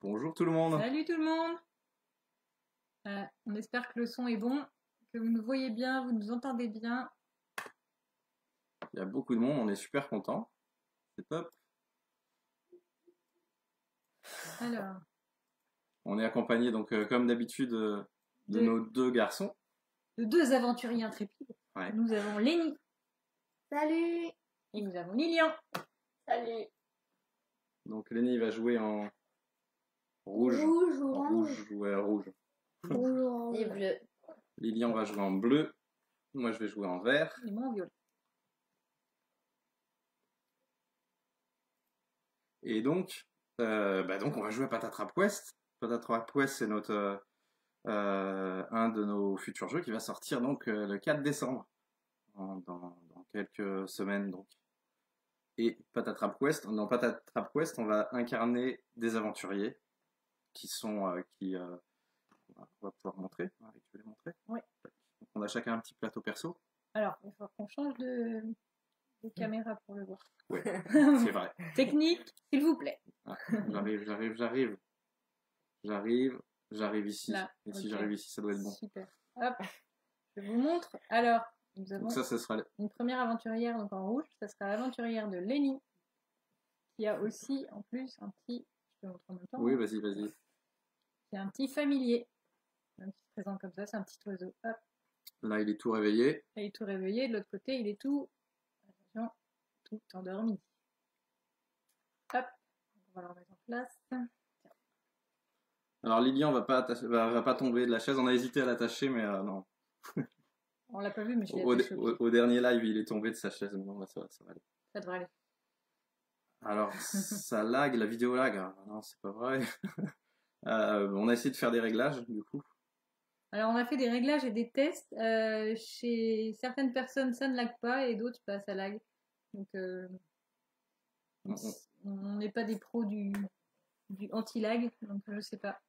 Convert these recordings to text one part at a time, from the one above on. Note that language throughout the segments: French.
Bonjour tout le monde. Salut tout le monde. On espère que le son est bon, que vous nous voyez bien, vous nous entendez bien. Il y a beaucoup de monde, on est super contents. C'est top. Alors, On est accompagné donc comme d'habitude de nos deux garçons. de deux aventuriers intrépides. Ouais. Nous avons Lénie. Salut. Et nous avons Lilian. Salut. Donc Lenny va jouer en rouge. Rouge, En orange. ouais, rouge. Rouge, orange. Et bleu. Lilian va jouer en bleu. Moi je vais jouer en vert. Et moi en violet. Et donc, on va jouer à Patatrap Quest. Patatrap Quest, c'est notre un de nos futurs jeux qui va sortir donc le 4 décembre, dans quelques semaines donc. Et Patatrap Quest, dans Patatrap Quest, on va incarner des aventuriers qui sont on va pouvoir montrer. Tu veux les montrer? Oui. Donc on a chacun un petit plateau perso. Alors, il faut qu'on change de caméra pour le voir. Oui, c'est vrai. Technique, s'il vous plaît. Ah, j'arrive ici. Là, Et si ok. j'arrive ici, ça doit être bon. Super. Hop, je vous montre. Alors, nous avons Donc ça sera une première aventurière donc en rouge. Ça sera l'aventurière de Lénie, qui a aussi en plus un petit. Je peux montrer en même temps. Oui, vas-y. C'est un petit familier. Donc, il se présente comme ça, c'est un petit oiseau. Hop, Là, il est tout réveillé. il est tout réveillé. De l'autre côté, il est tout. Attention, tout endormi. Hop, on va le remettre en place. Alors Lilian va pas tomber de la chaise. On a hésité à l'attacher, mais non. On l'a pas vu, mais je l'ai Au, attaché. au dernier live, il est tombé de sa chaise. Non, ça va aller. Ça devrait aller. Alors, ça lag, la vidéo lag. Ah, non, c'est pas vrai. On a essayé de faire des réglages, du coup. Alors, on a fait des réglages et des tests. Chez certaines personnes, ça ne lag pas et d'autres, bah, ça lag. Donc, on n'est pas des pros du anti-lag, donc je sais pas.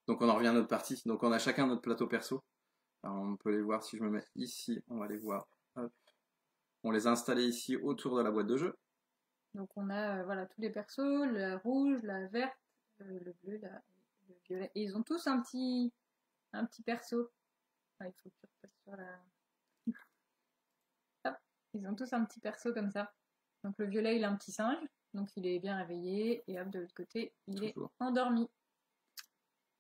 Donc on en revient à notre partie. Donc on a chacun notre plateau perso. Alors, on peut les voir si je me mets ici. On va les voir. Hop. On les a installés ici autour de la boîte de jeu. Donc, on a voilà, tous les persos, la rouge, la verte, le bleu, le violet. Et ils ont tous un petit perso. Ah, il faut que tu repasses sur la... Hop. Ils ont tous un petit perso comme ça. Donc le violet, il a un petit singe. Donc il est bien réveillé. Et hop, de l'autre côté, il est endormi.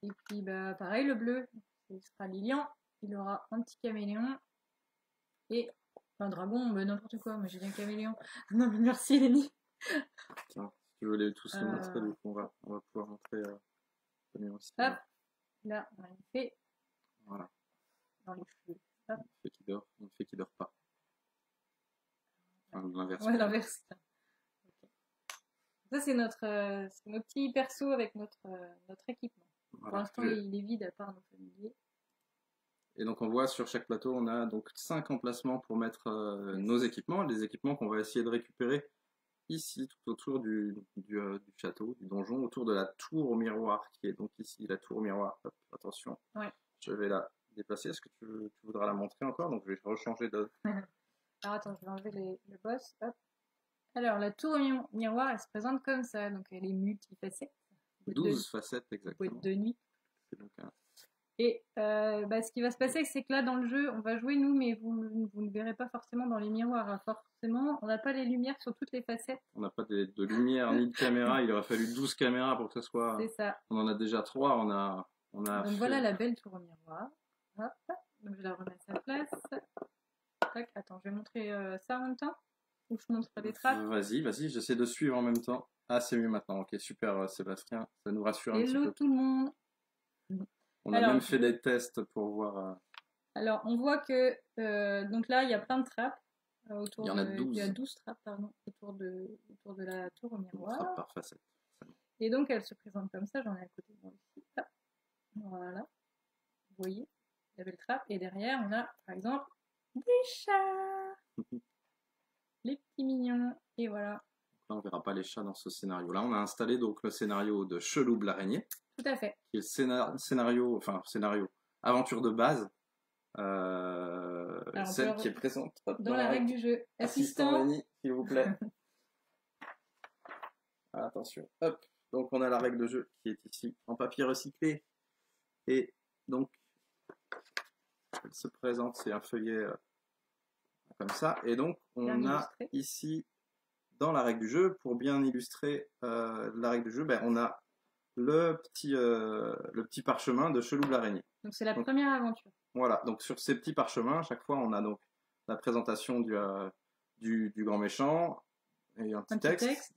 Et puis, bah, pareil, le bleu, ce sera Lilian. Il aura un petit caméléon. Et un dragon, bah, n'importe quoi. Moi, j'ai bien caméléon. Non, mais merci, Lénie. Tiens, si tu veux les tous les montrer, du coup, on va pouvoir montrer caméléon aussi. Hop. Là, on a une fée. Voilà. Dans les cheveux. Hop. Une fée qui dort pas. Enfin, l'inverse. Ouais, l'inverse. Okay. Ça, c'est nos petits persos avec notre équipement. Voilà. Pour l'instant, il est vide à part nos familiers. Et donc on voit sur chaque plateau, on a donc 5 emplacements pour mettre nos équipements, les équipements qu'on va essayer de récupérer ici, tout autour du château, du donjon, autour de la tour au miroir, qui est donc ici, la tour au miroir. Hop, attention, ouais. Je vais la déplacer. Est-ce que tu voudras la montrer encore? Donc je vais rechanger de... Alors attends, je vais enlever le boss. Hop. Alors la tour au miroir, elle se présente comme ça, donc elle est multifacette. 12 facettes exactement. Boîte de nuit. C'est donc un... Et ce qui va se passer, c'est que là, dans le jeu, on va jouer nous, mais vous ne verrez pas forcément dans les miroirs. Hein. Forcément, on n'a pas les lumières sur toutes les facettes. On n'a pas de lumière ni de caméra. Il aurait fallu 12 caméras pour que ce soit... C'est ça. On en a déjà 3. On a donc fait... voilà la belle tour au miroir. Hop. Donc je la remets à sa place. Tac. Attends, je vais montrer ça en même temps. Ou je montre des trappes. Vas-y, j'essaie de suivre en même temps. Ah, c'est mieux maintenant. Ok, super Sébastien. Ça nous rassure un petit peu. Hello tout le monde. On a même fait des tests pour voir. Alors, on voit que donc là, il y a plein de trappes. Autour il y en a 12. Il y a 12 trappes, pardon, autour de la tour au miroir. Trappes par facette. Et donc, elle se présente comme ça. J'en ai à côté de moi ici. Hop. Voilà. Vous voyez, il y avait le trappe. Et derrière, on a, par exemple, des chats. Les petits mignons. Et voilà. Là, on verra pas les chats dans ce scénario-là. On a installé donc le scénario de Cheloup l'araignée. Tout à fait. Qui est le scénario, aventure de base. Celle qui est présente dans la règle du jeu. Assistant Annie, s'il vous plaît. Attention. Hop. Donc on a la règle de jeu qui est ici en papier recyclé. Et donc, elle se présente, c'est un feuillet comme ça. Et donc, on a ici, dans la règle du jeu, pour bien illustrer la règle du jeu, ben, on a le petit parchemin de Cheloup l'araignée. Donc c'est la première aventure. Voilà, donc sur ces petits parchemins, à chaque fois, on a donc la présentation du grand méchant et un petit texte.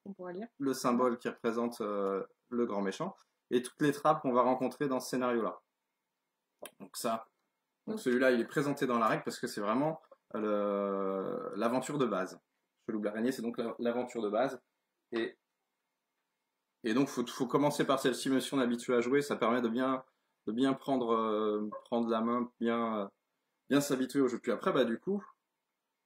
On pourra lire. Le symbole qui représente le grand méchant et toutes les trappes qu'on va rencontrer dans ce scénario-là. Donc celui-là, il est présenté dans la règle parce que c'est vraiment l'aventure de base. Cheloup l'araignée, c'est donc l'aventure de base. Et donc, faut commencer par celle-ci, même si on est habitué à jouer, ça permet de bien prendre la main, bien s'habituer au jeu. Puis après, bah, du coup,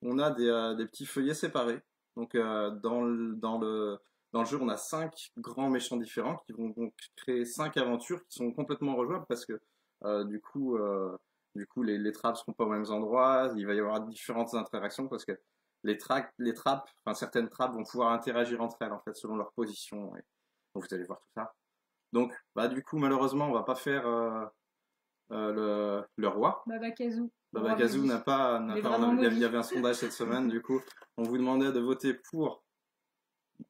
on a des petits feuillets séparés. Donc, dans le jeu, on a 5 grands méchants différents qui vont donc créer 5 aventures qui sont complètement rejouables parce que, du coup, les trappes seront pas aux mêmes endroits. Il va y avoir différentes interactions parce que les trappes, enfin, certaines trappes vont pouvoir interagir entre elles, en fait, selon leur position. Et donc, vous allez voir tout ça. Donc, bah, du coup, malheureusement, on va pas faire le roi. Baba Kazoo. Baba Kazoo n'a pas. Il y avait un sondage cette semaine, du coup, on vous demandait de voter pour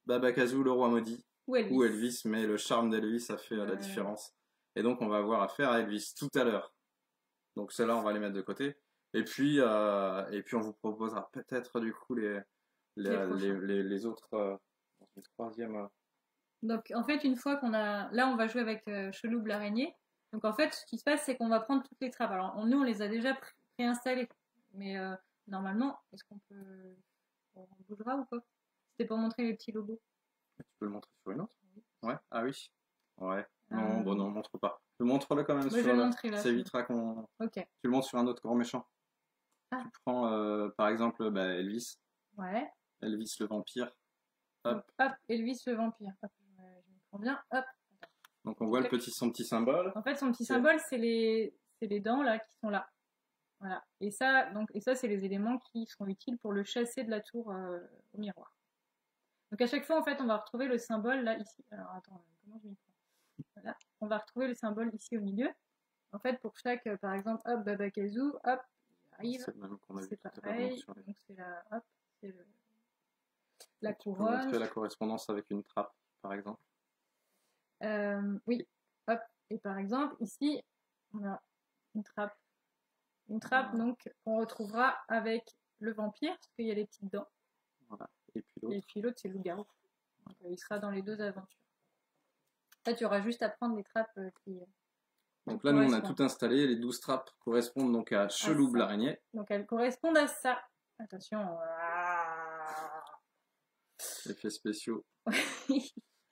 Baba Kazoo, le roi maudit, ou Elvis, mais le charme d'Elvis a fait la différence. Et donc, on va avoir affaire à Elvis tout à l'heure. Donc, ceux-là, on va les mettre de côté. Et puis on vous proposera peut-être, du coup, les autres, le troisième. Donc, en fait, une fois qu'on a... Là, on va jouer avec Cheloup l'araignée. Donc, en fait, ce qui se passe, c'est qu'on va prendre toutes les trappes. Alors, nous, on les a déjà préinstallées. Mais normalement, est-ce qu'on peut... On bougera ou pas? C'était pour montrer les petits logos. Tu peux le montrer sur une autre? Ouais. Ah oui. Ouais. Non, bon, non, montre pas. Montre-le quand même sur là. Ça évitera qu'on... Ok. Tu le montres sur un autre grand méchant. Ah. Tu prends, par exemple, Elvis. Ouais. Elvis le vampire. Hop. Donc, hop, Elvis le vampire. Hop. Je me prends bien. Hop. Donc on voit son petit symbole. En fait, son petit symbole, c'est les dents là qui sont là. Voilà. Et ça, c'est les éléments qui seront utiles pour le chasser de la tour au miroir. Donc à chaque fois, en fait, on va retrouver le symbole là ici. Alors attends, comment je m'y prends? Voilà. On va retrouver le symbole ici au milieu. En fait, pour chaque, par exemple, hop, Baba Kazoo, hop, il arrive. C'est pareil. Donc c'est la couronne. Tu peux montrer la correspondance avec une trappe, par exemple. Oui, hop, et par exemple, ici, on a une trappe. Une trappe, donc, qu'on retrouvera avec le vampire, parce qu'il y a les petites dents. Voilà. Et puis l'autre, c'est le loup-garou. Il sera dans les deux aventures. Là, tu auras juste à prendre les trappes qui... Donc là, nous, on a tout installé. Les 12 trappes correspondent donc à Cheloup l'araignée. Donc, elles correspondent à ça. Attention. Effets spéciaux.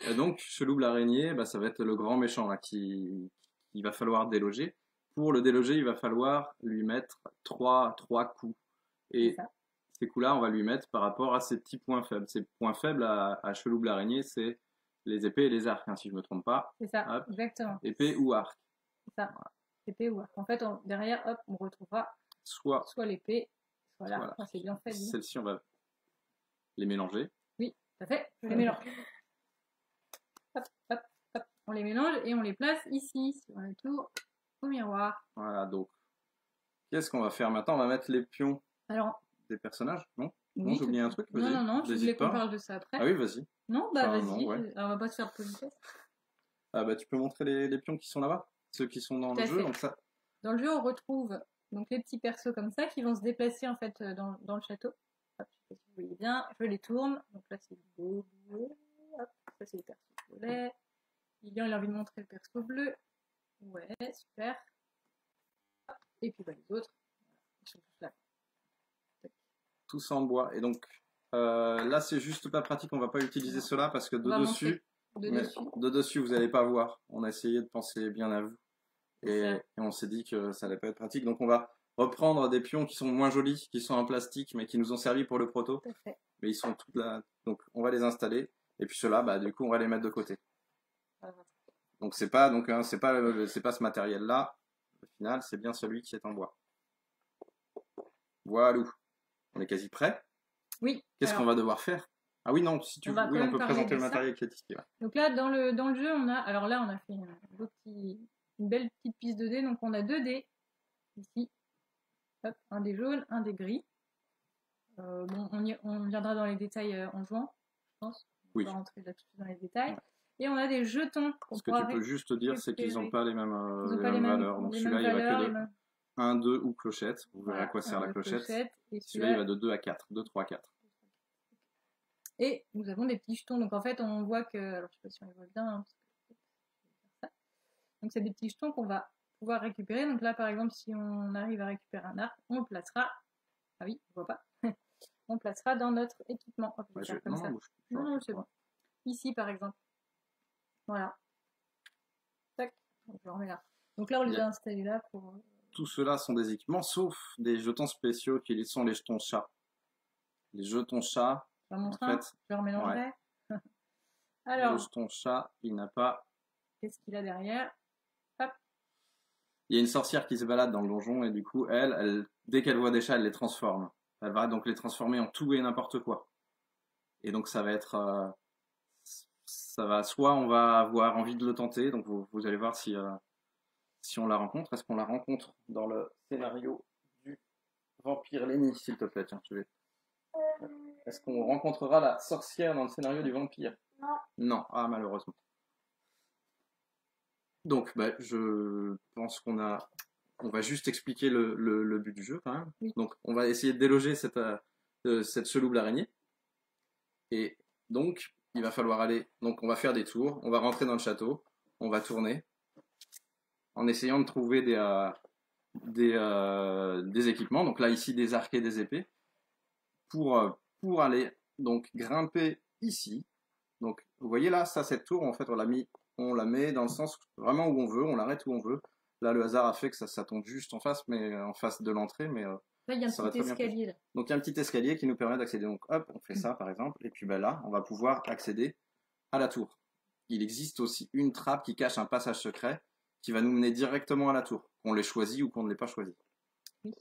Et donc, Cheloup l'araignée, bah, ça va être le grand méchant là, qui va falloir déloger. Pour le déloger, il va falloir lui mettre 3 coups. Et ces coups-là, on va lui mettre par rapport à ses petits points faibles. Ces points faibles à Cheloup l'araignée, c'est les épées et les arcs, hein, si je ne me trompe pas. C'est ça, hop. Exactement. Épée ou arc. C'est ça, voilà. Épée ou arc. En fait, derrière, hop, on retrouvera soit l'épée, soit l'arc. Voilà. Enfin, c'est bien fait. Celles-ci, on va les mélanger. Oui, tout à fait, je les mélange. Hop, hop, hop. On les mélange et on les place ici, sur la tour, au miroir. Voilà, donc, qu'est-ce qu'on va faire maintenant? On va mettre les pions des personnages, non? Oui, non, j'ai oublié un truc. Non, je voulais qu'on parle de ça après. Ah oui, vas-y. Non, bah vas-y, ouais. On va pas se faire de politesse. Ah bah tu peux montrer les pions qui sont là-bas, ceux qui sont dans le jeu. Donc ça... Dans le jeu, on retrouve donc les petits persos comme ça qui vont se déplacer en fait dans le château. Hop, je sais pas si vous voyez bien, je les tourne. Donc là, c'est le bleu. Hop, ça c'est les persos violets. Il a envie de montrer le perso bleu. Ouais, super. Hop. Et puis bah, les autres, ils sont tous là. Tous en bois. Et donc là, c'est juste pas pratique. On va pas utiliser cela parce que de dessus, vous n'allez pas voir. On a essayé de penser bien à vous. Et on s'est dit que ça n'allait pas être pratique. Donc on va reprendre des pions qui sont moins jolis, qui sont en plastique, mais qui nous ont servi pour le proto. Mais ils sont tous là. Donc on va les installer. Et puis ceux-là, bah, du coup, on va les mettre de côté. Donc c'est pas ce matériel-là. Au final, c'est bien celui qui est en bois. Voilà. On est quasi prêt. Oui. Qu'est-ce qu'on va devoir faire? Ah oui, non, si tu On veux, va oui, quand on même peut parler présenter de le ça. matériel qui est ici. Ouais. Donc là, dans le jeu, alors là, on a fait une belle petite piste de dés. Donc on a 2 dés ici. Hop, un des jaunes, un des gris. Bon, on viendra dans les détails en jouant, je pense. Oui. On va rentrer là tout de suite dans les détails. Ouais. Et on a des jetons. Ce que tu peux juste dire, c'est qu'ils n'ont pas les mêmes, valeurs. Donc celui-là, il va que de 1, 2 ou clochette. Vous verrez à quoi sert la clochette. Et celui-là, il va de 2 à 4. 2, 3, 4. Et nous avons des petits jetons. Donc en fait, on voit que... Alors je sais pas si on les voit bien. Hein, parce que... Donc c'est des petits jetons qu'on va pouvoir récupérer. Donc là, par exemple, si on arrive à récupérer un arc, on le placera... Ah oui, on voit pas. On placera dans notre équipement. Hop, Ouais, comme ça. Non, c'est bon. Ici, par exemple. Voilà. Tac. Donc, je le remets là. Donc là, on les a installés là pour... Tout cela sont des équipements, sauf des jetons spéciaux qui sont les jetons chats. Les jetons chats, en fait... Je le remélangerai. Ouais. Alors... Le jeton chat, il n'a pas... Qu'est-ce qu'il a derrière? Hop. Il y a une sorcière qui se balade dans le donjon et du coup, elle dès qu'elle voit des chats, elle les transforme. Elle va donc les transformer en tout et n'importe quoi. Et donc ça va être... soit on va avoir envie de le tenter, donc vous allez voir si on la rencontre. Est-ce qu'on la rencontre dans le scénario du vampire Lenny, s'il te plaît, tiens, Est-ce qu'on rencontrera la sorcière dans le scénario du vampire? Non. Non, ah malheureusement. Donc, je pense qu'on va juste expliquer le but du jeu quand même. Oui. Donc, on va essayer de déloger cette chelouble araignée. Et donc, il va falloir aller. Donc, on va faire des tours. On va rentrer dans le château. On va tourner en essayant de trouver des équipements. Donc là, ici, des arcs et des épées pour aller donc grimper ici. Donc, vous voyez là, cette tour, en fait, on la met dans le sens vraiment où on veut, on l'arrête où on veut. Là, le hasard a fait que ça tombe juste en face, mais en face de l'entrée, mais là, il y a un petit escalier là. Donc, il y a un petit escalier qui nous permet d'accéder. Donc, hop, on fait ça, par exemple, et puis là, on va pouvoir accéder à la tour. Il existe aussi une trappe qui cache un passage secret qui va nous mener directement à la tour, qu'on l'ait choisi ou qu'on ne l'ait pas choisi. Oui.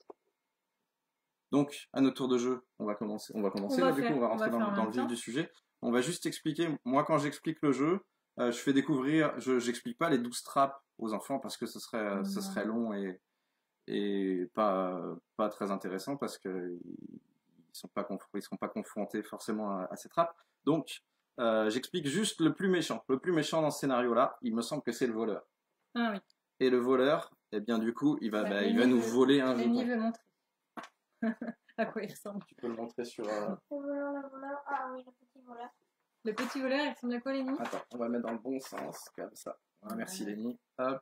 Donc, à notre tour de jeu, on va commencer. Du coup, on va rentrer dans le vif du sujet. On va juste expliquer. Moi, quand j'explique le jeu, je fais découvrir. J'explique pas les 12 trappes aux enfants parce que ce serait long et pas très intéressant parce que ils seront pas confrontés forcément à ces trappes. Donc, j'explique juste le plus méchant. Le plus méchant dans ce scénario-là, il me semble que c'est le voleur. Ah oui. Et le voleur, eh bien, du coup, il va nous voler un jeton. Lenny veut montrer. À quoi il ressemble? Tu peux le montrer sur... Le voleur. Ah oui, le petit voleur. Le petit voleur, il ressemble à quoi, Lenny? Attends, on va le mettre dans le bon sens, comme ça. Ah, merci, Lenny. Hop.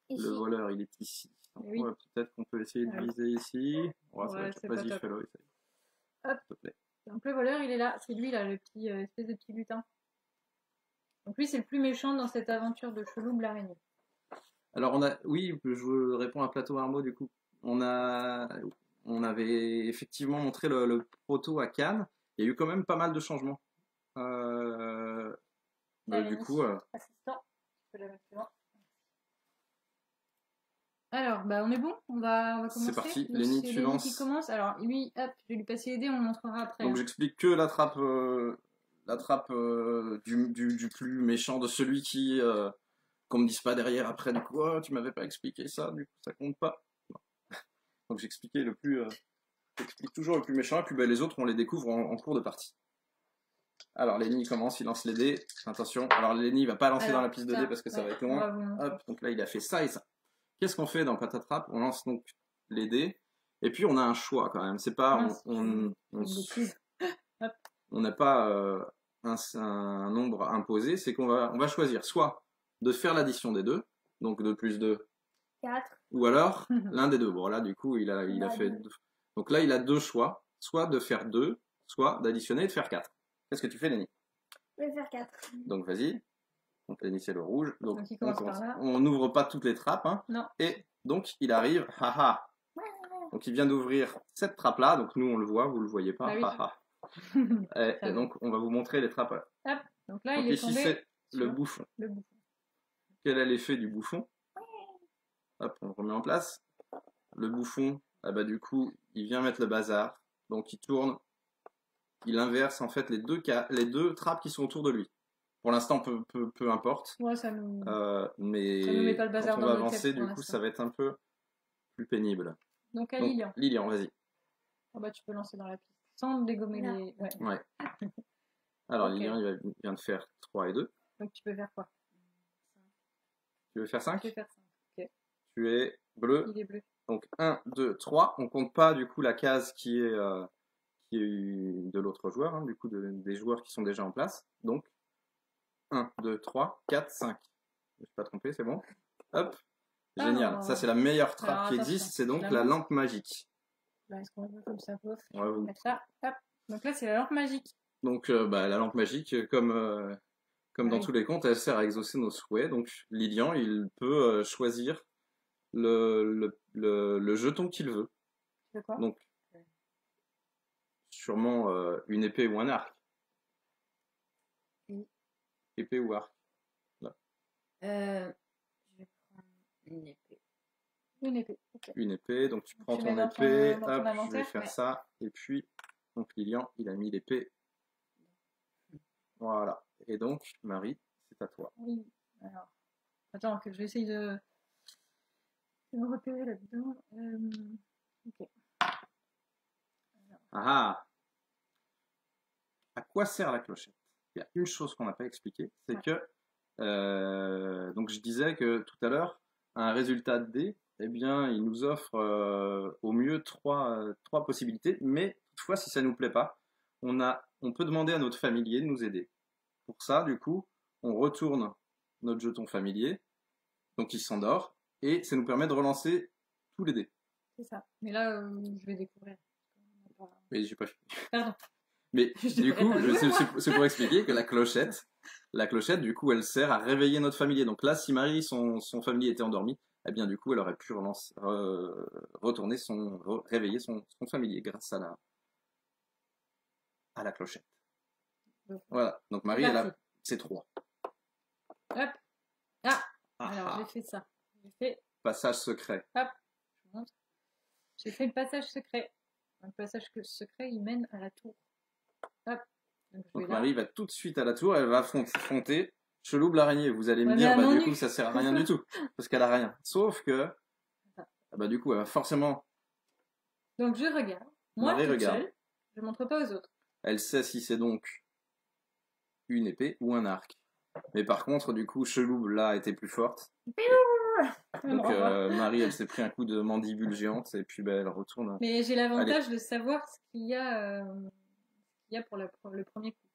Ici. Le voleur, il est ici. Donc, oui. Peut-être qu'on peut essayer de viser ici. Vas-y, fais-le, essaye. Hop. S'il te plaît. Donc le voleur, il est là. C'est lui, là, le petit espèce de petit lutin. Donc lui, c'est le plus méchant dans cette aventure de chelouble l'araignée. Alors, oui, je réponds à Plateau Armo, du coup. On avait effectivement montré le proto à Cannes. Il y a eu quand même pas mal de changements. Du coup... Assistant. Alors, on est bon, on va commencer. C'est parti, Lenny, tu lances. Qui commence. Alors, lui, hop, je vais lui passer les dés, on le montrera après. Donc, j'explique que la trappe du plus méchant, de celui qui... qu'on me dise pas derrière après, du coup, tu m'avais pas expliqué ça, du coup, ça compte pas. Non. Donc, j'explique toujours le plus méchant, et puis les autres, on les découvre en cours de partie. Alors, Lenny commence, il lance les dés. Attention, alors Lenny, il va pas lancer dans la piste de dés parce que ça va être loin. Hop, donc là, il a fait ça et ça. Qu'est-ce qu'on fait dans Patatrape? On lance donc les dés, et puis on a un choix quand même. C'est pas... on n'a pas un nombre imposé, c'est qu'on va choisir soit de faire l'addition des deux, donc 2 plus 2, 4. Ou alors l'un des deux. Bon, là, du coup, il a fait... Donc là, il a 2 choix, soit de faire 2, soit d'additionner et de faire 4. Qu'est-ce que tu fais, Lenny? Je vais faire 4. Donc, vas-y. Donc, Lenny, c'est le rouge. Donc on n'ouvre pas toutes les trappes. Hein. Non. Et donc, il arrive. Haha. Donc, il vient d'ouvrir cette trappe-là. Donc, nous, on le voit. Vous ne le voyez pas. Haha. Et donc, on va vous montrer les trappes. Hop. Donc là, il est ici, c'est le bouffon. Quel est l'effet du bouffon? Hop, on le remet en place. Le bouffon, du coup, il vient mettre le bazar. Donc, il tourne il inverse en fait les deux trappes qui sont autour de lui. Pour l'instant, peu importe. Ouais, ça nous Mais met pas le bazar quand on dans va nos têtes avancer, pour du coup, l'instant. ça va être un peu plus pénible. Donc à Donc, Lilian. Lilian, vas-y. Ah bah tu peux lancer dans la piste. Sans dégommer Non. les... Ouais. Ouais. Alors, Ok. Lilian, vient de faire 3 et 2. Donc tu peux faire quoi? Tu veux faire 5? Je vais faire 5. Ok. Tu es bleu. Il est bleu. Donc 1, 2, 3. On compte pas du coup la case qui est de l'autre joueur, hein, du coup des joueurs qui sont déjà en place. Donc 1, 2, 3, 4, 5. Je ne me suis pas trompé, c'est bon. Hop. Génial. Alors, ça, c'est la meilleure trappe alors, qui attention. existe. C'est donc La la montre. lampe magique. Là, est-ce qu'on veut comme ça? Pof. Ouais, vous- Mettre ça. Hop. Donc là, c'est la lampe magique. Donc la lampe magique, comme dans Oui. tous les contes, elle sert à exaucer nos souhaits. Donc Lilian, il peut choisir le jeton qu'il veut. C'est quoi? Donc sûrement une épée ou un arc. Oui. Épée ou arc. Je vais prendre une épée. Une épée. Ok. Une épée, donc tu prends Tu ton mets dans épée, dans ton hop, je vais inventaire, faire ouais. ça, et puis, donc Lilian, il a mis l'épée. Voilà. Et donc, Marie, c'est à toi. Oui. Alors. Attends, que je vais essayer de me repérer là-dedans. Ok. Ah ah! À quoi sert la clochette? Il y a une chose qu'on n'a pas expliquée, c'est Ouais. que, donc je disais que tout à l'heure, un résultat de dés, eh bien, il nous offre au mieux trois possibilités, mais toutefois, si ça ne nous plaît pas, on peut demander à notre familier de nous aider. Pour ça, du coup, on retourne notre jeton familier, donc il s'endort, et ça nous permet de relancer tous les dés. C'est ça. Mais là, je vais découvrir. Mais j'ai pas fini. Pardon. Mais Je du devrais coup, pas jouer, c'est pour expliquer que la clochette, du coup, elle sert à réveiller notre familier. Donc là, si Marie, son familier était endormi, eh bien, du coup, elle aurait pu retourner réveiller son familier grâce à la clochette. Donc, Voilà. Donc Marie, c'est elle a parti. ses 3. Hop. Ah. Alors, j'ai fait ça. J'ai fait. Passage secret. Hop. Je montre. J'ai fait le passage secret. Le passage secret, il mène à la tour. Hop. Donc, je vais Donc là. Marie va tout de suite à la tour, elle va affronter Chelouble l'araignée. Vous allez me Ouais, dire, mais à bah mon du nu. coup, ça sert à rien du tout. Parce qu'elle a rien. Sauf que, bah du coup, elle va forcément, Donc, je regarde. Moi, Marie toute regarde. seule. Je montre pas aux autres. Elle sait si c'est donc une épée ou un arc. Mais par contre, du coup, Chelouble là était plus forte. Donc Marie, elle s'est pris un coup de mandibule géante et puis bah, elle retourne. Mais j'ai l'avantage de savoir ce qu'il y a, pour le premier coup.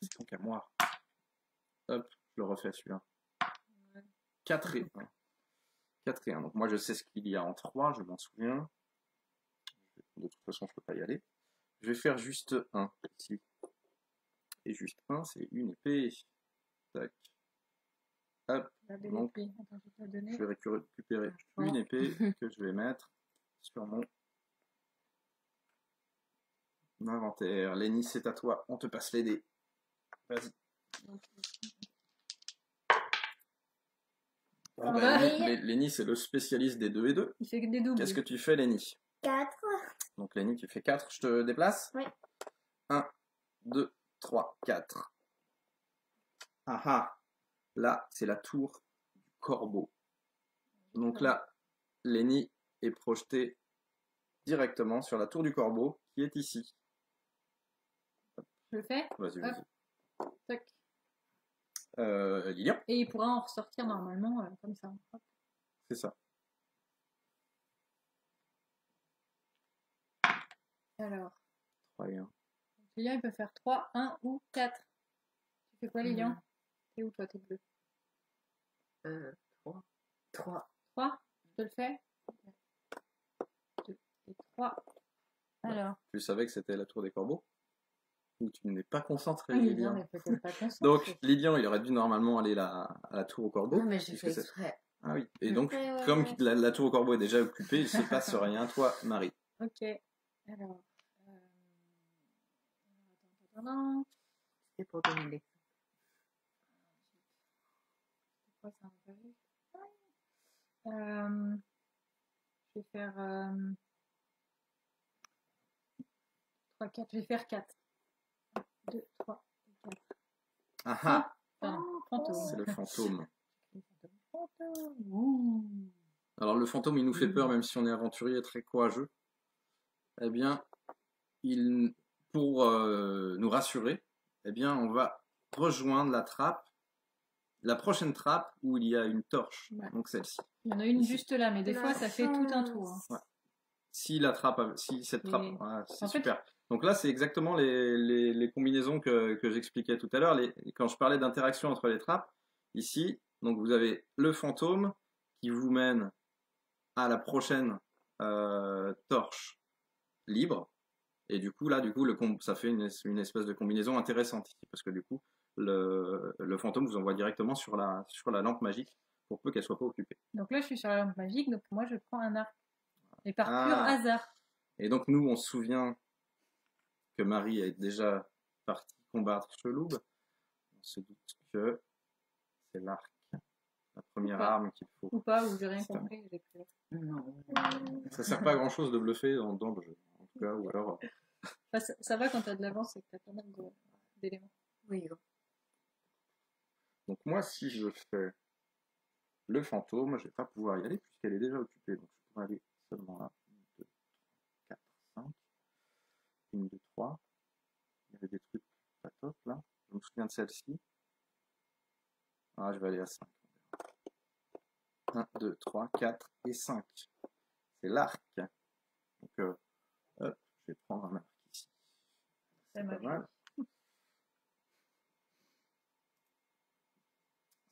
C'est donc à moi. Hop, je le refais celui-là. 4 et 1. 4 et 1. Donc moi, je sais ce qu'il y a en 3, je m'en souviens. De toute façon, je peux pas y aller. Je vais faire juste 1 ici. Et juste 1, c'est une épée. Tac. Hop. Donc, je vais récupérer une épée que je vais mettre sur mon inventaire. Lenny, c'est à toi. On te passe les dés. Vas-y. Ah bah, Lenny, c'est le spécialiste des 2 et 2. Il fait des doubles. Qu'est-ce que tu fais, Lenny? 4. Donc, Lenny, tu fais 4. Je te déplace? Oui. 1, 2, 3, 4. Ah ah. Là, c'est la tour du corbeau. Donc là, Lenny est projeté directement sur la tour du corbeau qui est ici. Je le fais. Vas-y, vas-y. Tac. Lilian. Et il pourra en ressortir normalement comme ça. Hop. C'est ça. Alors. 3 et 1. Lilian, il peut faire 3, 1 ou 4. Tu fais quoi, Lilian? T'es où, toi? T'es bleu. 3. 3. 3? Je te le fais. 2 et 3. Alors. Tu savais que c'était la tour des corbeaux? Ou tu n'es pas concentré, Lilian Lilian? n'est peut-être pas concentré. Donc, Lilian, il aurait dû normalement aller à la tour au corbeau. Non, mais j'ai puisque fait c'est- exprès. Ah oui. Et donc, Ouais. comme la tour au corbeau est déjà occupée, il se passe rien. Toi, Marie. Ok. Alors. Attends. C'est pour donner l'exemple. Pourquoi ça m'a pas vu? Je vais faire 3, 4. Je vais faire 4. 1, 2, 3 et 4. Ah ah, Pardon, fantôme. c'est le fantôme. Fantôme. Ouh. Alors le fantôme, il nous fait peur, même si on est aventurier et très courageux. Eh bien, pour nous rassurer, eh bien, on va rejoindre la trappe, la prochaine trappe où il y a une torche. Ouais. Donc celle-ci. Il y en a une Ici. juste là, mais des fois, ça fait tout un tour. Hein. Si cette trappe, Et- voilà, c'est en fait- super. Donc là, c'est exactement les combinaisons que j'expliquais tout à l'heure. Quand je parlais d'interaction entre les trappes, ici, donc vous avez le fantôme qui vous mène à la prochaine torche libre. Et du coup, ça fait une espèce de combinaison intéressante ici, parce que du coup, le fantôme vous envoie directement sur la lampe magique, pour peu qu'elle soit pas occupée. Donc là, je suis sur la lampe magique, donc moi, je prends un arc. Et par Ah. pur hasard. Et donc nous, on se souvient que Marie est déjà partie combattre Cheloub. On se doute que c'est l'arc, la première Ou pas. arme qu'il faut. Ou pas, ou j'ai rien C'est compris. J'ai pris. Non. Ça sert pas à grand chose de bluffer dans le jeu, en tout cas, ou alors. Enfin, ça va quand t'as de l'avance et que t'as pas mal d'éléments. Oui. Donc moi, si je fais le fantôme, je vais pas pouvoir y aller puisqu'elle est déjà occupée. Donc je pourrais aller seulement là. 1, 2, 3, 4, 5. 1, 2, 3. Il y avait des trucs pas top là. Je me souviens de celle-ci. Ah, je vais aller à 5. 1, 2, 3, 4 et 5. C'est l'arc. Donc, hop, je vais prendre un arc ici. C'est pas mal.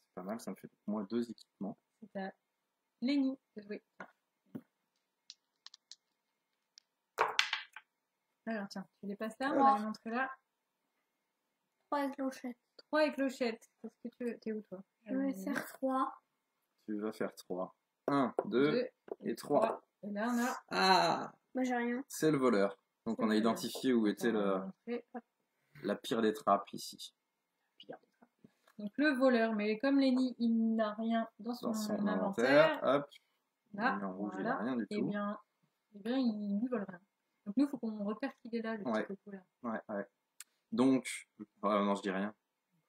C'est pas mal, ça me fait pour moi 2 équipements. C'est à Lenny de jouer. Alors tiens, tu les passes là, on va les montrer là. 3 clochettes. 3 et clochette. Qu'est-ce que t'es où toi? Je vais faire 3. Tu vas faire 3. 1, 2 et 3. Et là, on a. Ah, Moi, j'ai rien. c'est le voleur. Donc C'est on a le identifié où était on va montrer. Hop, la pire des trappes ici. pire. Donc le voleur, mais comme Lenny, il n'a rien dans son, Dans son inventaire. inventaire, hop, Là, il est en rouge, il voilà. n'a rien du Eh tout. bien, il lui vole rien. Donc nous, il faut qu'on repère qu'il est là, le Ouais. petit coco là. Ouais. Donc, non, je dis rien.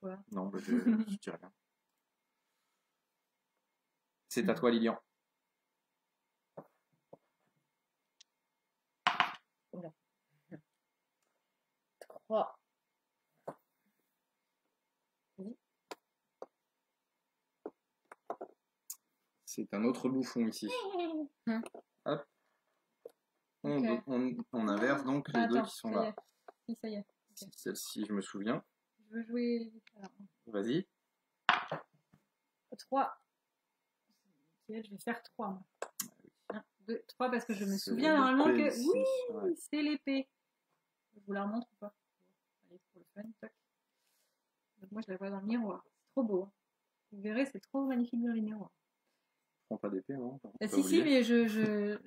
Quoi? Non, bah, je dis rien. C'est à toi, Lilian. Oula. 3. C'est un autre bouffon ici. Hop. Ok. On inverse donc les deux Attends, qui sont ça y là. est. Si, ça y est. Celle-ci, je me souviens. Je veux jouer. Alors, Vas-y. 3. Je vais faire 3. 1, 2, 3 parce que je me C'est souviens normalement l'épée que. ici, Oui, ouais. c'est l'épée. Je vous la remontre ou pas? Allez, pour le fun. Tac. Donc moi, je la vois dans le miroir. C'est trop beau. Hein. Vous verrez, c'est trop magnifique dans les miroirs. Prends pas d'épée, non? Ah, si, mais je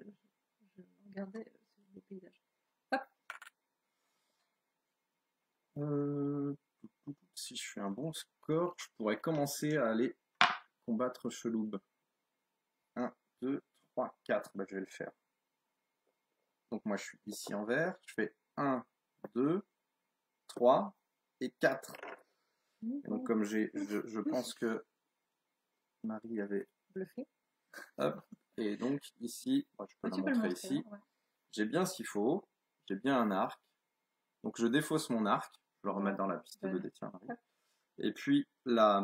regardais le paysage. Si je fais un bon score, je pourrais commencer à aller combattre Cheloub. 1, 2, 3, 4. Bah, je vais le faire. Donc moi je suis ici en vert. Je fais 1, 2, 3 et 4. Et donc comme je pense que Marie avait Bluffé. Hop. Et donc ici, moi, je peux la Tu peux le montrer montrer, ici. hein, ouais. J'ai bien ce qu'il faut. J'ai bien un arc. Donc je défausse mon arc. Je le remets dans la piste de détien. Et puis la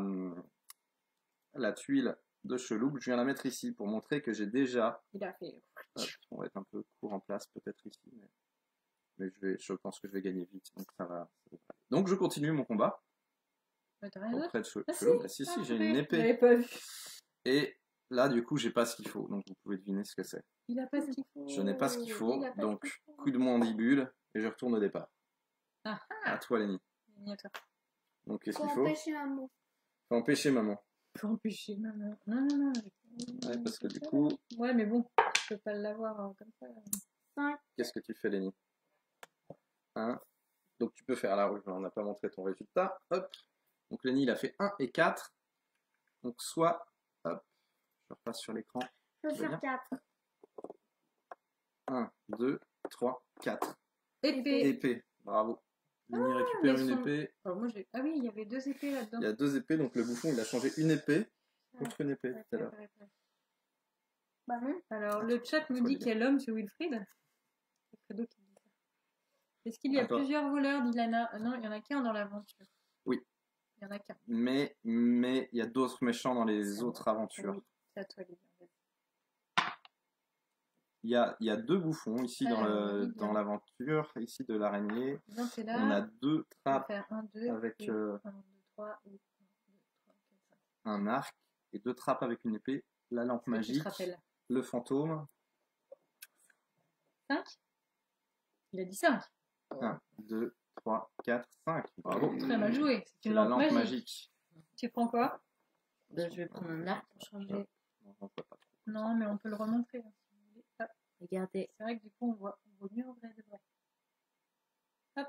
tuile de Cheloub, je viens la mettre ici pour montrer que j'ai déjà. Il a fait. Hop, on va être un peu court en place peut-être ici, mais je pense que je vais gagner vite. Donc ça va. Donc je continue mon combat Mais t'as rien d'autre? auprès de Ah, Cheloub. Si, j'ai une épée. J'avais pas vu. Et là, du coup, j'ai pas ce qu'il faut. Donc vous pouvez deviner ce que c'est. Il a pas ce qu'il faut. Je n'ai pas ce qu'il faut, Il a pas donc ce qu'il faut. coup de mandibule et je retourne au départ. Ah À toi, Lenny. Miniature. Donc qu'est-ce Faut qu'il faut? empêcher un mot. Faut empêcher maman. Pour empêcher maman. Non. Ouais, parce que du coup, Ouais, mais bon, je peux pas l'avoir comme ça. 5. qu'est-ce que tu fais, Lenny? 1. Donc tu peux faire la rouge, on n'a pas montré ton résultat. Hop. Donc Lenny, il a fait 1 et 4. Donc soit, hop, je repasse sur l'écran. Je vais Tu veux faire 4. 1, 2, 3, 4. Épée. Épée, bravo. Lenny récupère mais une son- épée. Oh, moi, ah oui, il y avait 2 épées là-dedans. Il y a 2 épées, donc le bouffon il a changé une épée contre une épée tout à l'heure. Bah non. Alors, le chat me Soit dit dit. qu'il y a l'homme sur Wilfried. C'est Fredo qui dit ça. Est-ce qu'il y a Attends. plusieurs voleurs, dit Lana? Non, il y en a qu'un dans l'aventure. Oui. Il y en a qu'un. Mais il y a d'autres méchants dans les C'est autres vrai. aventures. Oui, c'est à toi, Lilian. Il y a 2 bouffons ici Alors, dans l'aventure, ici de l'araignée. Donc, c'est là. On a 2 On va trappes faire 1, 2, avec 1, 2, 3, et 1, 2, 3, 4, 5. un arc et 2 trappes avec une épée, la lampe Tu te magique, rappelles. le fantôme. 5? Il a dit 5. 1, 2, 3, 4, 5. Bravo. Très mal joué. C'est C'est une la lampe lampe magique. magique. Tu prends quoi? Ben, je vais prendre un arc pour changer. On voit pas trop. Non, mais on peut le remontrer. Hein, si vous voulez. Hop. Regardez. C'est vrai que du coup, on voit mieux en vrai de vrai. Hop.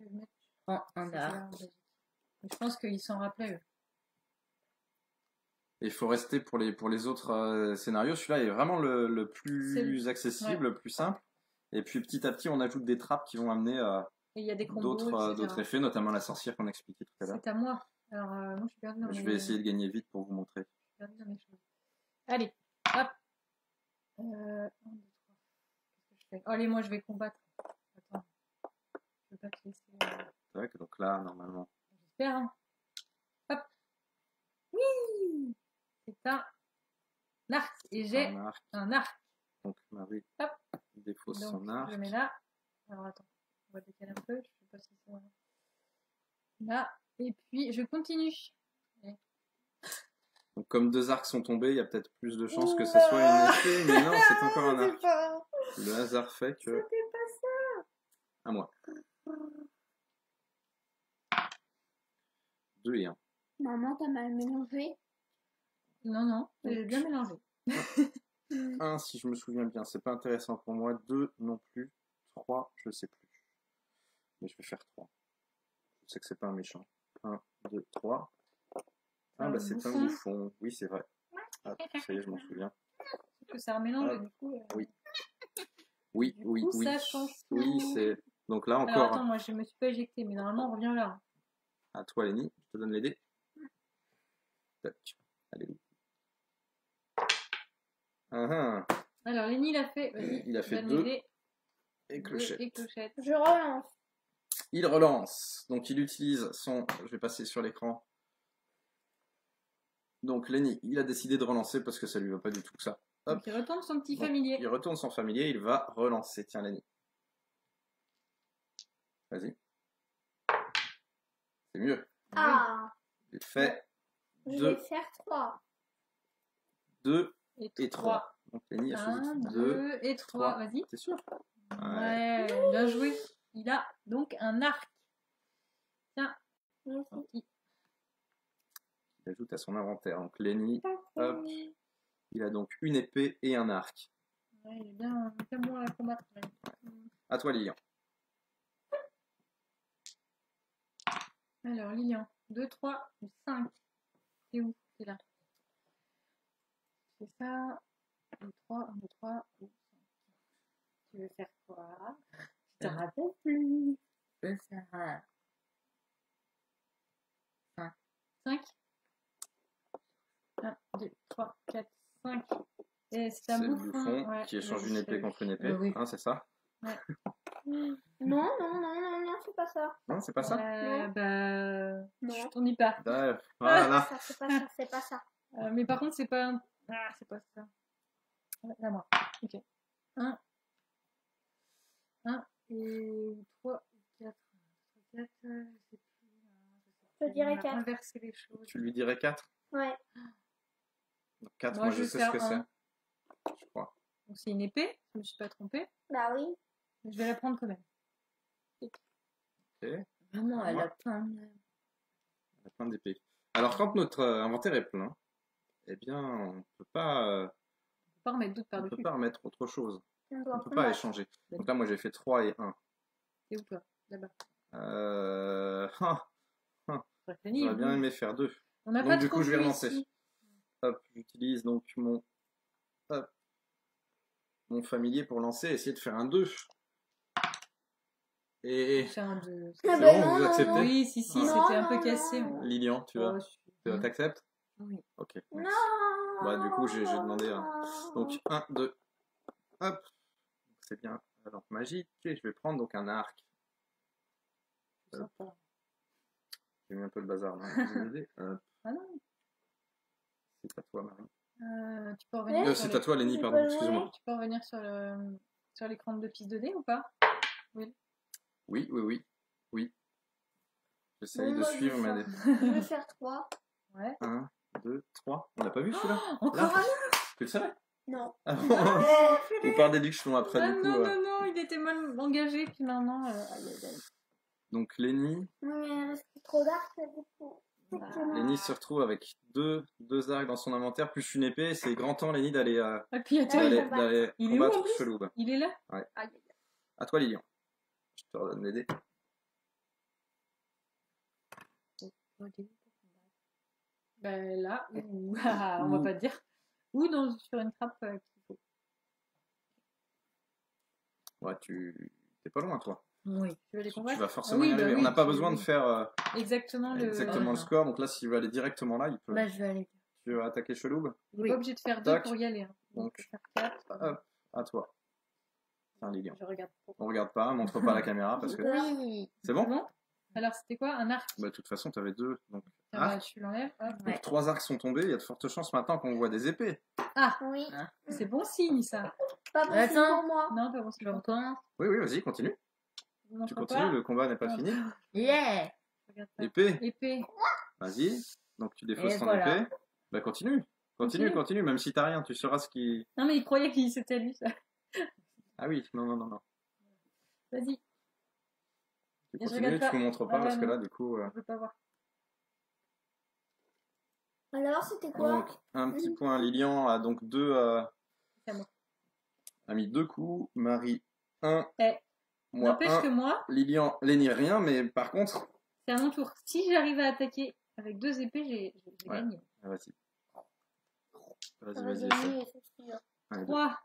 Je vais le mettre. En Ça, un c'est la arc. lampe magique. Mais je pense qu'ils s'en rappelaient, eux. Et il faut rester pour les autres scénarios. Celui-là est vraiment le plus accessible, le plus simple. Et puis petit à petit, on ajoute des trappes qui vont amener Et il y a des combos, d'autres etc. effets, notamment la sorcière qu'on expliquait tout à l'heure. C'est à moi. Alors, moi, je suis perdue dans Je mes... vais essayer de gagner vite pour vous montrer. Je suis perdue dans mes choses. Allez, hop. 1, 2, 3. Qu'est-ce que je fais? Allez, moi, je vais combattre. Attends. Je veux pas te laisser... Tac, donc là, normalement. J'espère, hein. Hop. Oui. C'est un arc. Et j'ai Un arc. un arc. Donc Marie Hop. défausse Donc, son arc. je mets là. Alors, attends. On va décaler un peu. Je sais pas si c'est là. Et puis, je continue. Donc comme 2 arcs sont tombés, il y a peut-être plus de chances que ce soit une épée, mais non, c'est encore un arc. Le hasard fait que... C'était pas ça. À moi. 2 et 1. Maman, t'as mal mélangé. Non, non. J'ai bien mélangé. 1, si je me souviens bien, c'est pas intéressant pour moi. 2 non plus. 3, je sais plus. Mais je vais faire 3. Je sais que c'est pas un méchant. 1, 2, 3. Ah bah c'est un bouffon. Oui, c'est vrai. Ah, ça y est, je m'en souviens. Sauf que ça remélange, du coup. Oui. Oui, Du oui, coup, oui. ça change tout. Oui, c'est... Donc là Alors, encore, attends, moi, je me suis pas éjectée, mais normalement, on revient là. à toi Lenny, je te donne les dés. Tac. Allez. Ah, ah. Alors, Lenny, il a fait... Vas-y, Il a fait donne 2 les dés. et 2 clochette. et clochette. Je relance. Il relance. Donc il utilise son... Je vais passer sur l'écran. Donc Lenny, il a décidé de relancer parce que ça lui va pas du tout que ça. Hop. Donc, il retourne son petit Donc, familier. il retourne son familier, il va relancer. Tiens Lenny. Vas-y. C'est mieux. Ah. Il fait Je 2, vais faire 3. 2 Et et 3. Donc Lenny a 1, choisi 2. 2 et 3. Vas-y. T'es sûr? Ouais, bien joué. Il a donc un arc. Tiens. Il ajoute à son inventaire. Donc Lenny, hop, il a donc une épée et un arc. Ouais, il est bien bon à combattre. À toi Lilian. Alors, Lilian. 2, 3, 5. C'est où? C'est là. C'est ça. 2, 3, 1, 2, 3, 5. Tu veux faire quoi? Je te rappelle plus. Je vais faire un 5. 1, 2, 3, 4, 5. Et c'est un C'est le bouffon. bouffon Ouais, qui échange ouais, une épée contre une épée. Oui. Hein, c'est ça? Non, non, non, non, non, c'est pas ça. Non, c'est pas ça? Bah, Non. je t'en dis pas. Voilà. C'est pas ça, c'est pas ça. Mais par contre, c'est pas un... Ah, c'est pas ça. Là, moi. Ok. 1. 1 et 3, 4. 4, je sais plus. Je dirais On a 4. inversé les choses. Tu lui dirais 4? Ouais. 4, Moi, moi je je vais sais ce faire que c'est. un. Je crois. Donc, c'est une épée. Je me suis pas trompée. Bah oui. Je vais la prendre quand même. Ok. Vraiment, elle Ouais. a plein de... On a plein d'épées. Alors, quand notre inventaire est plein, eh bien, on peut pas, On peut pas remettre d'autres on peut par-dessus. pas remettre autre chose. On On doit peut pas combattre. échanger. Donc là, moi, j'ai fait 3 et 1. C'est où, toi? Là-bas. J'aurais J'aurais bien aimé faire 2. On n'a Donc, pas du trop coup, je vais vu relancer. ici. Hop, j'utilise donc mon familier pour lancer, essayer de faire un 2. Et C'est un de... Ah c'est bah bon, non, vous non, acceptez? non. Oui, si, Non, c'était un peu non, cassé. non. Lilian, tu Oh, t'acceptes? Oui. Ok. Non. Bah, du coup, j'ai demandé donc 1, 2, hop. C'est bien la lampe magique. Et je vais prendre donc un arc. Sympa. J'ai mis un peu le bazar là. Je vais vous aider. Ah non, C'est à toi, Marie. tu peux revenir sur C'est les- à toi, Lenny, J'ai pardon, pas excuse-moi. Tu peux revenir sur l'écran de piste 2D ou pas? Oui, oui, oui. Oui. J'essaye Bon, de moi, je suivre, vais mais. Je vais faire 3. Ouais. 1, 2, 3. On l'a pas vu celui-là? Encore Là un? Tu le savais? Non. Ah bon Ou par déduction après, Ah du coup. non, non, non, il était mal engagé, puis maintenant... aïe, aïe, aïe. Donc Lenny. Mais c'est trop d'arc, du coup. Lenny se retrouve avec deux arcs dans son inventaire, plus une épée. C'est grand temps, Lenny, d'aller Et puis attends, Allez. d'aller il est où en combattre plus? Chelouba. Il est là? Ouais. Aïe, aïe, aïe. À toi, Lilian. Je te redonne les dés. Ben là, ou... on va pas te dire. Ou sur une trappe qu'il faut. Ouais, t'es pas loin, toi. Oui. Tu veux les Tu combattre? vas forcément Ah oui, y bah arriver. oui, On n'a pas tu- besoin de faire Exactement le... exactement le score. Donc là, s'il veut aller directement là, il peut. Bah, je vais aller. Tu veux attaquer Cheloub? Il est Oui. pas obligé de faire 2 Tac. pour y aller. Hein. Donc, Il peut faire 4. hop, à toi. Enfin, Lilian. Je regarde pas. On regarde pas, montre pas la caméra parce que. Oui. C'est bon? Bon. Alors, c'était quoi? Un arc? Bah, de toute façon, t'avais 2. Donc, Ah, bah, arc. tu l'enlèves. Hop. Ouais. Donc 3 arcs sont tombés. Il y a de fortes chances maintenant qu'on voit des épées. Ah, Oui. c'est bon signe, ça. Pas possible Attends. pour moi. Non, pas bon signe. Je recommence. Oui, oui, vas-y, continue. Non, Tu je crois continues, pas. le combat n'est pas Non. fini. Yeah. Je regarde pas. Épée, Épée. vas-y. Donc tu défausses Et ton voilà. épée. Bah continue. Continue, même si t'as rien, tu sauras ce qui. Non, mais il croyait qu'il c'était lui, ça. Ah oui, non. Vas-y, Tu je continues, regarde tu pas. nous montres pas Ouais, parce que non. là, du coup. je veux pas voir. Alors, c'était quoi? Donc, un petit point. Lilian a donc C'est à moi. a mis 2 coups. Marie, 1. Eh, Moi, N'empêche 1. que moi, Lilian, Lenny, rien, mais par contre. c'est à mon tour. Si j'arrive à attaquer avec 2 épées, j'ai Ouais. gagné. Ah, vas-y. Ça va Vas-y. gagner, c'est sûr. Allez, 3.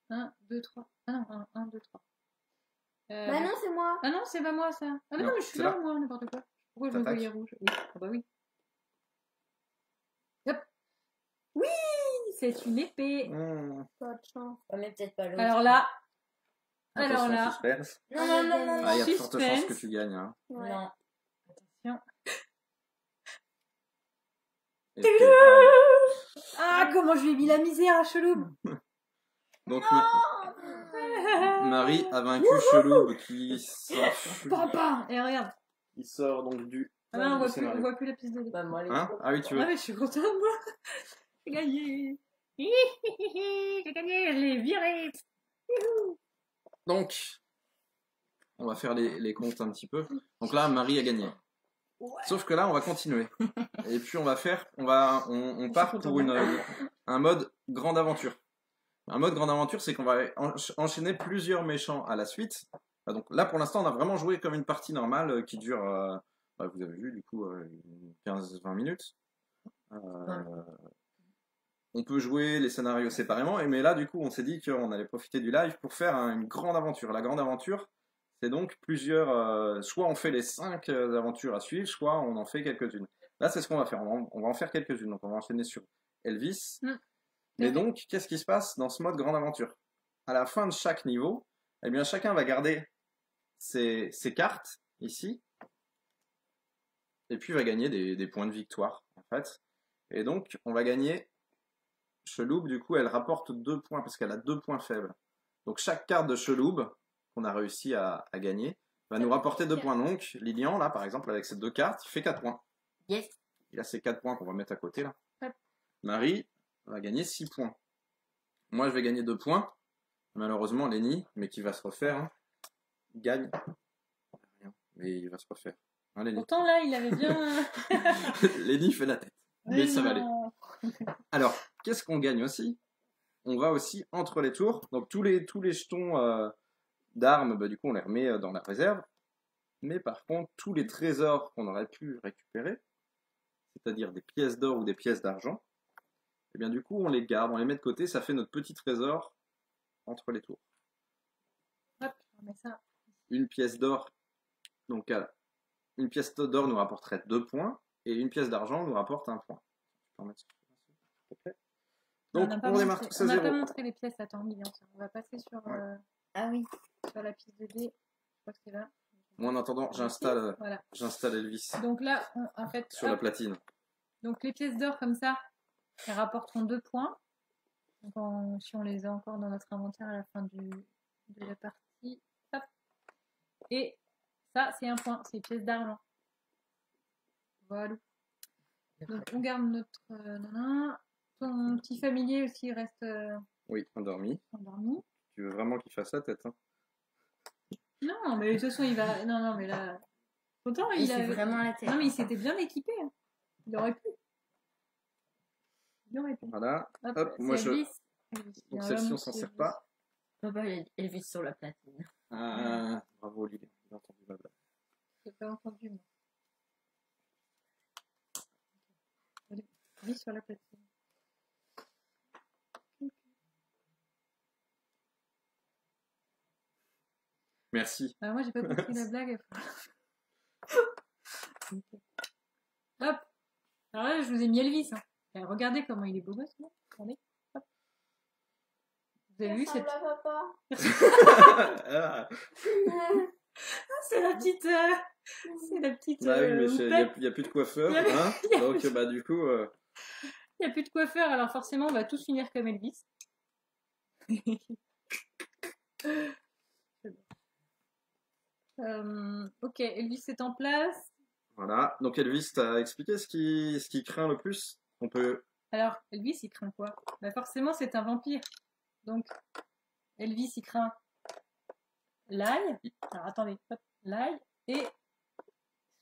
1, 2, 3. Ah non, 1, 2, 3. Bah non, c'est moi. Ah non, c'est pas moi, ça. Ah mais Non, non, mais je suis c'est là, là. moi, n'importe quoi. Pourquoi je me T'attaques. voyais rouge? Oui. Ah bah oui. Hop. Oui, c'est une épée. Pas de chance. Ouais, mais peut-être pas l'autre. Alors là, Attention, suspense. Non, non, non, non. Ah, il y a de fortes Suspense. chances que tu gagnes. Hein. Ouais. Non. attention. Épée, allez. Ah, comment je lui ai mis la misère à Cheloub. Donc, Marie a vaincu Cheloub qui s'enfuit. Papa. Et regarde. Il sort donc du. Ah non, on du voit plus, scénario. on voit plus la piste de dé. Bah, moi, les Hein? Ah oui, tu veux. Ah mais je suis contente, moi. J'ai gagné. J'ai gagné, je l'ai viré. Donc, on va faire les comptes un petit peu. Donc là, Marie a gagné. Sauf que là, on va continuer. Et puis on on part pour un mode grande aventure. Un mode grande aventure, c'est qu'on va enchaîner plusieurs méchants à la suite. Donc là, pour l'instant, on a vraiment joué comme une partie normale qui dure, vous avez vu, du coup, 15-20 minutes. On peut jouer les scénarios séparément, mais là, du coup, on s'est dit qu'on allait profiter du live pour faire une grande aventure. La grande aventure, c'est donc plusieurs... soit on fait les 5 aventures à suivre, soit on en fait quelques-unes. Là, c'est ce qu'on va faire. On va en faire quelques-unes. Donc, on va enchaîner sur Elvis. Mais donc, qu'est-ce qui se passe dans ce mode grande aventure? À la fin de chaque niveau, eh bien, chacun va garder ses cartes, ici, et puis va gagner des points de victoire, en fait. Et donc, on va gagner... Cheloub, du coup, elle rapporte 2 points, parce qu'elle a 2 points faibles. Donc, chaque carte de Cheloub, qu'on a réussi à gagner, va nous rapporter 2 points. Donc, Lilian, là, par exemple, avec ces 2 cartes, il fait 4 points. Yes. Il a ces 4 points qu'on va mettre à côté, là. Hop. Marie va gagner 6 points. Moi, je vais gagner 2 points. Malheureusement, Lenny, mais qui va se refaire, hein, gagne. Rien. Mais il va se refaire. Hein, Lenny? Pourtant là, il avait bien... Lenny fait la tête. Mais ça va aller. non. Alors, qu'est-ce qu'on gagne aussi? On va aussi, entre les tours, donc tous les jetons d'armes, bah, du coup, on les remet dans la réserve. Mais par contre, tous les trésors qu'on aurait pu récupérer, c'est-à-dire des pièces d'or ou des pièces d'argent, et bien du coup, on les garde, on les met de côté, ça fait notre petit trésor entre les tours. Hop, on met ça. Une pièce d'or Donc, une pièce d'or nous rapporterait 2 points, et une pièce d'argent nous rapporte 1 point. Ok. Donc, on démarre tous à On n'a pas 0. montré les pièces, attends, Lilian, tiens, on va passer sur, Ah oui. sur la piste de dés. Je crois que c'est là. Moi, en attendant, Voilà. j'installe Elvis Donc là, en fait, sur la platine. donc les pièces d'or comme ça, elles rapporteront 2 points. Donc si on les a encore dans notre inventaire à la fin de la partie. Hop. Et ça, c'est 1 point, c'est les pièces d'argent. Voilà. Donc on garde notre nanan. Ton petit familier aussi reste Oui, endormi. endormi. Tu veux vraiment qu'il fasse la tête, hein? Non, mais de toute façon, il va. Non, mais là. Pourtant, Il fait vraiment la tête. Non, mais il s'était bien équipé. Hein. Il aurait pu. Il aurait pu. Voilà. Hop, Hop, moi je. Elvis. Donc celle-ci, on s'en sert pas. Papa, il vit sur la platine. Ah, bravo Lily, j'ai entendu ma blague. J'ai pas entendu, moi. Elvis sur la platine. Merci. Alors moi, j'ai pas compris la blague. Okay. Hop. Alors là, je vous ai mis Elvis. Hein. Et regardez comment il est beau gosse. Là. Regardez. Hop. Vous avez vu cette... papa. Ah, C'est la petite... C'est la petite... bah oui, mais houppette. il n'y a plus de coiffeur, Il y a- hein. il y a Donc plus- bah du coup... Il n'y a plus de coiffeur, alors forcément, on va tous finir comme Elvis. Ok, Elvis est en place. Voilà. Donc Elvis, t'as expliqué ce qui craint le plus? On peut... Alors, Elvis, il craint quoi? Bah forcément, c'est un vampire. Donc, Elvis, il craint l'ail. Alors, attendez. Hop, l'ail. Et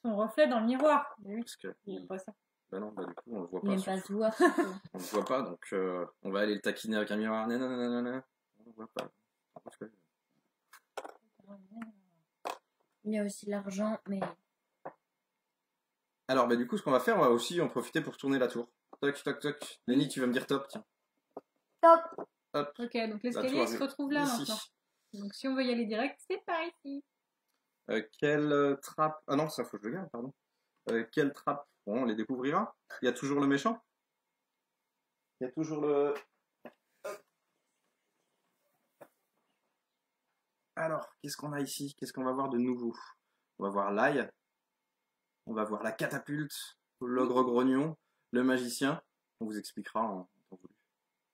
son reflet dans le miroir. Mais oui, Parce que... il aime pas ça. Bah non, bah du coup, on le voit Il pas. n'aime pas se voir. On le voit pas, donc on va aller le taquiner avec un miroir. Nanana. On le voit pas. Parce que- Il y a aussi l'argent, mais... Alors, bah du coup, ce qu'on va faire, on va aussi en profiter pour tourner la tour. Toc, toc, toc. Lenny, tu vas me dire top, tiens. Top. Hop. Ok, donc La l'escalier tour se retrouve là ici. maintenant. Donc, si on veut y aller direct, c'est par ici. Quelle trappe... Ah non, ça faut que je le garde, pardon. Quelle trappe... Bon, on les découvrira. Il y a toujours le méchant. Il y a toujours le... Alors, qu'est-ce qu'on a ici? Qu'est-ce qu'on va voir de nouveau? On va voir l'ail. On va voir la catapulte, l'ogre grognon, le magicien. On vous expliquera en temps voulu.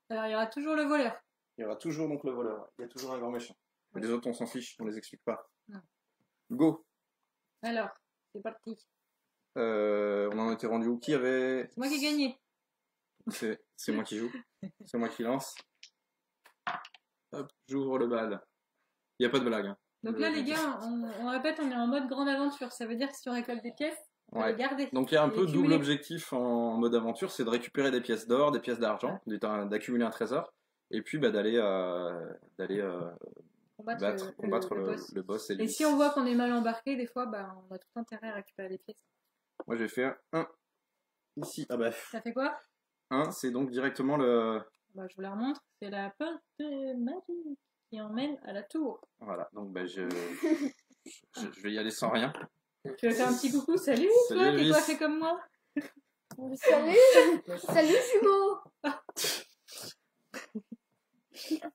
Alors, il y aura toujours le voleur. Il y aura toujours donc le voleur. Il y a toujours un grand méchant. Mais les autres, on s'en fiche. On les explique pas. Non. Go. Alors, c'est parti. On en était rendu où? Qui avait... C'est moi qui ai gagné. C'est moi qui joue. C'est moi qui lance. Hop, j'ouvre le bal. Il n'y a pas de blague. Hein. Donc là, les gars, on répète, on est en mode grande aventure. Ça veut dire que si on récolte des pièces, on peut Ouais. les garder. Donc il y a un Et peu double cumuler. objectif en mode aventure, c'est de récupérer des pièces d'or, des pièces d'argent, d'accumuler un trésor, et puis bah, d'aller combattre le boss et Et lui. si on voit qu'on est mal embarqué, des fois, bah, on a tout intérêt à récupérer des pièces. Moi je vais faire un ici. Ah bah Ça fait quoi? un, c'est donc directement le... Bah, je vous la remontre. C'est la porte magique qui emmène à la tour. Voilà, donc bah, je vais y aller sans rien. Tu veux faire un petit coucou? Salut, Salut, toi, t'es Elvis. coiffé comme moi? Salut. Salut, jumeau.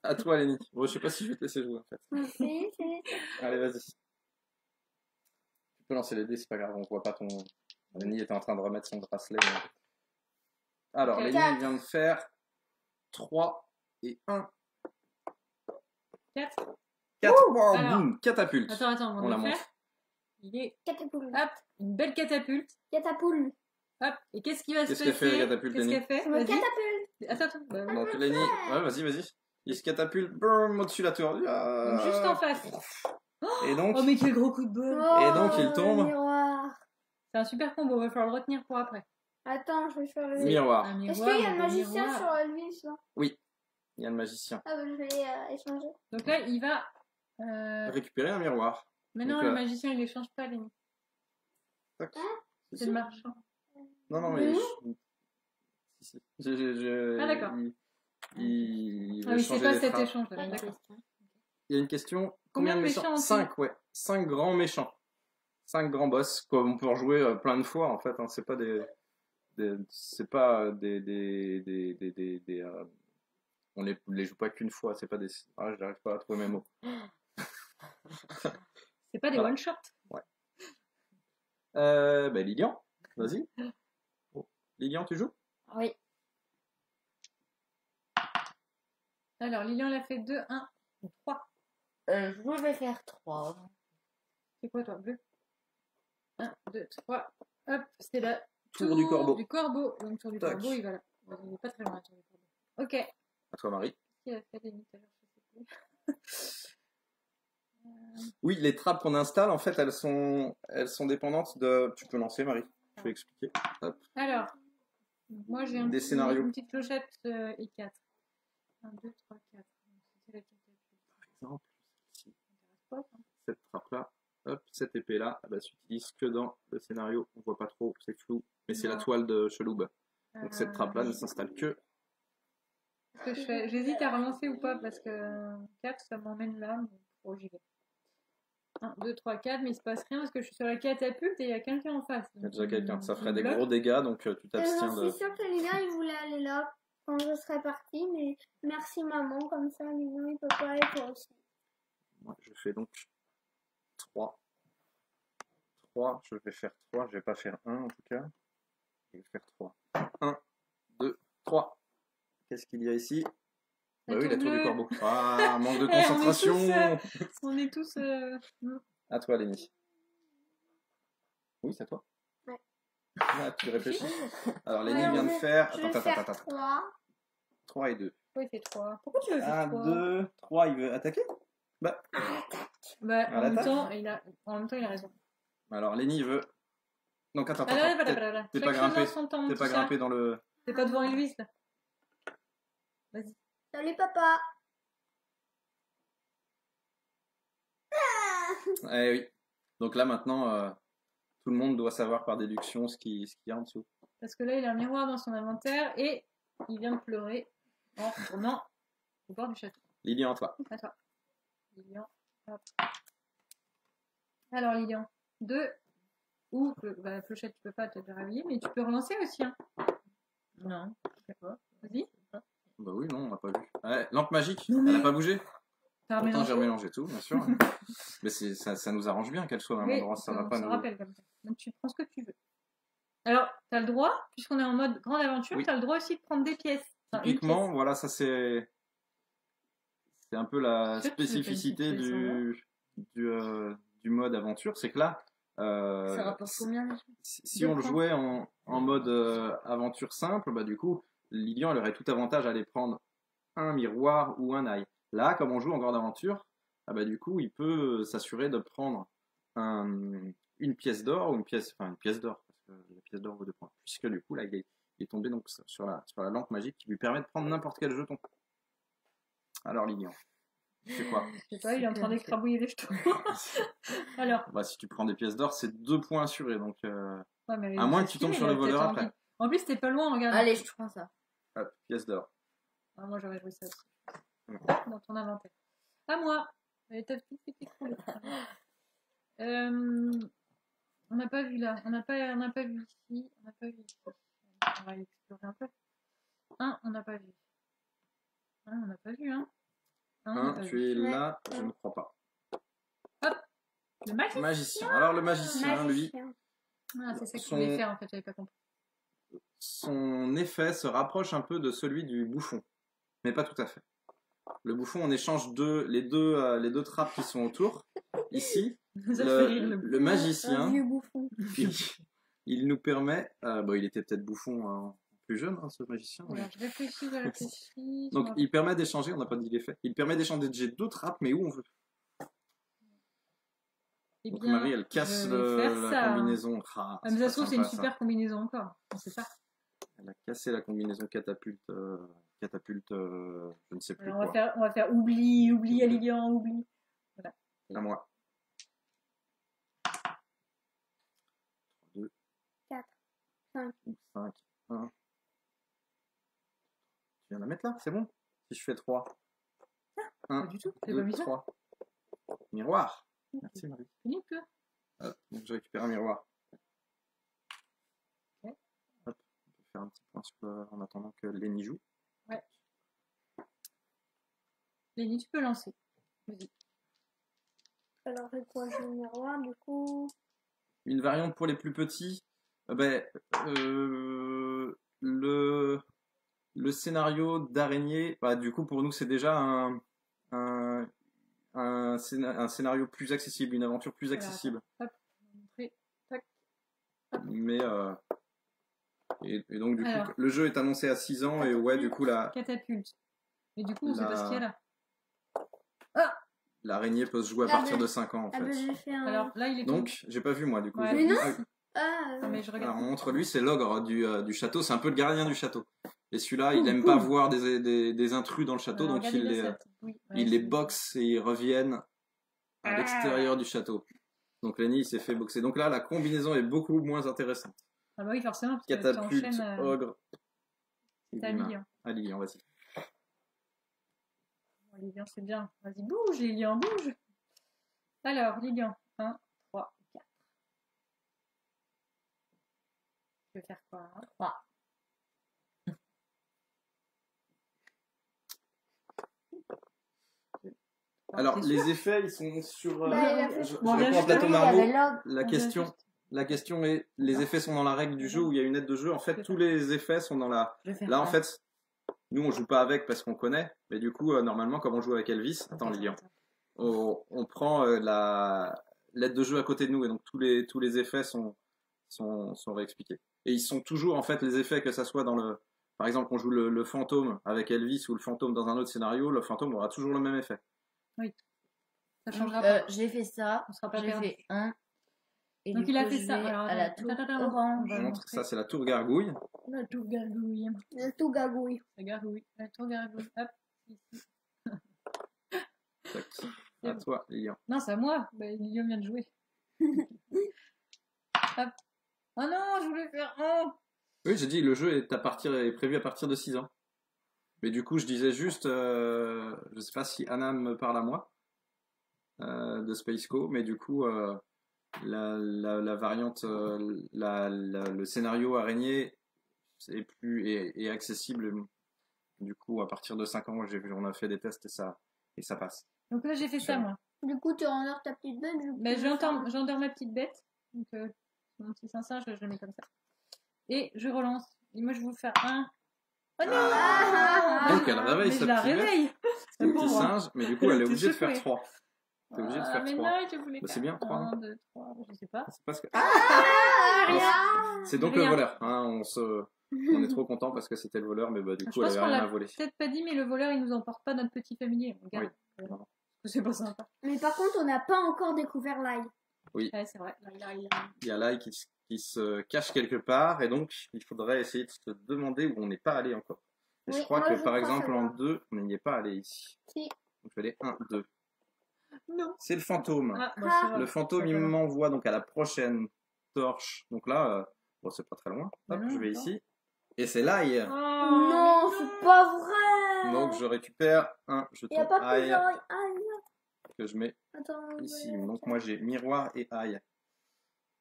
À toi Lenny. Bon, je sais pas si je vais te laisser jouer en fait. Si, si. Allez, vas-y. Tu peux lancer les dés, c'est pas grave, on voit pas ton... Lenny était en train de remettre son bracelet. mais- Alors, Ok. Lenny Quatre. vient de faire 3 et 1. 4. 4. Alors. Boum, catapulte. Attends, On la va montre. faire. Il est, Catapoule. hop, une belle catapulte. Catapoule. Hop, et qu'est-ce qui va se Qu'est-ce passer? qu'elle fait, la catapulte, Qu'est-ce Lenny qu'elle fait? C'est ma Vas-y. catapulte. Attends. Bah, oui. Donc Lenny, ouais, vas-y. Il se catapulte, boum, au-dessus de la tour. Ah. Donc, juste en face. Et donc, Oh, mais quel gros coup de bol! Et donc, il tombe. Miroir. C'est un super combo, va falloir le retenir pour après. Attends, je vais faire le. miroir. Un Est-ce miroir, qu'il y a un un beau magicien miroir. sur lui, ça? Il y a le magicien. Ah, bah, je vais échanger. Donc là, il va. Récupérer un miroir. Mais non, Donc le là- magicien, il les change pas, les Tac. C'est le marchand. Non, mais... Mhm. Si. Ah, d'accord. Il Ah veut oui, c'est changer pas les cet frappes. échange, d'accord. Il y a une question. Combien Combien de de méchants méchants? en tout 5, ouais. 5 grands méchants. 5 grands boss qu'on peut rejouer plein de fois en fait. Hein. C'est pas c'est pas on les joue pas qu'une fois. C'est pas des. Ah, je n'arrive pas à trouver mes mots. C'est pas des Voilà. one-shot. Ouais. Lilian, vas-y. Oh. Lilian, tu joues? Oui. Alors, Lilian l'a fait 2, 1, 3. Je vais faire 3. C'est quoi, toi, bleu? 1, 2, 3. Hop, c'est la Tour du corbeau. Du corbeau. Donc, tour du Tac. corbeau, il va là. Il est pas très loin, la tour du corbeau. Ok. À toi, Marie. Qui a fait des nids tout à l'heure, je sais plus. Oui, les trappes qu'on installe, en fait, elles sont dépendantes de. Tu peux lancer, Marie. Je vais expliquer. Hop. Alors, moi j'ai Des scénarios. une petite clochette et 4. 1, 2, 3, 4. C'est la catapulte. Par exemple, ici, Ça intéresse pas, ça. cette trappe-là, hop, cette épée-là, elle s'utilise que dans le scénario. On voit pas trop, c'est flou. Mais c'est la Non. toile de Cheloub. Donc cette trappe-là ne s'installe que. Qu'est-ce que je fais? J'hésite à relancer ou pas parce que 4 ça m'emmène là. Mais oh, j'y vais. 1, 2, 3, 4, mais il se passe rien parce que je suis sur la catapulte et il y a quelqu'un en face. Il y a déjà quelqu'un. Ça ferait Il des bloque. gros dégâts, donc tu Et t'abstiens j'en de. suis sûre que Lilian, il voulait aller là quand je serais partie, mais merci maman, comme ça, Lilian, il peut pas aller toi aussi. Moi, je fais donc 3. 3, je vais faire 3, je vais pas faire 1 en tout cas. Je vais faire 3. 1, 2, 3. Qu'est-ce qu'il y a ici? La Bah oui, la tour tour du bleue. corbeau. Ah, manque de Eh, concentration. On est tous. À toi, Lénie. Oui, c'est à toi. Ouais. Ah, tu réfléchis. Alors, Lénie Alors, vient de faire. Je vais Attends, faire attends. 3. 3 et 2. Pourquoi il fait 3? Pourquoi tu veux faire 1, 3? 2, 3, il veut attaquer? Bah, Bah, À en même l'attaque. temps, il a raison. alors, Lénie, il veut. Donc, attends. Ah là, là, là, là. T'es Chaque pas chose grimpé. en son temps, T'es tout pas ça. grimpé dans le. T'es pas devant Elvis, là. Vas-y. Salut papa. Eh oui. Donc là, maintenant, tout le monde doit savoir par déduction ce qu'il y a en dessous. Parce que là, il a un miroir dans son inventaire et il vient de pleurer en retournant au bord du château. Lilian, toi. À toi. Lilian. Hop. Alors, Lilian. 2. Ou, Clochette, tu peux pas te réveiller, mais tu peux relancer aussi. Hein. Non, je sais pas. Vas-y. Bah oui, non, on n'a pas vu. Ouais, lampe magique, Non, mais- elle n'a pas bougé. T'as Pourtant, j'ai remélangé. remélangé tout, bien sûr. Mais ça nous arrange bien qu'elle soit au même Oui, endroit, ça va on pas s'en nous. rappelle comme ça. Donc, tu prends ce que tu veux. Alors, t'as le droit, puisqu'on est en mode grande aventure, Oui. t'as le droit aussi de prendre des pièces. Enfin, une Typiquement, pièce. voilà, ça c'est un peu la Est-ce que tu veux faire une spécificité petite du mode aventure, c'est que là, Ça rapporte combien déjà? si Deux on le points. jouait en mode aventure simple, bah du coup, Lilian elle aurait tout avantage à aller prendre un miroir ou un ail. Là, comme on joue en grande aventure, ah bah du coup, il peut s'assurer de prendre une pièce d'or ou une pièce d'or, parce que la pièce d'or vaut 2 points. Puisque du coup, là, il est tombé donc sur la lampe magique qui lui permet de prendre n'importe quel jeton. Alors, Lilian, tu fais quoi? Je sais pas, il est en train d'écrabouiller les jetons. Alors, Bah, si tu prends des pièces d'or, c'est 2 points assurés. Donc, ouais, mais à moins que tu tombes sur le voleur après. En plus, t'es pas loin, regarde. Allez, je prends ça. Hop, pièce d'or. Ah, moi, j'aurais joué ça aussi. Ouais. Hop, dans ton inventaire. À moi. Allez, t'as tout fait écrouler. On n'a pas vu là. On n'a pas vu ici. On n'a pas vu ici. On va explorer un peu. On n'a pas vu. On n'a pas vu, hein. On n'a pas Tu vu. es là, je ne crois pas. Le magicien. Magicien. Alors, le magicien, lui, Magicien. Ah, c'est ça qu'il Son- voulait faire, en fait. J'avais pas compris. son effet se rapproche un peu de celui du bouffon, mais pas tout à fait. Le bouffon, on échange les deux trappes qui sont autour. Ici, Ça fait rire, le Un magicien, vieux bouffon. il nous permet. Bon, il était peut-être bouffon plus jeune, hein, ce magicien. mais- Alors, je réfléchis. Donc, il permet d'échanger, on n'a pas dit l'effet. Il permet d'échanger deux trappes, mais où on veut. Eh Donc, bien, Marie, elle casse je vais faire la ça. combinaison. Ah, Ah, mais ça se trouve, c'est une sympa, ça. super combinaison encore. C'est ça. Elle a cassé la combinaison catapulte, je ne sais plus Alors, quoi. on va faire oubli à Lilian, oubli. À moi. 2, 4, 5. 5, 1. Tu viens de la mettre là, c'est bon? Si je fais 3. 1, Pas du tout. C'est 2, pas bizarre. 3. Miroir. Merci Marie. Philippe, là. Donc je récupère un miroir. Ok. Hop, on peut faire un petit point en attendant que Lenny joue. Ouais. Lenny, tu peux lancer. Vas-y. Alors, c'est quoi, je le miroir, du coup? Une variante pour les plus petits, le scénario d'araignée, bah, du coup pour nous c'est déjà un scénario plus accessible, une aventure plus accessible. Hop, on va montrer. Tac. Mais et donc du coup Alors. le jeu est annoncé à 6 ans et ouais du coup Catapulte. Et du coup, on sait pas ce qu'il y a là. l'araignée peut se jouer à partir de 5 ans en Ah ben, fait. j'ai fait un... Alors là, il est Donc j'ai pas vu moi du coup. Ouais. j'ai- Mais non. Ah, Ah, mais je alors regarde. on montre lui, c'est l'ogre du château, c'est un peu le gardien du château. Et celui-là, il aime pas voir des intrus dans le château, Alors, donc regardez il bien ça. Oui, ouais, il les c'est- boxe et ils reviennent à l'extérieur du château. Donc Lenny il s'est fait boxer. Donc là, la combinaison est beaucoup moins intéressante. Ah bah oui, forcément, parce que Catapulte, t'enchaînes. ogre. T'as Lilian. Ah, Lilian, vas-y. Bon, Lilian, c'est bien. Vas-y, bouge, Lilian, bouge. Alors, Lilian. 1, 3, 4. Je vais faire quoi hein 3. Alors, les effets, ils sont sur. Bah, il a fait- je Bon, réponds à juste Plateau il y Margot. avait l'ogre. La question est, les effets sont dans la règle du jeu où il y a une aide de jeu. En fait, tous les effets sont dans la. Je vais faire Là, en un. fait, nous, on joue pas avec parce qu'on connaît. Mais du coup, normalement, comme on joue avec Elvis, attends, Lilian, on prend l'aide de jeu à côté de nous et donc tous les effets sont réexpliqués. Et ils sont toujours, en fait, les effets, que ça soit dans le. Par exemple, on joue le fantôme avec Elvis ou le fantôme dans un autre scénario, le fantôme aura toujours le même effet. Ça changera pas. J'ai fait ça. On sera pas J'ai perdu. fait 1. Et Donc du il a coup, fait je ça. vais Alors, à la attends, tour attends, orange. on va Je montre, montrer. ça, c'est la tour gargouille. La tour gargouille. Le tout gagouille. La gargouille. La tour gargouille. Hop. Ici. Tac. À toi, Lilian. Non, c'est à moi. Bah, Lilian vient de jouer. Hop. Oh non, je voulais faire un. Oui, j'ai dit, le jeu est prévu à partir de 6 ans. Mais du coup, je disais juste, je sais pas si Anna me parle à moi, de Spaceco, mais du coup, la variante, le scénario araignée est accessible. Du coup, à partir de 5 ans, on a fait des tests et ça passe. Donc là, j'ai fait ça, moi. Du coup, tu rendors ta petite bête. Bah, j'endors ma petite bête. Donc, mon petit singe, je le mets comme ça. Et je relance. Et moi, je vais vous faire un. Oh non Donc, elle réveille Mais sa je la petite bête. réveille. C'est un petit singe, mais du coup, elle est était obligée de faire secouée. 3. T'es obligé de faire mais 3. non, je voulais Bah, faire c'est bien, 3, 1, 2, 3, je sais pas. C'est parce que... Rien. C'est donc Rien. le voleur. Hein, on est trop content parce que c'était le voleur, mais bah, du Je coup, elle pense avait qu'on rien à l'a voler. peut-être pas dit, mais le voleur, il nous emporte pas notre petit familier. On garde. Oui. Parce que c'est pas sympa. Mais par contre, on n'a pas encore découvert l'ail. Ouais, c'est vrai. Il y a l'ail qui se cache quelque part, et donc il faudrait essayer de se demander où on n'est pas allé encore. Et Oui, je crois moi, que je par crois exemple en savoir. 2, on n'y est pas allé ici. Si. Donc je vais aller 1, 2. Non. C'est le fantôme. Ah, bon, Ah. c'est vrai. Le fantôme, Ça il fait long. m'envoie donc à la prochaine torche. Donc là, bon, c'est pas très loin. Bah Hop, non, je vais attends. ici. Et c'est l'ail. Oh, Non, mais c'est pas vrai. Donc je récupère un Il n'y a jeton pas ail plusieurs ail. que je mets Attends. ici. Donc moi j'ai miroir et ail.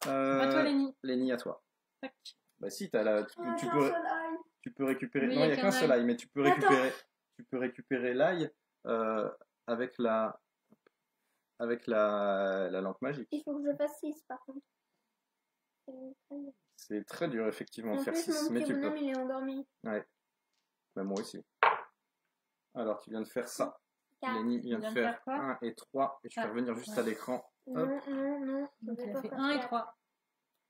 À toi, Lenny. Lenny, à toi. Tac. Bah si, tu peux récupérer. Oui, Non, il n'y a qu'un seul ail, mais tu peux Attends. récupérer l'ail avec la lampe magique. Il faut que je fasse 6 par contre. C'est très dur effectivement de En faire plus, 6, mon mais petit tu peux. bonhomme, il est endormi. Ouais. Bah, moi aussi. Alors tu viens de faire ça. Quatre. Lenny vient de Vient de faire faire quoi 1 et 3 et je vais Ah, revenir juste ouais. à l'écran. Non, non. Je Donc, vais il pas a fait faire 1 et quatre. 3.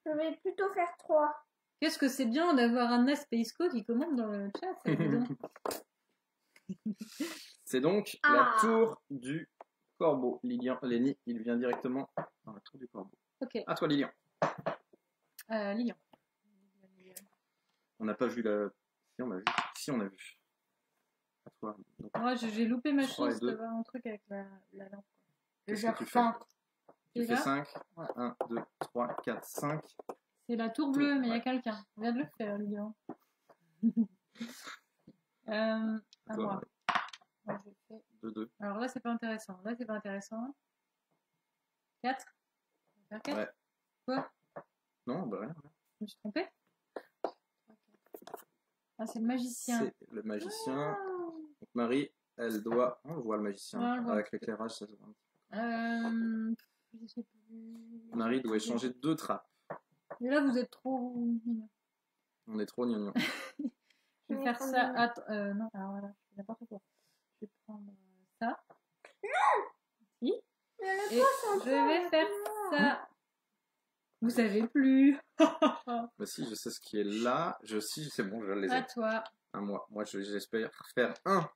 Je vais plutôt faire 3. Qu'est-ce que c'est bien d'avoir un Space Code qui commande dans le chat, dis donc. C'est donc Ah. la tour du corbeau. Lenny, il vient directement dans la tour du corbeau. Ok, À toi Lilian. Lilian. On n'a pas vu la... Si, on a vu. Si, on a vu. À toi. Donc, Moi, j'ai loupé ma 3 et chance 2. d'avoir un truc avec la lampe. Qu'est-ce que tu fais 5. Tu Et fais là 5. Ouais. 1, 2, 3, 4, 5. C'est la tour bleue, mais il y a Ouais. quelqu'un. On vient de le faire, Lilian. À Toi, moi. Moi, je fais... 2, 2. Alors là, c'est pas intéressant. Là, c'est pas intéressant. 4. faire 4. Ouais. Quoi? Non, bah rien. Je me suis trompée? Ah, c'est le magicien. C'est le magicien. Ah. Donc Marie, elle doit... On voit le magicien. Ouais, on le voit. Avec l'éclairage, ça se voit un petit Je sais plus. peu. Marie doit échanger 2 trappes. Et là, vous êtes trop mignon. On est trop gnognon. Je vais faire ça. Non, alors voilà, je fais n'importe quoi. Je vais prendre ça. Si. Et je vais faire ça. Vous savez plus. Bah si, je sais ce qui est là. Si, c'est bon, je les À ai. toi. À moi. Moi, j'espère faire 1.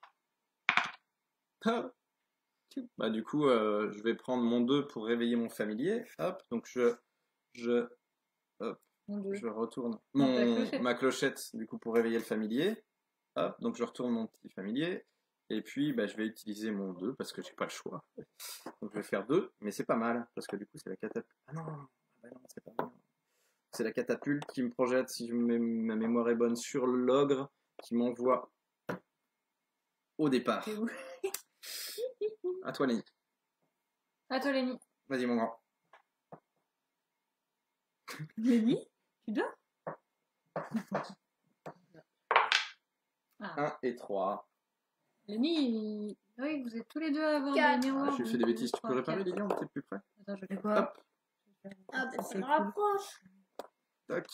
Bah du coup, je vais prendre mon 2 pour réveiller mon familier. Hop, donc je retourne ma clochette du coup pour réveiller le familier. Hop, donc je retourne mon petit familier. Et puis bah, je vais utiliser mon 2 parce que j'ai pas le choix. Donc je vais faire 2, mais c'est pas mal parce que du coup c'est la catapulte. Ah non, bah non, c'est pas mal. C'est la catapulte qui me projette, si ma mémoire est bonne, sur l'ogre qui m'envoie au départ. C'est où? À toi, Lenny. À toi, Lenny. Vas-y, mon grand. Lenny, tu dors? 1 et 3. Lenny, oui, vous êtes tous les deux à avoir 4. des miroirs. J'ai fait des bêtises. Tu peux réparer, Lilian, t'es plus près? Attends, je vais C'est faire quoi? Hop, Ah, bah, ça c'est me cool. rapproche. tac.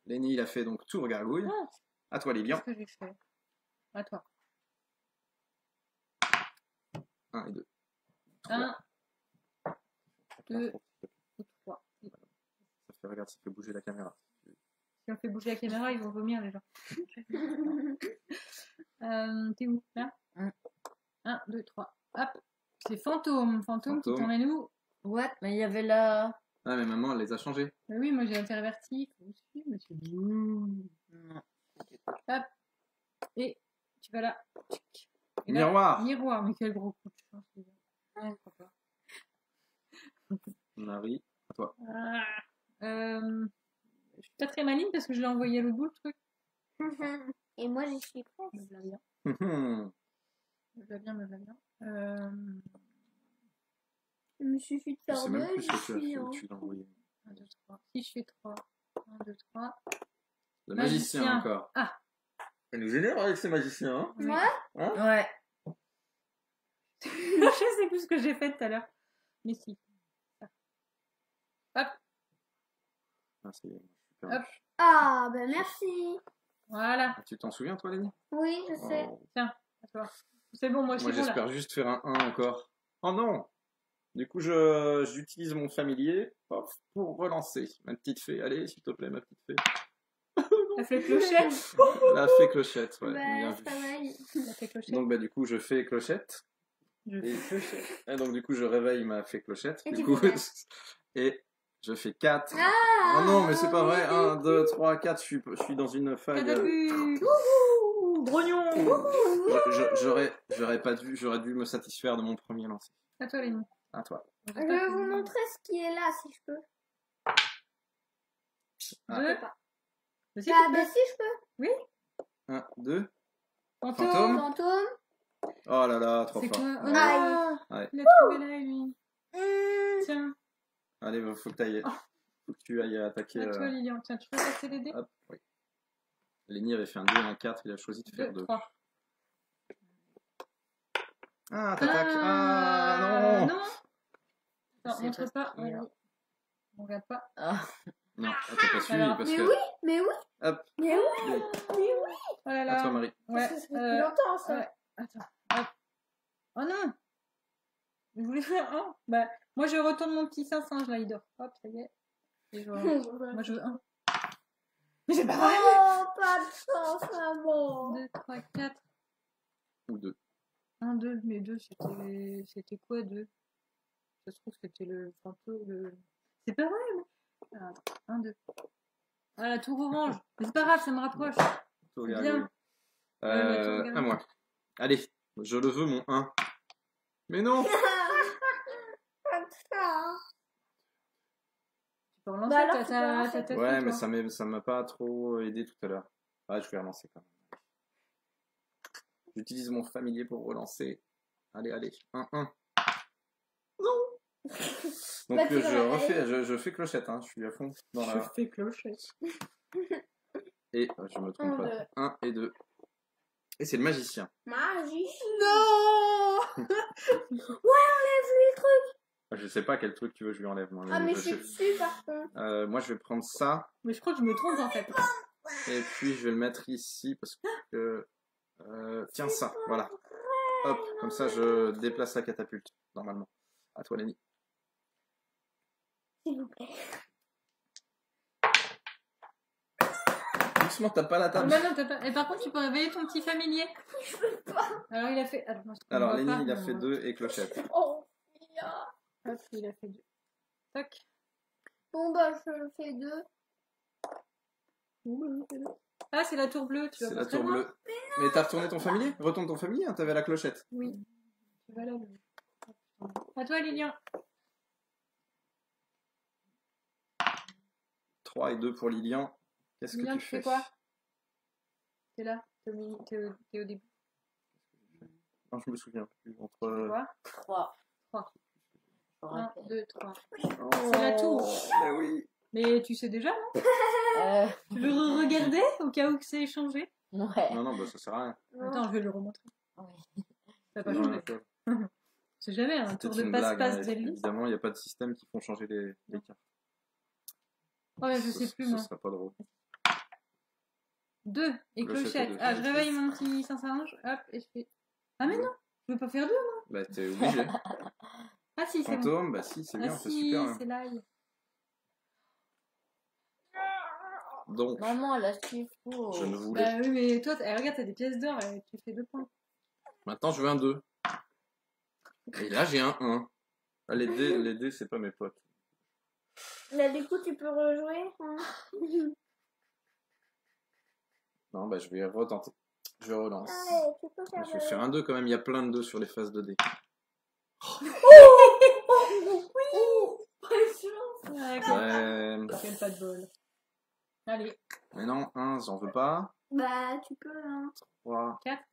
Lenny, il a fait donc tour gargouille. Ah, À toi, Lilian. qu'est-ce que j'ai fait? À toi. 1 et 2. 1, 2 ou 3. Ça fait, regarde, ça fait bouger la caméra. Si on fait bouger la caméra, ils vont vomir les gens. T'es où? Là? 1, 2, 3. Hop. C'est fantôme. Fantôme qui tourne à nous. What? Mais il y avait la... Ah, mais maman, elle les a changés. Mais oui, moi j'ai interverti. Faut vous suivre, monsieur. Non. Hop. Et tu vas là. Et là, Miroir. Miroir. Mais quel gros coup de chance, les gars. Ouais, je crois pas. Marie, à toi. Ah. Je suis pas très maligne parce que je l'ai envoyé à l'autre bout, le truc. Et moi, j'y suis presque. Me v'là bien. Hum, Me v'là bien, me v'là bien. Il me suffit de Je faire sais 2 même et plus j'y ce que tu as suis. fait, Hein. où tu l'as envoyé. 1, 2, 3. Si je fais 3. 1, 2, 3. Le magicien Magicien. encore. Ah. Elle nous énerve avec ces magiciens, hein? Oui. Ouais. Ouais. Je sais plus ce que j'ai fait tout à l'heure. Mais si. Hop. Ah, c'est super. Hop. Ah, ben merci. Voilà. Ah, tu t'en souviens, toi, Lenny? Oui, je sais. Oh. Tiens. À toi. C'est bon, moi je Moi, suis bon là. j'espère juste faire un 1 encore. Oh non! Du coup, j'utilise mon familier hop, pour relancer. Ma petite fée, allez, s'il te plaît, ma petite fée. La fait clochette. La fée clochette, ouais, Bah, bien c'est vu. pareil. La fait clochette. Donc, bah, du coup, je fais clochette. Je Et, fais clochette. et donc, du coup, je réveille ma fée clochette. Et Du tu coup, fais 4. et je fais 4. Ah, Oh non, mais c'est pas vrai. oui. 1, 2, 3, 4. Je suis dans une faille. Catapulte. Grognon. J'aurais dû me satisfaire de mon premier lancer. À toi, Lénie. À toi. Je vais vous montrer ce qui est là, si je peux. Ah. Deux. pas. Mais si, Ah, tu ben peux. si je peux. 1, 2. Fantôme. Fantôme. Fantôme. Oh là là, trop C'est fort. quoi? Oh Ouais. non. Ouais. Il a trouvé là, lui. Tiens. Allez, faut que t'ailles. Faut que tu ailles attaquer. À toi, Lilian. Tiens, tu peux passer les dés? Hop, oui. Lenny avait fait un 2 et un 4, il a choisi de faire 2. 3. Ah, t'attaques. Ah, non. Non. Attends, C'est montre pas. pas- Vas-y. On regarde pas. Ah. Non, t'as pas suivi Alors, parce Mais que. oui, mais oui, Hop, mais oui, mais oui. Oh là à là. toi, Marie. Ouais. Ça fait depuis longtemps, ça. Ouais. Attends. Hop. Oh non. Je voulais faire un. Bah, moi, je retourne mon petit singe là, il dort. Hop, ça y est. Et je... moi, je veux un. Mais j'ai pas vrai. Oh, pas de chance, maman. 2, 3, 4. Ou 2. 1, 2, mais 2, c'était quoi 2? Ça se trouve, c'était le fantôme. C'est pas vrai, mais. 1, 2. Ah, la tour orange. Mais c'est pas grave, ça me rapproche. Bien. À moi. Allez, je le veux, mon 1. Mais non. Pas de chance. Tu peux relancer Bah alors, ta tu peux relancer. tête. Ouais, mais ça m'a pas trop aidé tout à l'heure. Ah, je vais relancer quand même. J'utilise mon familier pour relancer. Allez, allez. 1, 1. Non. Donc Bah, tu vas la je fais clochette, hein. Je suis à fond dans Je la... fais clochette. Et je me trompe pas. 1 et 2. Et c'est le magicien. Magicien. Non. Ouais, enlève-lui le truc. Je sais pas quel truc tu veux que je lui enlève. Moi, Ah, mais je suis dessus par contre. moi, je vais prendre ça. Mais je crois que je me trompe en fait. Et puis, je vais le mettre ici parce que... tiens, ça, voilà. Hop, comme ça, je déplace la catapulte, normalement. À toi, Lenny. S'il vous plaît. Doucement, t'as pas la Ah, table. bah non, t'as pas... Et par contre, tu peux réveiller ton petit familier. Je peux pas. Alors, il a fait... Attends, Alors, Lenny, il a fait 2 et clochette. Oh, Mia. Hop, il a fait 2. Tac. Bon, bah, je fais 2. Ah, c'est la tour bleue. Tu vas C'est pas la très tour loin. bleue. Mais t'as retourné ton familier? Retourne ton familier, hein, t'avais la clochette. Oui. Tu vas là. À toi, Lilian. 3 et 2 pour Lilian. Qu'est-ce que Lilian, tu tu fais? fais quoi? T'es là. T'es au début. Non, je me souviens plus. Tu fais Entre... quoi? 3. 3. Je me 1, rappelle. 2, 3. Oh, C'est la tour. mais oui. Mais tu sais déjà, non? Tu veux regarder au cas où que c'est changé? Ouais. Non, bah ça sert à rien. Attends, je vais le remontrer. Oui. Ça n'a pas Non, changé. C'est jamais un tour C'était de une blague. passe-passe Hein, d'Elvis. évidemment, il n'y a pas de système qui font changer les cartes. Ouais, je sais plus, Ce moi. serait pas drôle. 2 et Clochette clochette. et deux. Ah, je réveille mon petit singe. Hop, et je fais. Ah, mais non! Je veux pas faire 2. Bah, t'es obligé. Ah, si, c'est bon. Fantôme, bah si, c'est bien, Ah, c'est si, super. Hein. c'est l'ail. Donc, Maman, elle a ce qu'il faut. je ne voulais Bah oui, mais toi, regarde, t'as des pièces d'or et tu fais 2 points. Maintenant, je veux un 2. Et là, j'ai un 1. Ah, les dés, c'est pas mes potes. Là, du coup, tu peux rejouer. Hein. Non, bah, je vais retenter. Je relance. Allez, tu peux faire Je vais faire un 2 quand même, il y a plein de 2 sur les faces de dés. Ouais. Quel pas de bol. Allez, Mais non, 1, j'en veux pas. Bah, tu peux, hein. 3. 4.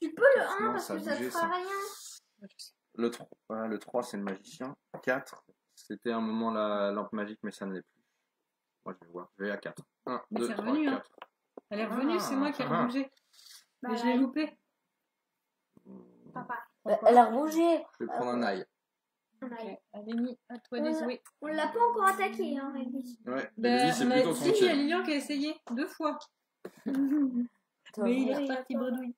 Tu peux le 1 Non, parce ça a que ça te bougé, fera ça. rien. Le 3, voilà, le 3 c'est le magicien. 4, c'était un moment la lampe magique, mais ça ne l'est plus. Moi, je vais voir. Je vais à 4. 1, 2, c'est 3, revenu, 4. Elle est revenue, c'est moi qui ai rebougé. Bah, Mais je l'ai loupé. Papa. Elle a bougé. Je vais prendre un ail. Ok, allez, mis à toi de jouer. On l'a pas encore attaqué, hein, Elvis. Ouais, Ben, lui, c'est on a plutôt dit, il y a tranquille. Lilian qui a essayé 2 fois. Mais il est reparti bredouille.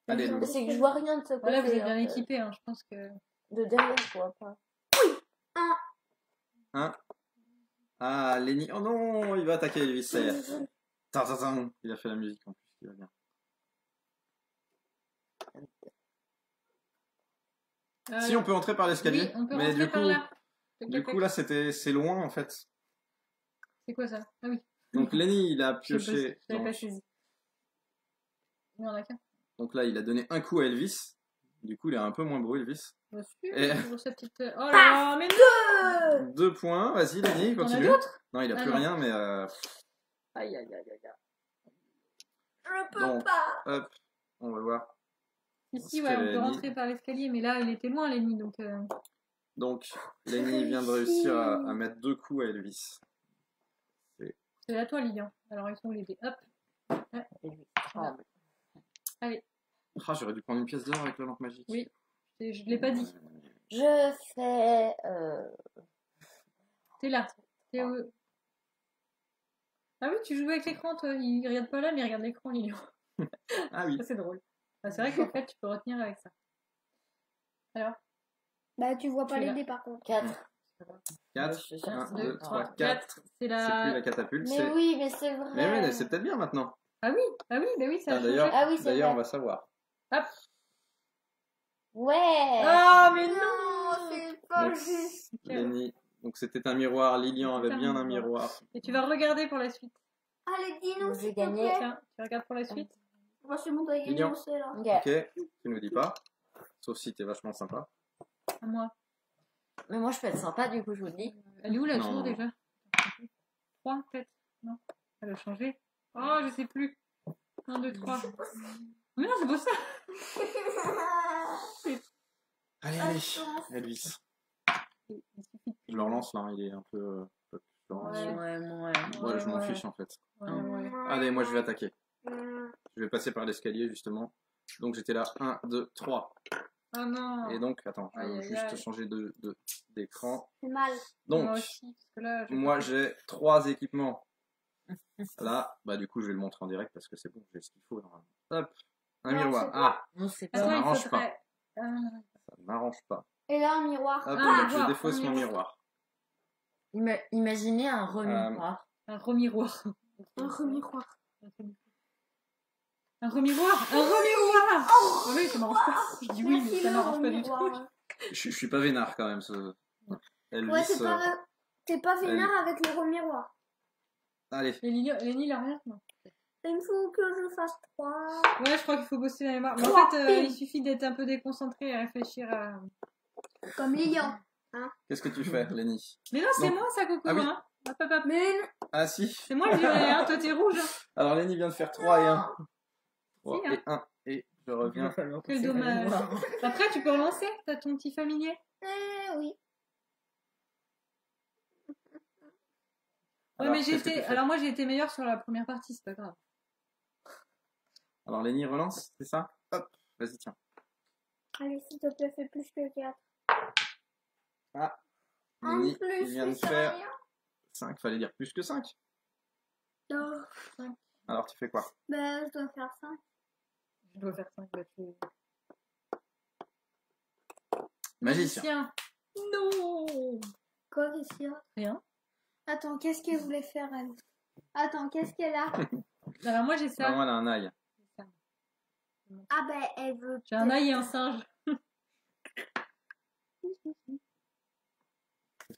Allez, Ils ont- Lou. C'est que je vois rien de ce côté. Voilà, vous êtes bien hein. équipés, hein, je pense que. De derrière, je vois pas. Ah, Lenny. Oh non, il va attaquer Elvis, ça y est. Tarzan. Il a fait la musique en plus, il va bien. Si, on peut entrer par l'escalier. Oui, on peut mais rentrer du par coup, là. du coup là, c'est loin en fait. C'est quoi ça? Ah oui, Donc Lenny, il a je sais pas, pioché. j'avais dans- pas saisi. Il y en a qu'un. Donc là, il a donné un coup à Elvis. Du coup, il a un peu moins beau, Elvis. Bien sûr, Et- toujours sa petite. Oh là là, mais non! 2 points. Vas-y, Lenny, Il y en a continue. d'autres? Non, il a Ah plus non. rien, mais Aïe, aïe, aïe, aïe. Je peux Donc, pas. hop, on va voir. Ici, Est-ce ouais, qu'elle on est peut mise rentrer par l'escalier, mais là, il était loin, l'ennemi, donc. Donc, Lenny vient de réussir à mettre 2 coups à Elvis. C'est à toi, Lilian. Alors, ils sont les dés. Hop. Ah, Allez, Ah, j'aurais dû prendre une pièce d'or avec la lampe magique. oui. Je l'ai pas dit. je fais. T'es là. T'es où? Ah oui, tu joues avec l'écran, toi. Il regarde pas là, mais il regarde l'écran, Lilian. Ah oui. Ça, c'est drôle. Bah, c'est vrai qu'en fait, tu peux retenir avec ça. Alors, Bah, tu vois pas Tu les l'as. dés par contre. 4. 4, Je sais 1, pas. 2, 3, 4. 4. C'est C'est plus la. la catapulte, Mais c'est... oui, mais c'est vrai. Mais c'est peut-être bien maintenant. Ah oui, bah oui, ça a Ah, changé. d'ailleurs, Ah oui, c'est d'ailleurs vrai. on va savoir. Hop. Ouais. Oh, mais non! Non, c'est pas Donc, juste. Lenny, donc c'était un miroir. Lilian avait C'était un bien un miroir. miroir. Et tu vas regarder pour la suite. Allez, dis-nous J'ai s'il te gagné. plaît. Tiens, tu regardes pour la suite. Moi, c'est bon, t'as gagné, Lilian. on sait là. Ok. Ok, tu nous dis pas. Sauf si t'es vachement sympa. À moi. Mais moi, je peux être sympa, du coup, je vous le dis. Elle est où la Non. tour déjà? 3 peut-être? Non. Elle a changé. Oh, je sais plus. 1, 2, 3. Mais non, c'est pas ça. Allez, allez, Elvis. il suffit Je le relance là, il est un peu... je le relance. Ouais, je m'en ouais. fiche en fait. Ouais. Allez, moi je vais attaquer. Je vais passer par l'escalier justement. Donc j'étais là, 1, 2, 3. Oh non. Et donc, attends, je Aïe, vais aïe, juste aïe. changer d'écran. C'est mal. Donc, Moi aussi, parce que là, moi j'ai 3 équipements. Là, bah du coup je vais le montrer en direct parce que c'est bon, j'ai ce qu'il faut. Normalement. Hop, un Non, miroir. c'est Ah, Non, c'est Ça Attends, pas. il m'arrange faudrait... ça ne m'arrange pas. Et là, un miroir. Hop, Ah, donc je miroir, défausse un mon miroir. miroir. Imaginez un remiroir. Un remiroir. Un remiroir. Un remiroir. Un remiroir. Oh oui, ça m'arrange pas. Je dis oui, mais Merci, ça le m'arrange pas du remiroir. tout. Je suis pas vénard quand même. Ce... Elvis, Ouais, t'es pas vénère avec le remiroir. Allez, Lenny, il a rien. Non. Il faut que je fasse 3. Ouais, je crois qu'il faut bosser la mémoire. Mais en Trois fait, piles. il suffit d'être un peu déconcentré et réfléchir à... Comme Lilian. qu'est-ce que tu fais, Lenny? Mais non, c'est Non. moi, ça, Coco. Ah oui. Hein. Hop, hop, hop. Mais Ah si. C'est moi le violet, hein. Toi, t'es rouge. Hein. Alors Lenny vient de faire 3 et 1. 3 Si, hein. et 1. Et je reviens. Quel dommage. Après, tu peux relancer. T'as ton petit familier. oui. Ouais, Alors, mais qu'est-ce que tu fais? Alors moi, j'ai été meilleure sur la première partie, c'est pas grave. Alors Lenny relance, c'est ça? Hop, vas-y tiens. Allez, s'il te plaît, fais plus que 4. Ah, En Lenny, plus, il vient de ça faire sert à rien. 5, fallait dire plus que 5. Non. Alors tu fais quoi? Ben, je dois faire 5. Je dois faire 5 batteries. Magicien. Non. Quoi, qu'est-ce qu'il y a? Rien. Attends, qu'est-ce qu'elle voulait faire, elle? Attends, qu'est-ce qu'elle a? Alors moi, j'ai ça. Non, elle a un œil. Ah ben, elle veut... J'ai un œil et un singe. Qu'est-ce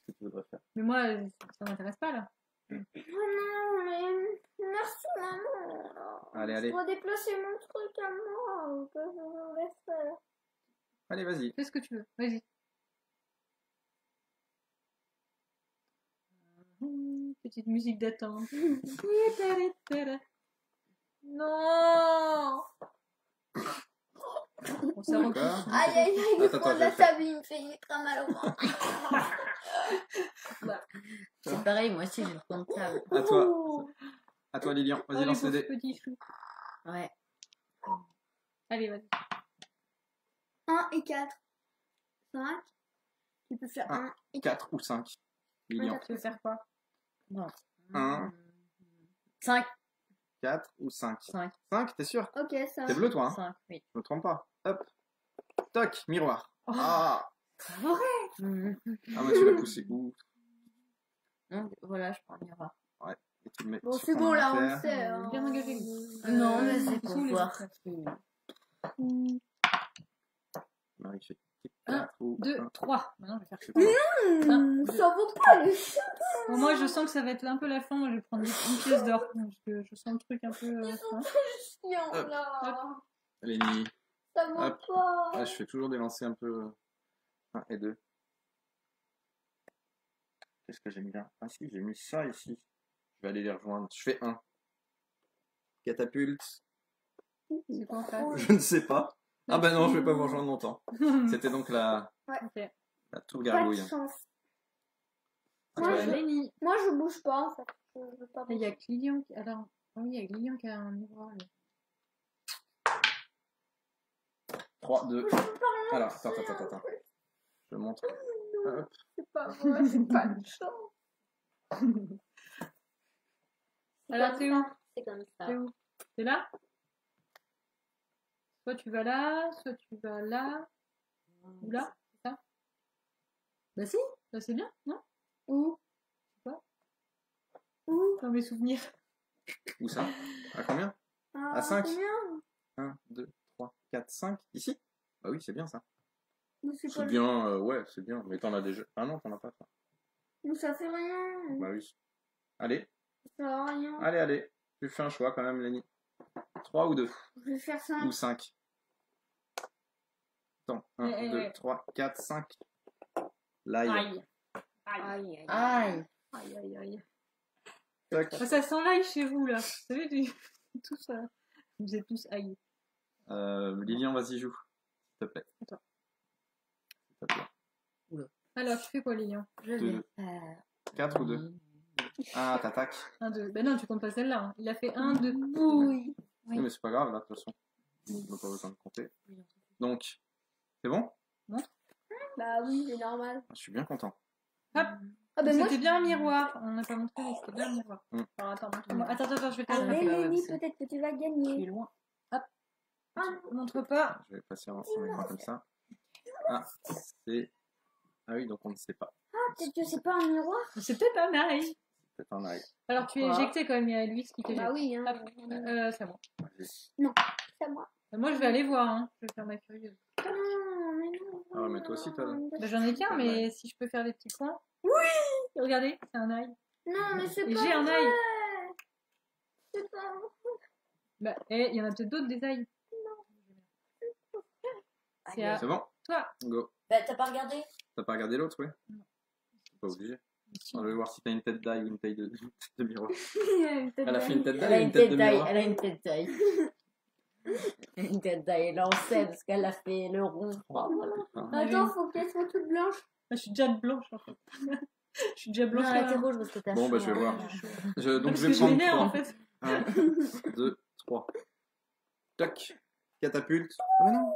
que tu voudrais faire? Mais moi, ça m'intéresse pas, là. Oh non, mais... Merci, maman. Allez, Je allez. dois déplacer mon truc à moi, que je voulais faire. Allez, vas-y. Fais ce que tu veux. Vas-y. Petite musique d'attente. Non. Bon, ça recule. D'accord. Aïe, aïe, aïe, le Attends, fond je de vais la le faire. table, il me fait très mal au ventre. C'est pareil, moi aussi, j'ai le fond de table. À toi. À toi, Lilian. Oh, Vas-y, les lance les pauvres dés. petits choux. Ouais. Allez, vas-y. 1 et 4. 5. Tu peux faire 1 et 4. 4 ou 5. Lilian. Tu veux faire quoi? Non. 1, 5. 4 ou 5. 5. 5, t'es sûr? Ok, ça. T'es bleu, toi, hein? 5, oui. Je me trompe pas. Hop. Toc, miroir. Oh. Ah, Vrai. ah mais tu l'as poussé où? Donc, voilà, je prends le miroir. Et tu le mets Bon, sur c'est ton bon, là, on le inventaire. sait. Hein. Bien engagé. Non, mais c'est ils pour sont les voir. autres. Marie fait 1, 4 ou 2, 1. 3. Maintenant, je vais faire C'est quoi? pas- Ça vaut pas le chien. Bon, moi, je sens que ça va être un peu la fin. Moi, je vais prendre une pièce d'or. Parce que je sens le truc un peu... hein. Là. Lenny. Ça vaut Hop. pas. Ah, je fais toujours des lancers un peu 1 et 2. Qu'est-ce que j'ai mis là? Ah si, j'ai mis ça ici. Je vais aller les rejoindre. Je fais 1. Catapulte. C'est quoi en face? Je ne sais pas. Ah bah non, je vais pas vous rejoindre longtemps. C'était donc la Ok. tour Pas de gargouille. chance. Ah, Moi, tu vas je- aller. Lenny. Moi, je bouge pas, en fait. Je veux pas Il y bouger. a Client qui... Alors... Ah oui, il y a Client qui a un miroir. Là. 3, 2. Je peux pas Alors, attends. Je montre. Hop. C'est pas vrai, c'est pas de chance. Alors, t'es où? C'est comme ça. T'es où? T'es là? Soit tu vas là, soit tu vas là, ou là, c'est ça? Bah si, bah c'est bien, non? Où? Quoi? Où? Dans mes souvenirs. Où ça? À combien? Ah, À 5. c'est bien. 1, 2, 3, 4, 5. Ici? Bah oui, c'est bien ça. Mais c'est C'est pas bien, ouais, c'est bien. Mais t'en as déjà. Ah non, t'en as pas ça. Mais ça fait rien. Bah oui. Allez, Ça sert à rien. allez. Tu fais un choix quand même, Lenny. 3 ou 2? Je vais faire 5. Ou 5? Attends, 1, Eh, 2, eh. 3, 4, 5. L'ail. Aïe. Aïe, aïe. Aïe. Aïe, aïe, aïe. Toc. Ah, ça sent l'ail chez vous, là. Vous savez, tous, vous êtes tous aïe. Lilian, vas-y, joue. S'il te plaît. Attends. S'il te plaît. Alors, tu fais quoi, Lilian? Je vais Deux. faire. 4 ou 2? Ah, t'attaques. 1, 2. Ben non, tu comptes pas celle-là. Hein. Il a fait 1, 2. Oui. Oui. Oui, mais c'est pas grave, là, de toute façon. On n'a pas besoin de compter. Donc, c'est bon? Bah oui, c'est normal. Je suis bien content. Hop. Ah bah moi, C'était bien un miroir. On n'a pas montré, mais c'était bien un miroir. Mm. Alors, attends, montre-moi. Attends, je vais te allez, montrer. Lélie, peut-être que tu vas Il est gagner. loin. Hop. Ah, Montre pas. Je vais passer en écran comme ça. Ah, c'est... Ah oui, donc on ne sait pas. peut-être que c'est pas un miroir. C'est peut-être un ail. C'est un ail. Alors, tu es Pourquoi éjecté quand même. Il y a Louis qui t'éjecte. Bah oui, hein. C'est bon. C'est moi. Moi, je vais aller voir. Hein. Je vais faire ma curieuse. Non, mais non. Ah, mais toi aussi, t'as- Ben, j'en ai qu'un, mais si je peux faire des petits points. Oui. Regardez, c'est un ail. Non, mais c'est Et pas j'ai un vrai. ail. C'est pas vrai. Bah, il y en a peut-être d'autres des ails. C'est à C'est bon? toi. Go. Bah, t'as pas regardé? T'as pas regardé l'autre, ouais? Non. T'es pas obligé. On va voir si t'as une tête d'ail ou une taille de miroir. Une tête Elle a fait une tête Elle a d'ail ou une une tête de tête d'ail. miroir? Elle a une tête d'ail. Une tête d'ail. Elle en sait parce qu'elle a fait le rond. Oh, Voilà. putain. Attends, faut qu'elle soit toute blanche. Je suis déjà blanche en fait. Je suis déjà blanche. Non, elle était rouge parce que t'as Bon, bah, chaud, je vais hein. voir. Donc, Donc, parce je que vais je prendre m'énerve 3. en fait. 1, 2, 3. Tac. Catapulte. Ah, mais non.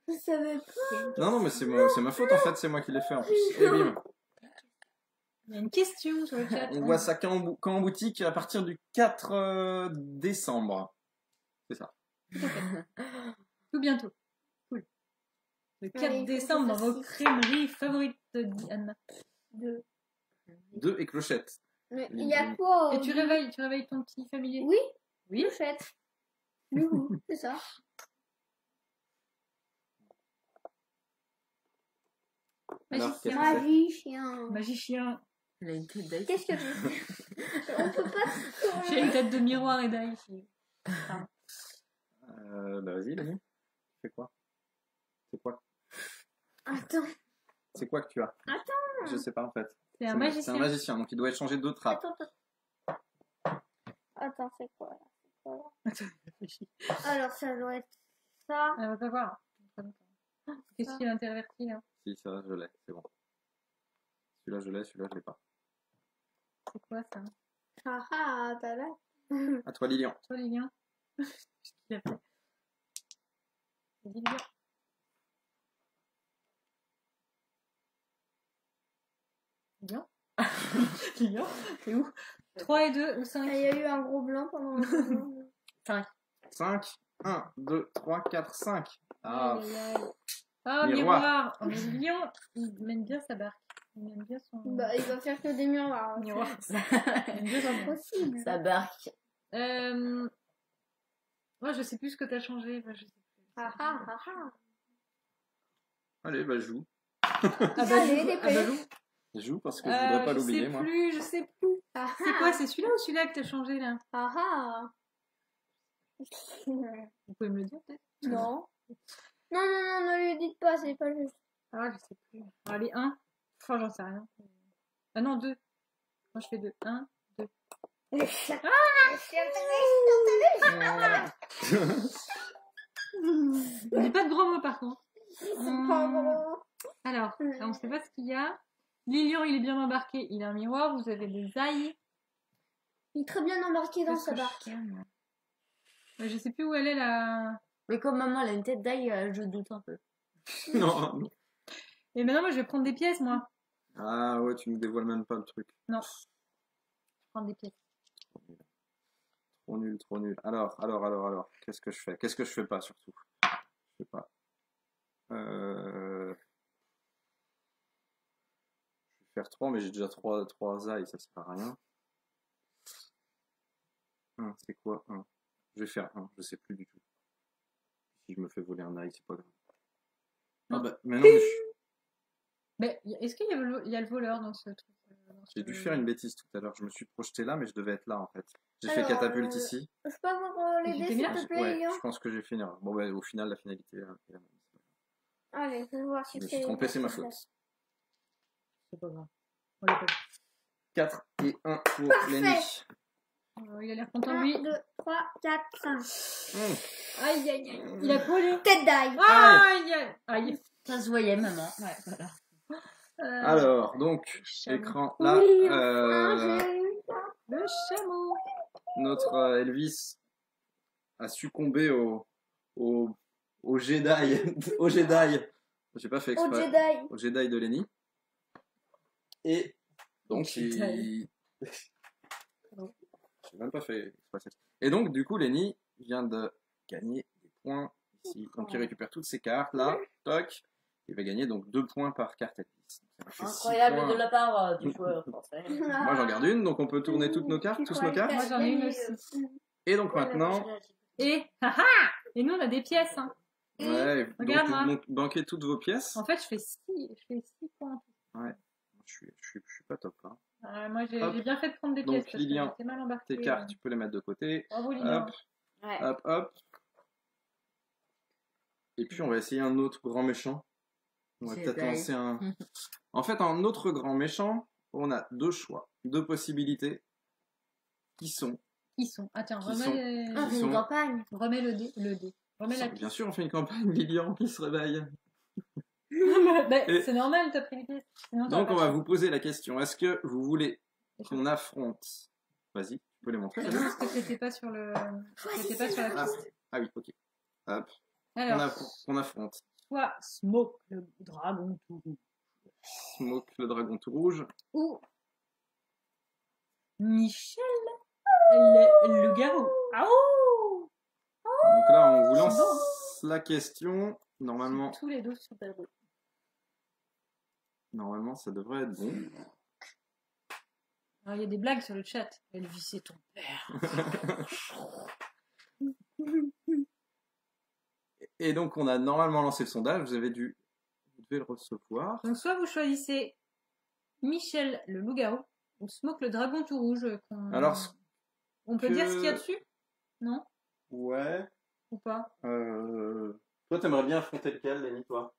Je savais pas. Non, mais c'est ma faute en fait, c'est moi qui l'ai fait en plus. Et bim. Il y a une question sur le chat. On voit ça quand en boutique à partir du 4 décembre. C'est ça. Tout bientôt. Cool. Le 4 Allez, il faut décembre que dans ça vos fasse crèmeries favorites, dit Anna. 2. 2 et clochette. Mais il y a quoi Et tu réveilles ton petit familier. Oui, Oui. clochette. Youhou, c'est ça. Alors, qu'est-ce que c'est? Magicien. Magicien. Elle a une tête d'ail. Qu'est-ce que tu On peut pas. J'ai une tête de miroir et d'ail. Bah vas-y, vas-y. C'est quoi? C'est quoi? Attends. C'est quoi que tu as? Attends. Je sais pas en fait. C'est un C'est magicien. un magicien, donc il doit échanger 2 trappes. Attends, c'est quoi là? Attends, réfléchis. Alors, ça doit être ça. On va pas voir. Qu'est-ce qu'il a interverti là? Si, ça, je l'ai, c'est bon. Celui-là, je l'ai pas. C'est quoi ça? Ah ah, t'as là. À toi, Lilian. Toi, Lilian? Qu'est-ce qu'il a fait? C'est Lilian. Lilian? Lilian? C'est où? 3 et 2 ou 5? Il y a eu un gros blanc pendant le moment. 5. 1, 2, 3, 4, 5. Ah, Aïe, aïe, aïe. Ah, Miroir. miroir! Oh, mais Lilian, il mène bien sa barque. Il aime bien son Bah, il va faire que des miroirs. hein. miroir. Ça, Il aime bien son miroir. Possible. ça barque. Moi, je sais plus ce que t'as changé. Moi, je sais plus. Ah ah ah ah. allez, bah joue. Ah bah, Allez, joue. dépêche. Ah bah, joue. Joue parce que je voudrais pas l'oublier, moi. Je sais plus. Ah C'est quoi? C'est celui-là ou celui-là que t'as changé, là? ah ah. Vous pouvez me le dire, peut-être? Non. Non, non, non, ne lui dites pas, c'est pas juste. Ah, je sais plus. Allez, 1. Enfin, j'en sais rien. Ah non, 2. Moi, je fais 2. 1, 2. On n'est pas de gros mots, par contre. C'est pas gros. Alors, on ne sait pas ce qu'il y a. Lilian, il est bien embarqué. Il a un miroir. Vous avez des ailes. Il est très bien embarqué dans Qu'est-ce sa que je barque. fais, moi Je sais plus où elle est, la... Mais comme maman, elle a une tête d'ail, je doute un peu. Non. Et maintenant, moi, je vais prendre des pièces, moi. Ah ouais, tu me dévoiles même pas le truc. Non. Je vais prendre des pièces. Trop nul, trop nul. Alors. Qu'est-ce que je fais? Qu'est-ce que je fais pas, surtout? Je sais pas. Je vais faire 3, mais j'ai déjà 3 ailes, ça sert à rien. 1, c'est quoi 1? Je vais faire 1, je sais plus du tout. Si je me fais voler un ail, c'est pas grave. Ah Non. bah, mais non, mais Mais est-ce qu'il y a le voleur dans ce truc? j'ai dû faire une bêtise tout à l'heure. Je me suis projeté là, mais je devais être là en fait. J'ai fait Alors, catapulte ici. Je peux avoir les Tu dés, t'es s'il mis là te plaît, Ouais, Lilian? je pense que j'ai fait une erreur. Bon, bah, au final, la finalité est la même. Allez, je vais voir si Je me suis trompé, c'est ma faute. C'est pas grave. On l'a pas vu. 4 et 1 pour Parfait. Lenny. Il a l'air content de 1, lui. 2, 3, 4, 5. Aïe, aïe, aïe. Il a quoi, lui? Tête d'ail. Aïe, aïe, aïe. Ça se voyait, maman. Ouais, voilà. Alors, donc, chameau. écran là, Oui, enfin, j'ai eu ça. Le chameau. notre Elvis a succombé au Jedi, au Jedi. J'ai pas fait Au exprès. Jedi. Au Jedi de Lenny. Et donc, Jedi. J'ai même pas fait exprès. Et donc, du coup, Lenny vient de gagner des points ici. Donc, il récupère toutes ces cartes là. Toc. Il va gagner donc 2 points par carte Elvis. Ça fait 6 Incroyable points. de la part du joueur français. Moi, j'en garde une, donc on peut tourner toutes nos cartes, tous nos cartes. Moi, j'en ai une aussi. Et donc maintenant, Et, haha, et nous, on a des pièces. Hein. ouais, donc Regarde-moi. vous banquez toutes vos pièces. En fait, je fais 6 points. Ouais, je suis pas top. Hein. Moi, j'ai Hop. bien fait de prendre des Donc, pièces parce que Lilian, j'étais mal embarquée. Tes cartes, tu peux les mettre de côté. Bravo, Lilian. Hop, Ouais. hop, hop. Et puis, on va essayer un autre grand méchant. On va peut-être Jedi. lancer un... En fait, un autre grand méchant, on a 2 choix, 2 possibilités qui sont... Qui sont? Ah, tiens, Qui remets, Ah, Ils c'est sont- une campagne. remets le dé. Remets la Bien piste. sûr, on fait une campagne Lilian qui se réveille. Bah, Et- c'est normal, t'as pris les pièces. Sinon, t'as Donc, pas on va fait. vous poser la question. Est-ce que vous voulez qu'on affronte... Vas-y, tu peux les montrer. Ah non, parce que c'était pas sur le. C'était pas sur la Ah, piste. ah oui, ok. Hop, Alors, on affronte soit Smoke, le dragon tout rouge, Smoke, le dragon tout rouge. ou Michel, le loup-garou. Ah ouh! Donc là, on vous lance C'est la question. Normalement, Tous les deux sur ta route. normalement, ça devrait être bon. Alors, il y a des blagues sur le chat. Elvis, c'est ton père. Et donc, on a normalement lancé le sondage. Vous devez le recevoir. Donc, soit vous choisissez Michel, le loup-garou, ou Smoke, le dragon tout rouge. Alors, on peut que- dire ce qu'il y a dessus? Non? Ouais. Ou pas? Toi, t'aimerais bien affronter lequel, Lenny, toi?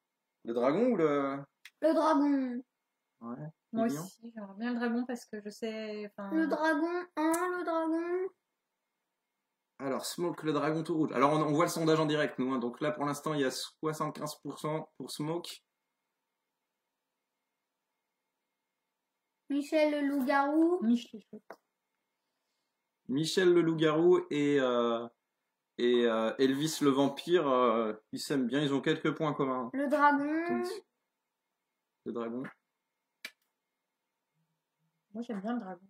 Le dragon ou le... Le dragon. Ouais. Moi Lilian aussi, j'aimerais bien le dragon parce que je sais. Enfin, Le dragon. Le dragon. Alors, Smoke, le dragon tout rouge. Alors, on voit le sondage en direct, nous. Hein. Donc là, pour l'instant, il y a 75% pour Smoke. Michel le loup-garou. Michel. Michel le loup-garou et Elvis le vampire, ils s'aiment bien, ils ont quelques points communs. Le dragon. Le dragon. Moi, j'aime bien le dragon.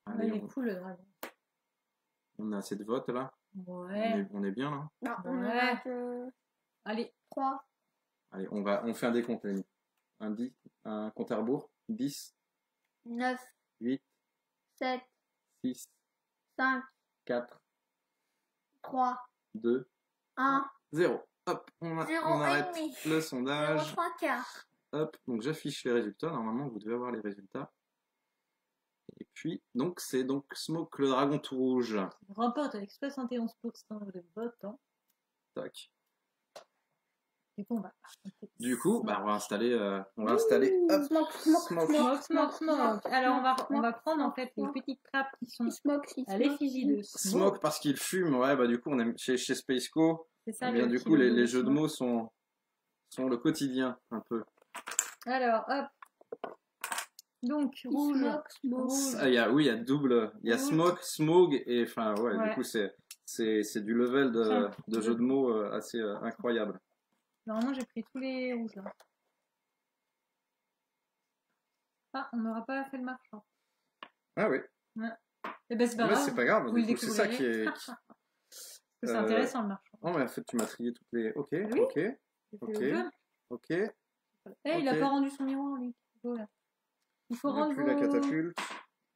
Allez, Il est cool, le dragon. on a assez de votes là. Ouais. On est bien là. Non, on en Ouais. a que Allez, 3. Allez, on fait un décompte, Lenny. Un compte à rebours. 10, 9. 8, 7. 6, 5. 4, 3. 2, 1. 0. Hop, on arrête 0,5. le sondage. 3 quarts. Hop, donc j'affiche les résultats. Normalement, vous devez avoir les résultats. Et puis, donc, c'est donc Smoke, le dragon tout rouge. on remporte avec 71% de votes. Hein. Tac. Du coup, on va. Du coup, bah, on va installer, hop, Smoke. Smoke. Alors, on va prendre en fait les petites trappes qui sont Smoke. à l'effigie de Smoke parce qu'il fume. Ouais, bah, du coup, on est chez Spaceco. C'est ça, Eh bien, le du petit coup, logo les de jeux de Smoke. mots sont le quotidien, un peu. Alors, hop. Donc, rouge. Smoke. Ah, oui, il y a double. Il y a Smoke, Smog, et enfin, ouais, Ouais. du coup, c'est du level de jeu de mots assez incroyable. Normalement, j'ai pris tous les rouges là. Ah, on n'aura pas fait le marchand. Ah oui. Eh ben, c'est pas Mais grave. c'est pas grave, Vous du le coup, c'est ça qui est. découvrirez. C'est intéressant le marchand. Oh, mais en fait, tu m'as trié toutes les. Ok, Oui. ok, J'ai fait ok. le jeu. ok. Il a Ok. pas rendu son miroir, lui. Voilà. Il faut On n'a rendre plus vos... la catapulte.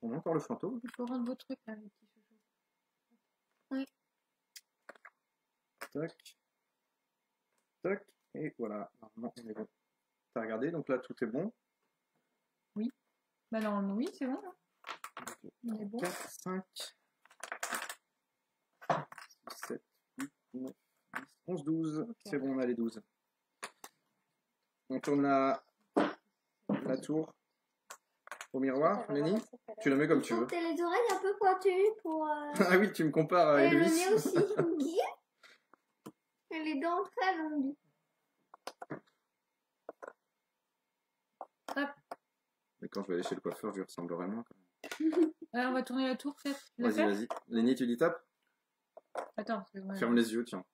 On a encore le fantôme. Il faut rendre vos trucs là, les petits chouchous. Tac. Tac. Et voilà. Normalement, on est bon. T'as regardé, donc là, tout est bon. Bah normalement, oui, c'est bon. Là. On est bon. 4, 5, 6, 7, 8, 9, 10, 11, 12. Ok. C'est bon, on a les 12. On tourne la tour au miroir, Lenny. Tu la mets comme tu veux. T'as les oreilles un peu pointues pour. Ah oui, tu me compares à Et le Elvis. nez aussi. Et les dents très longues. Mais quand je vais aller chez le coiffeur, je lui ressemblerai moins. Quand même. On va tourner la tour, peut-être. Vas-y, vas-y. Lenny, tu dis top? Attends, excuse-moi. Ferme les yeux, tiens.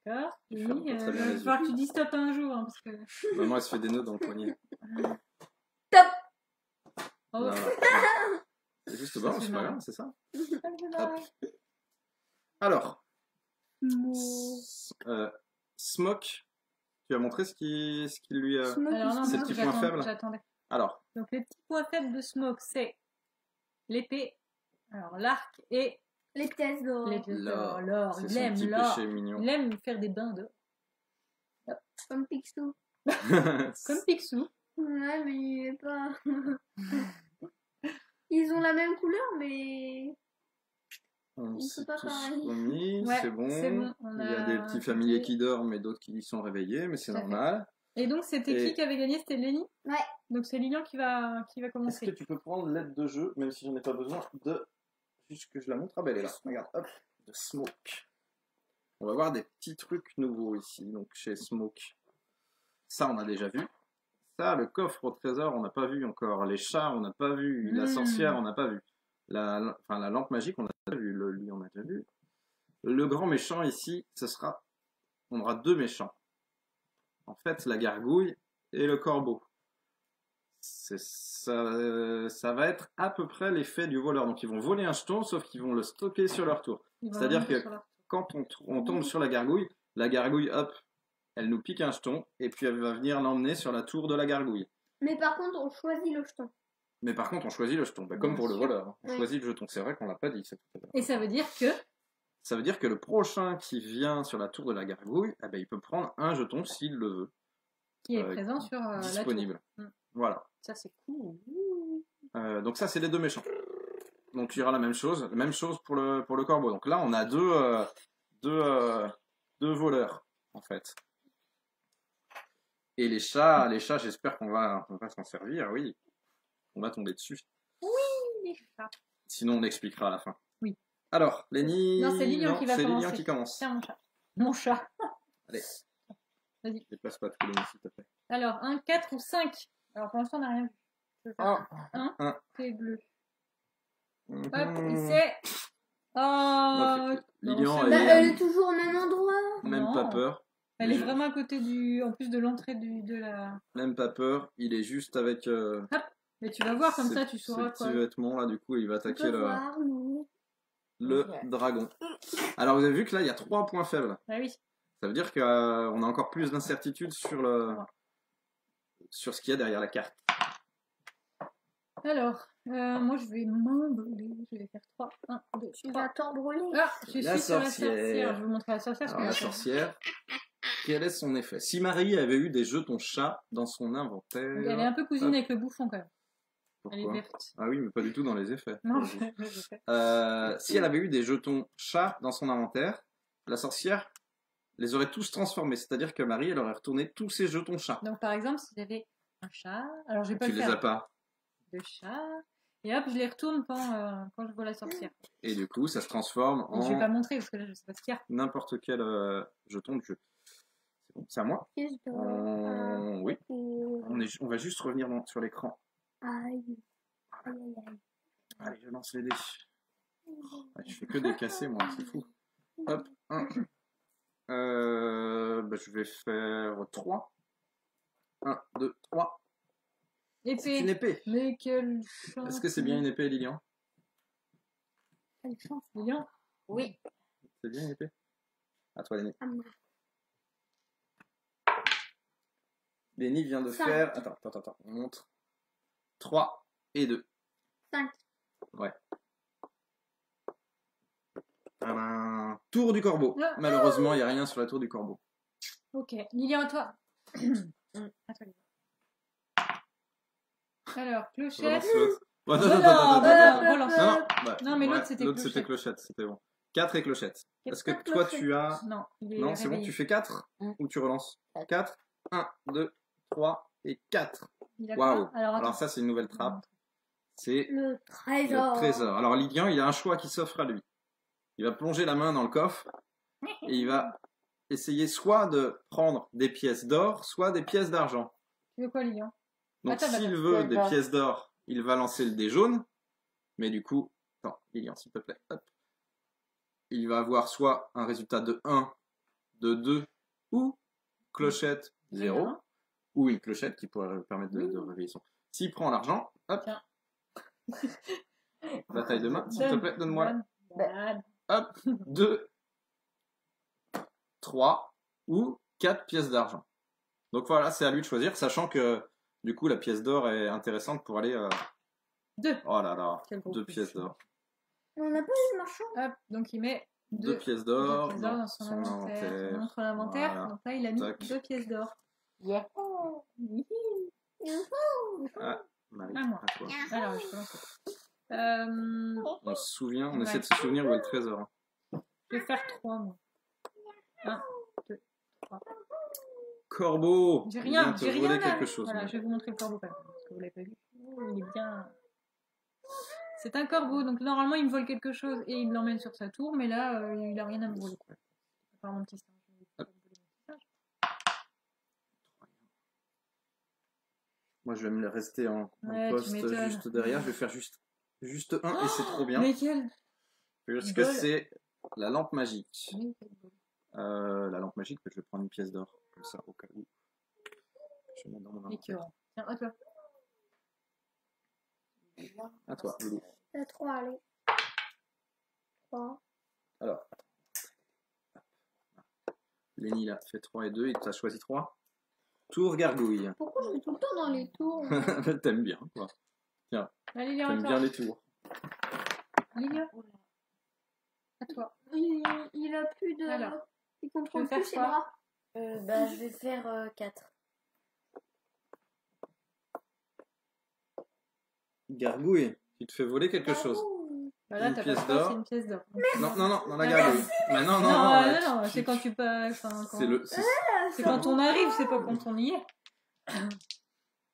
D'accord. Tu Oui, fermes pas très bien il va les falloir que tu dises stop un jour. Hein, parce que... Maman, elle se fait des nœuds dans le poignet. Oh. Là, là. C'est juste bas, Ça, c'est c'est pas marrant. grave, c'est ça? Hop. Alors, Smoke, tu as montré ce qui lui a... Alors non, C'est le parce petit que point faible. j'attendais. Alors, Donc les petits points faibles de Smoke, c'est l'épée, alors l'arc et Les pièces d'or. les pièces d'or. l'or. L'or, C'est il son aime petit l'or. péché mignon. Il aime faire des bains d'or. Comme Picsou. Comme Picsou. Ouais, mais il est pas... Ils ont la même couleur, mais... On Ils s'est sont pas tous pareils. remis, Ouais, c'est bon. c'est bon, on Il y a a des petits compté. familiers qui dorment, mais d'autres qui sont réveillés, mais c'est Tout à fait. normal. Et donc c'était Et- qui avait gagné? C'était Lenny. Ouais. Donc c'est Lilian qui va Est-ce commencer. que tu peux prendre l'aide de jeu, même si j'en ai pas besoin, de... Juste que je la montre. Ah ben elle est là, regarde, hop, de Smoke. On va voir des petits trucs nouveaux ici, donc chez Smoke. Ça, on a déjà vu. Ça, le coffre au trésor, on n'a pas vu encore. Les chats, on n'a pas vu. La sorcière, on n'a pas vu. La lampe magique, on a déjà vu. Le lit, on a déjà vu. Le grand méchant ici, ce sera... On aura deux méchants. En fait, la gargouille et le corbeau. Ça va être à peu près l'effet du voleur. Donc ils vont voler un jeton, sauf qu'ils vont le stocker sur leur tour. Il va C'est-à-dire revenir que sur leur- quand on tombe sur la gargouille, hop, elle nous pique un jeton, et puis elle va venir l'emmener sur la tour de la gargouille. Mais par contre, on choisit le jeton. Mais par contre, on choisit le jeton, comme Bien pour le sûr. voleur. On Oui. choisit le jeton. C'est vrai qu'on l'a pas dit. Ça, tout à l'heure. Et ça veut dire que Ça veut dire que le prochain qui vient sur la tour de la gargouille, eh ben, il peut prendre un jeton s'il le veut. qui est présent sur la tour. Disponible. Voilà. Ça c'est cool. Donc ça, c'est les deux méchants. Donc il y aura la même chose pour le corbeau. Donc là, on a deux voleurs, en fait. Et les chats, j'espère qu'on va s'en servir, oui. On va tomber dessus. Les chats. Sinon, on l'expliquera à la fin. Oui. Alors, Lenny... Non, c'est Lilian qui va c'est Lilian commencer. qui commence. Tiens mon chat. Mon chat. Allez. Vas-y. Déplace pas tout, Lenny, s'il te plaît. Alors 1, 4 ou 5. Alors pour l'instant on n'a rien vu. Je vais faire Un. 1. C'est bleu. Mhm. Hop, et c'est... Oh Donc, non, Lilian, c'est elle bon. est- Elle est toujours au même endroit. Même Non. pas peur. Elle est Je- vraiment à côté du... En plus de l'entrée de la... Même pas peur. Il est juste avec... Mais tu vas voir comme ces- ça, tu sauras ces quoi. petits vêtements là, du coup, il va On attaquer peut voir, nous. le Ouais. dragon. Alors, vous avez vu que là, il y a 3 points faibles. Ah oui. Ça veut dire qu'on a encore plus d'incertitude sur ce qu'il y a derrière la carte. Alors, moi je vais m'embrûler. Je vais faire 3. 1, 2, Tu vas 3. t'embrûler. Ah, je suis La sur la sorcière. sorcière. Je vais vous montrer la sorcière. Alors, la sorcière, quel est son effet? Si Marie avait eu des jetons chats dans son inventaire... Elle est un peu cousine Hop. avec le bouffon quand même. Elle est Pourquoi? verte. Ah oui, mais pas du tout dans les effets. Non, je sais. Si elle avait eu des jetons chats dans son inventaire, la sorcière les aurait tous transformés. C'est-à-dire que Marie, elle aurait retourné tous ses jetons chats. Donc par exemple, si j'avais un chat, alors je vais pas Tu le les as faire. pas. Deux chats. Et hop, je les retourne quand je vois la sorcière. Et du coup, ça se transforme Et je vais pas en montrer parce que là je sais pas ce qu'il y a. n'importe quel jeton de jeu. C'est bon, c'est à moi. Pièce d'or. Oui. On va juste revenir sur l'écran. Aïe. Aïe, aïe, aïe. Allez, je lance les dés. Ouais, je fais que des cassés, moi, c'est fou. Hop, 1. Je vais faire 3. 1, 2, 3. C'est une Épée. épée. Mais quelle chance. Est-ce que c'est bien une épée, Lilian? Quelle chance. Lilian. Oui. C'est bien une épée? À toi, Lenny. Ah, moi. Lenny vient de 5. faire... Attends. On montre. 3 et 2. 5. Ouais. Tadam. Tour du corbeau. Ah. Malheureusement, il n'y a rien sur la tour du corbeau. Ok. Lilian, à toi. À toi, Lilian. Alors, clochette. Relance l'autre. Ouais, Non, relance. Bah, Non, mais l'autre, c'était L'autre, c'était clochette. C'était bon. 4 et clochette. Est-ce que Quatre toi, clochettes. tu as... Non, il est Non, c'est bon, réveillé. tu fais 4 ou tu relances? 4, 1, 2, 3 et 4. Il a Waouh. quoi Alors, attends. Alors ça, c'est une nouvelle trappe. C'est Le trésor. le trésor. Alors Lilian, il a un choix qui s'offre à lui. Il va plonger la main dans le coffre et il va essayer soit de prendre des pièces d'or, soit des pièces d'argent. Tu veux quoi, Lilian? Donc Attends, s'il attends. veut Pièces des d'or. pièces d'or, il va lancer le dé jaune. Mais du coup, attends, Lilian, s'il te plaît. Hop. Il va avoir soit un résultat de 1, de 2, ou clochette 0, Rien. ou une clochette qui pourrait permettre de réveiller son. S'il prend l'argent, hop, Tiens. la taille de main, s'il te plaît, donne-moi. Donne. Hop, 2, 3 ou 4 pièces d'argent. Donc voilà, c'est à lui de choisir, sachant que du coup la pièce d'or est intéressante pour aller... 2. Oh là là, Quel gros 2 coup. pièces d'or. On n'a pas eu de marchand. Hop, donc il met 2 pièces d'or dans son inventaire. On montre l'inventaire. Voilà. Donc là, il a mis Tac. 2 pièces d'or. Yeah. Ah, Marie, À moi. à toi. Alors, je commence. On se souvient, on Ouais. essaie de se souvenir où est le trésor. Hein. Je vais faire 3, moi. 1, 2, 3. Corbeau, J'ai il vient rien, te j'ai rien voler là. quelque chose. Voilà, mais- je vais vous montrer le corbeau quand même, parce que vous l'avez pas vu. Oh, il est bien. C'est un corbeau, donc normalement il me vole quelque chose et il me l'emmène sur sa tour, mais là il a rien à me voler. Quoi. À part mon petit singe. Je vais pas me voler mon petit singe. Moi, je vais me rester en Ouais, tu poste m'étonnes. juste derrière. Je vais faire juste un et c'est trop bien. Lesquels? Parce il que vole. c'est la lampe magique. Oui, La lampe magique, je vais prendre une pièce d'or. Comme ça, au cas où. Je vais mettre dans mon inventaire. écœurant. Tiens, à toi. À toi, Loulou. 3, allez. 3. Alors. Lenny, là, fait 3 et 2. Il t'a choisi 3. Tour gargouille. Pourquoi je vais tout le temps dans les tours? T'aimes bien, quoi. Allez, Lilian, à T'aimes toi. bien les tours. Lilian, à toi. Il a plus de. Alors, il tu contrôle veux faire plus ses quoi? bras. Bah, je vais faire 4. Gargouille, tu te fais voler quelque chose. Bah là, Une t'as pièce pas le choix, d'or. c'est une pièce d'or. Non, non, non, dans la Ah, gargouille. Mais non, non, non, tu- c'est quand tu passes. Enfin, quand... C'est le. C'est quand on arrive, c'est pas quand on y est.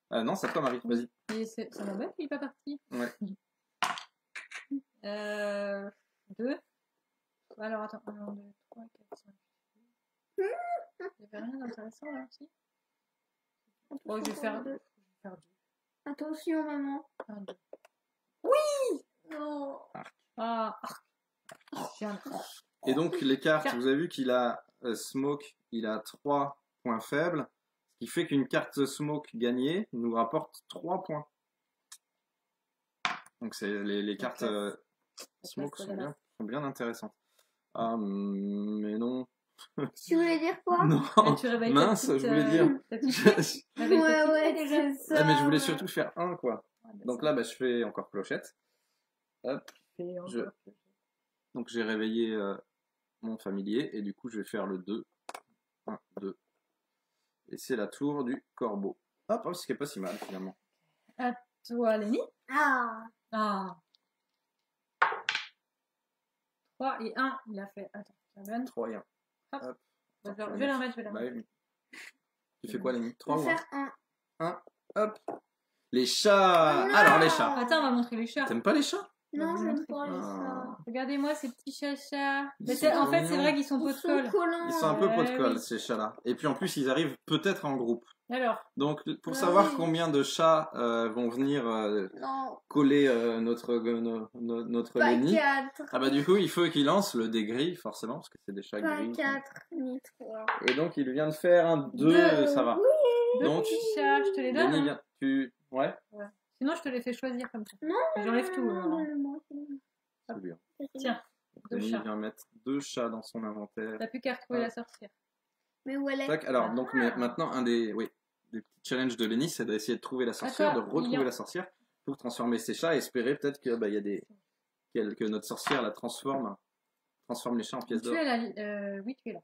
Ah non, c'est à toi, Marie. Vas-y. Et ça m'embête qu'il est pas parti. Ouais. 2. Alors attends, 1, 2, 3, 4, 5. Il n'y avait rien d'intéressant là aussi. Bon, je vais faire 2. Attention, maman. 1, 2. Non. Ah, j'ai un Et donc, les cartes, Tiens. vous avez vu qu'il a Smoke, il a 3 points faibles. Ce qui fait qu'une carte Smoke gagnée nous rapporte 3 points. Donc, c'est les cartes Smoke sont bien intéressantes. Ah, mais non. Tu voulais dire quoi? Non, Ah, tu réveilles ta mince, petite, je voulais dire. ta petite fille. Réveille ta petite Ouais, fille, déjà. c'est ça. Ah, mais je voulais surtout faire un, quoi. Ah, bah, Donc ça là, bah, je fais encore clochette. Hop. fait encore je- plus. Donc j'ai réveillé mon familier et du coup je vais faire le 2. 1, 2. Et c'est la tour du corbeau. Hop, ce qui est pas si mal finalement. À toi, Lenny. Ah. Ah. 3 et 1, il a fait. Attends, ça donne. 3 et 1. Hop. Hop. Je vais la remettre, je vais la Bah remettre. oui. Tu fais quoi, Lenny? Je 3 vais ou 1? faire un. Hop. Les chats. Non. Alors les chats. Attends, on va montrer les chats. T'aimes pas les chats? Non, vous j'aime montrer. pas les Ah. chats. Regardez-moi ces petits chats. Ils Mais sont en trop fait, c'est mignons. vrai qu'ils sont Ils pot de sont colle. collants. Ils sont un peu pot de Ouais, colle oui. ces chats-là. Et puis en plus ils arrivent peut-être en groupe. Alors, Donc pour Ah savoir oui. combien de chats vont venir Non, coller notre pas Lenny. 4. Ah bah du coup il faut qu'il lance le dé gris forcément parce que c'est des chats Pas gris. 4 ni 3. Et donc il vient de faire un 2, Deux. ça va. deux Donc petits chats, je te les donne. Lenny Hein. vient, ouais, Sinon, je te les fais choisir comme ça. Non, J'enlève tout. alors. c'est bien. Tiens, Donc, deux Lenny chats. vient mettre 2 chats dans son inventaire. T'as plus qu'à retrouver Ah. la sorcière. Mais où elle est? Tac, alors donc mais maintenant un des petits challenges de Lenny c'est d'essayer de trouver la sorcière, D'accord, de retrouver Lilian. la sorcière pour transformer ses chats et espérer peut-être que il y a des que notre sorcière la transforme les chats en pièces Tu d'or. es là. Oui, tu es là.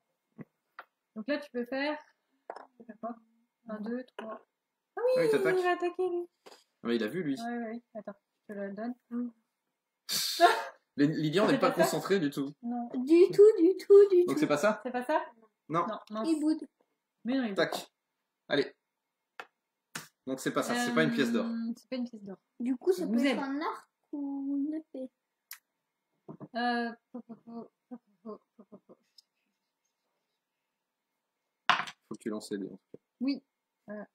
Donc là, tu peux faire. 1, 2, 3. Ah oui, Ah, il t'attaque. il va attaquer lui. Ah, mais il a vu lui. Ouais. Attends, je te le donne. Lilian n'est C'est pas pas ça concentré du tout. Non, Du tout. Donc c'est pas ça? c'est pas ça? Non. Non. Il boude. Mais non, il Tac. Allez. Donc c'est pas ça, c'est pas une pièce d'or. C'est pas une pièce d'or. Du coup, ça Vous peut être aime. un arc ou une épée. tu lances les dés. Oui.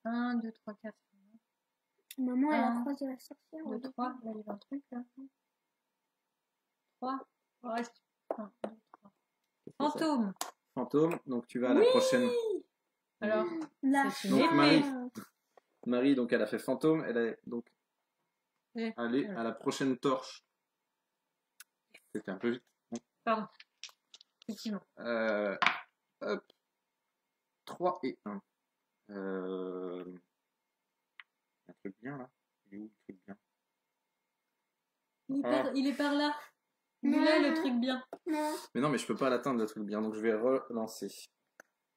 1, 2, 3, 4. Maman, elle a Un, croisé la sorcière. 2, 3. Là, il y a un truc, là. 3. Il reste 1, 2, 3. Fantôme. Fantôme, donc tu vas à la prochaine. Alors, La c'est Donc, une Marie. épée. Marie, donc elle a fait fantôme, elle est donc Et- allée à la prochaine torche. C'était un peu vite. Pardon. Effectivement. Hop. 3 et 1. Un truc bien là. Il est où le truc bien? Il est par là. Non, Là, le non. truc bien. Non. Mais non, mais je peux pas l'atteindre le truc bien, donc je vais relancer.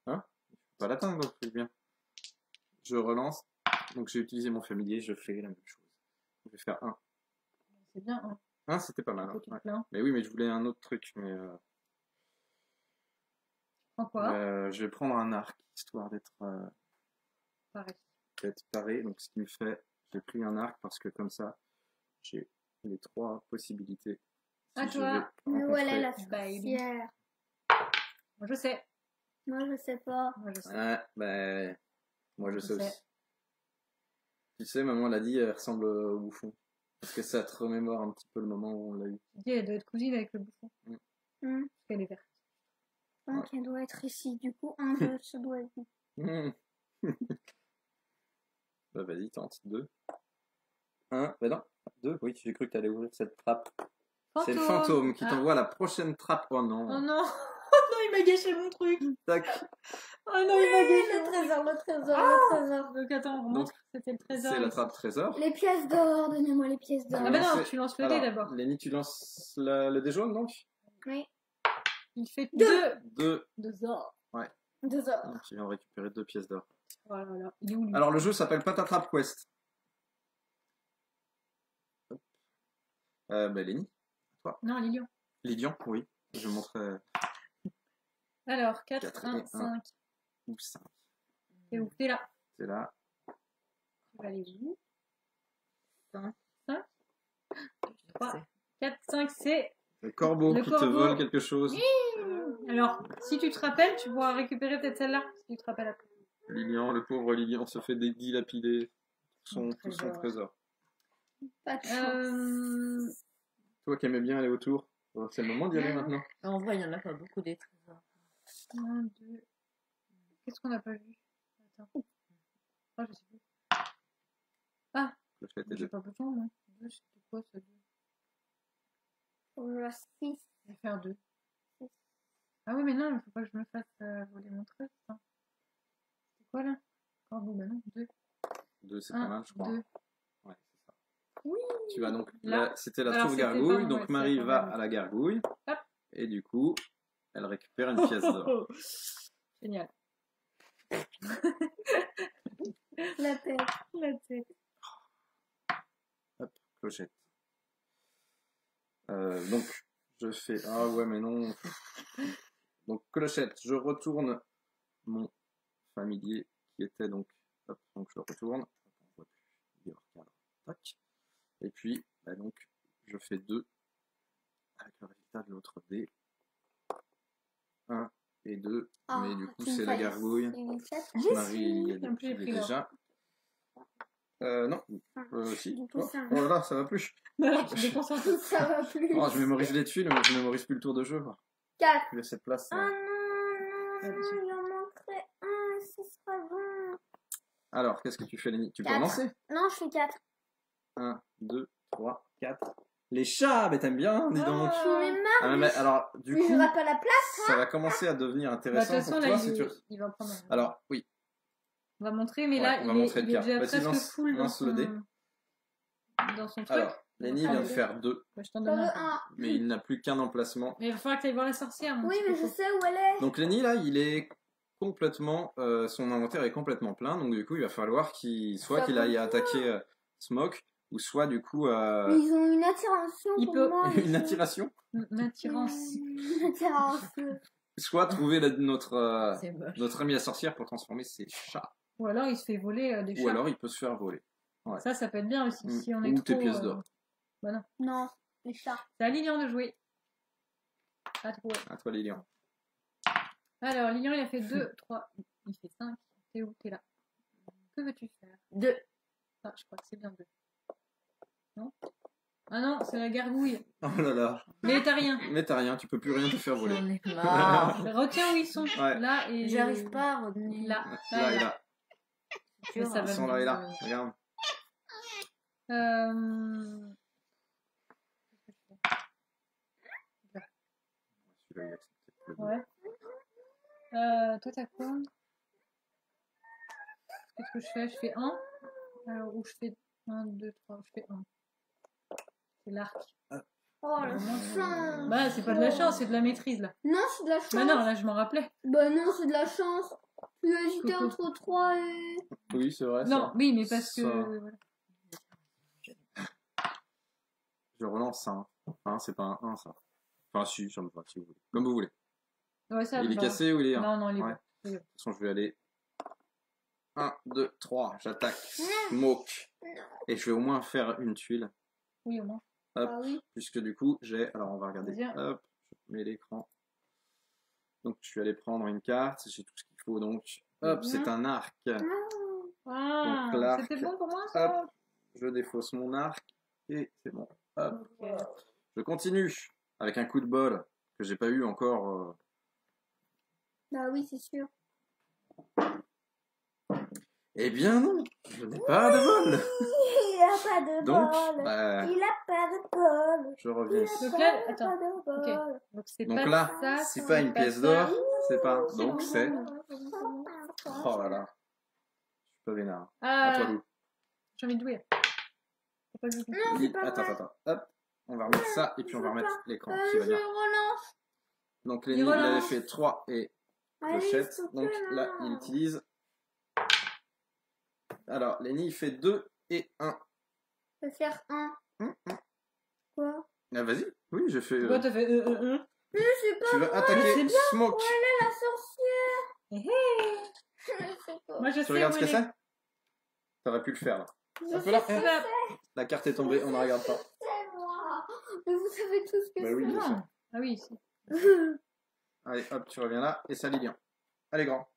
Hein? Je peux pas l'atteindre le truc bien. Je relance. Donc j'ai utilisé mon familier, je fais la même chose. Je vais faire 1. C'est bien. Hein. 1, c'était pas mal. Hein. Faut tout Ouais. plein. Mais oui, mais je voulais un autre truc. Mais En quoi je vais prendre un arc, histoire d'être Pareil. paré. Donc ce qui me fait, j'ai pris un arc parce que comme ça, j'ai les 3 possibilités. À je toi. vais Mais où elle est rencontrer- la sorcière? Moi, je sais. Moi, je sais pas. Moi, je sais. Ah, ben, moi je Je sais sais. aussi. Tu sais, maman l'a dit, elle ressemble au bouffon. Parce que ça te remémore un petit peu le moment où on l'a eu. Je dis, elle doit être cousine avec le bouffon. Hmm. Parce qu'elle est verte. Donc, elle doit être ici. Du coup, 1, 2, ça doit être ici. Bah vas-y, tente. 2. 1. Bah non. 2. Oui, j'ai cru que t'allais ouvrir cette trappe. C'est le fantôme qui Ah. t'envoie la prochaine trappe. Oh non. Oh non. Oh non, il m'a gâché mon truc. Tac. Oh non, il m'a gâché Le mon trésor, le trésor, le trésor. Donc attends, on remonte. C'était le trésor. C'est la ici. trappe trésor. Les pièces d'or, donnez-moi les pièces d'or. Ah bah non, Lancer- tu lances le dé Alors, d'abord. Lenny, tu lances le dé jaune donc Oui, Il fait 2. 2. 2 or. 2 or. Donc tu viens de récupérer 2 pièces d'or. Voilà. Il est où lui Alors le jeu s'appelle Patatrap Quest. Bah Lenny. Non, Lilian. Lydian, oui. Je montrerai Alors, 4, 4 1, et 5. où 5. T'es où? T'es là. C'est là. Tu vas aller où? 5, 3, 4, 5, c'est... Le corbeau Le qui te corbeau. vole quelque chose. Alors, si tu te rappelles, tu pourras récupérer peut-être celle-là. Si tu te rappelles après. Lilian, le pauvre Lilian se fait dilapider tout son trésor. Pas de chance. Toi qui aimais bien aller autour, c'est le moment d'y aller maintenant. En vrai, il n'y en a pas beaucoup des trésors. 1, 2... Qu'est-ce qu'on n'a pas vu? Attends. Ah, je sais plus. Je fais tes J'ai deux. pas besoin, moi. 2, c'était quoi, ça? 2. Faut que je fasse 6. Je vais faire 2. Ah oui, mais non, il faut pas que je me fasse voler mon truc. Hein. C'est quoi, là? Corbeau, bah non, 2. 2, c'est pas mal, je crois. 2. Ouais, c'est ça. Oui. Tu vas donc Là. là, c'était la Alors, tour c'était gargouille, pardon, donc ouais, Marie c'est la va gargouille. à la gargouille Hop. et du coup, elle récupère une pièce d'or. Génial. La tête. La tête. Hop, clochette. Donc, je fais. Ah ouais, mais non. Donc, clochette, je retourne mon familier qui était donc. Hop, donc je le retourne. Hop, on voit plus. Il est hors cadre. Tac. Et puis, bah donc, je fais 2 avec le résultat de l'autre dé. 1 et 2. Ah, mais du coup, tu me c'est la fais gargouille. une pièce. Marie, elle En plus, j'ai est pris déjà. Non, si. Du coup, Oh, ça oh là là, ça va plus. Alors, tu déconcentres. Ça va plus. Oh, je mémorise les tuiles, mais je mémorise plus le tour de jeu. 4. Il y a cette place. Ah non, il en manquerait un, ce sera bon. Alors, qu'est-ce que tu fais, Lenny? Tu peux 4. avancer? Non, je fais 4. 1, 2, 3, 4. Les chats, mais t'aimes bien, dis donc. Je suis marre. Ah, mais alors, du Mais coup, j'aurai pas la place. ça va commencer à devenir Bah, de toute intéressant façon, pour là, toi il, si tu... il va prendre un... Alors, oui. On va montrer, mais Ouais, là, on va il est, montrer le il est cas. déjà Vas-y, presque lance- full dans lance le dé. dans son truc. Alors, Lenny vient de faire 2, Bah, je t'en J'en donne veux un. un. mais il n'a plus qu'un emplacement. Mais il va falloir que tu ailles voir la sorcière. mon Oui, petit mais je coco. sais où elle est. Donc, Lenny, là, il est complètement... son inventaire est complètement plein, donc du coup, il va falloir soit qu'il aille attaquer Smoke, ou soit, du coup... Mais ils ont une attiration Il pour peut- moi. une attiration, Une attirance. Une attirance. soit trouver notre C'est moche. notre ami la sorcière pour transformer ses chats, Ou alors, il se fait voler des ou chats. alors il peut se faire voler. Ça peut être bien aussi. Si on Ou est trop, tes pièces d'or. Bah non. Non, les chats. C'est à Lilian de jouer. À trouver. À toi, Lilian. Alors, Lilian, il a fait 2, 3, il fait 5. T'es où? T'es là. Que veux-tu faire? 2. Ah, je crois que c'est bien 2. Non? Ah non, c'est la gargouille. Oh là là. Mais t'as rien. Mais t'as rien, tu peux plus rien te faire voler. J'en ai marre. Retiens où ils sont. Ouais. Là et. J'arrive pas à retenir. Là. Là et et là. Mais ça Ils va sont là et là. venir. Regarde. Celui-là, il accepte plus. Ouais. Toi, t'as quoi? Qu'est-ce que je fais? Je fais 1. Alors, où je fais 1, 2, 3. Je fais 1. C'est l'arc. Oh la chance. Bah, c'est pas de la chance, c'est de la maîtrise là. Non, c'est de la chance. Bah non, là, je m'en rappelais. Bah non, c'est de la chance. Tu as hésité Coucou. entre 3 et... Oui, c'est vrai. Non, ça. oui, mais parce que. Ça. Voilà. Je relance ça. Hein. Hein, c'est pas un 1, ça. Enfin, si, ça me va, si vous voulez. Comme vous voulez. Ouais, ça Il est va. cassé ou il est 1? Non, non, il est Ouais. bon. De toute façon, je vais aller 1, 2, 3, j'attaque. Smoke. Et je vais au moins faire une tuile. Oui, au moins. Hop. Ah oui. Puisque du coup, j'ai. Alors, on va regarder. Vas-y. Hop, je mets l'écran. Donc, je suis allé prendre une carte. J'ai tout ce qu'il faut. Donc, hop, Bien. c'est un arc. Ah, Donc, l'arc. c'était bon pour moi ça? Hop, je défausse mon arc. Et c'est bon. Hop. Ok. Je continue avec un coup de bol que j'ai pas eu encore. Bah oui, c'est sûr. Eh bien, non, je n'ai pas de bol. Il a pas de Donc, bol. bah, Il a pas de bol. je reviens ici. Donc là, Il a attends. pas de bol. Ok. Donc c'est Donc pas là, ça. c'est pas une pièce ça. d'or, c'est pas. C'est Donc bon. c'est. Oh là là. Je suis pas vénère. Ah, À toi, Lou. j'ai envie de jouer. T'as pas joué. Non, c'est pas Attends, vrai. attends. Hop. On va remettre ça et puis on va remettre l'écran qui Je va bien. relance. Donc Il Lenny, il avait relance. fait 3 et Allez, clochette. s'il te Donc plaît, là, il utilise. Alors, Lenny, il fait 2 et 1. Je vais faire 1. Quoi? Ah, vas-y. Oui, j'ai fait. Pourquoi t'as fait Mais c'est pas Tu vas C'est attaquer bien. Smoke. la sorcière. Hé hé. Je sais pas. Moi je Tu sais regardes où ce que elle est. c'est? T'aurais pu le faire là. Je Un peu là. sais Hop. La carte est tombée, on ne regarde pas. c'est moi. Mais vous savez tout ce que Bah oui, c'est. bien sûr. Ah oui, si. Allez, hop, tu reviens là et ça Lilian. Allez, grand.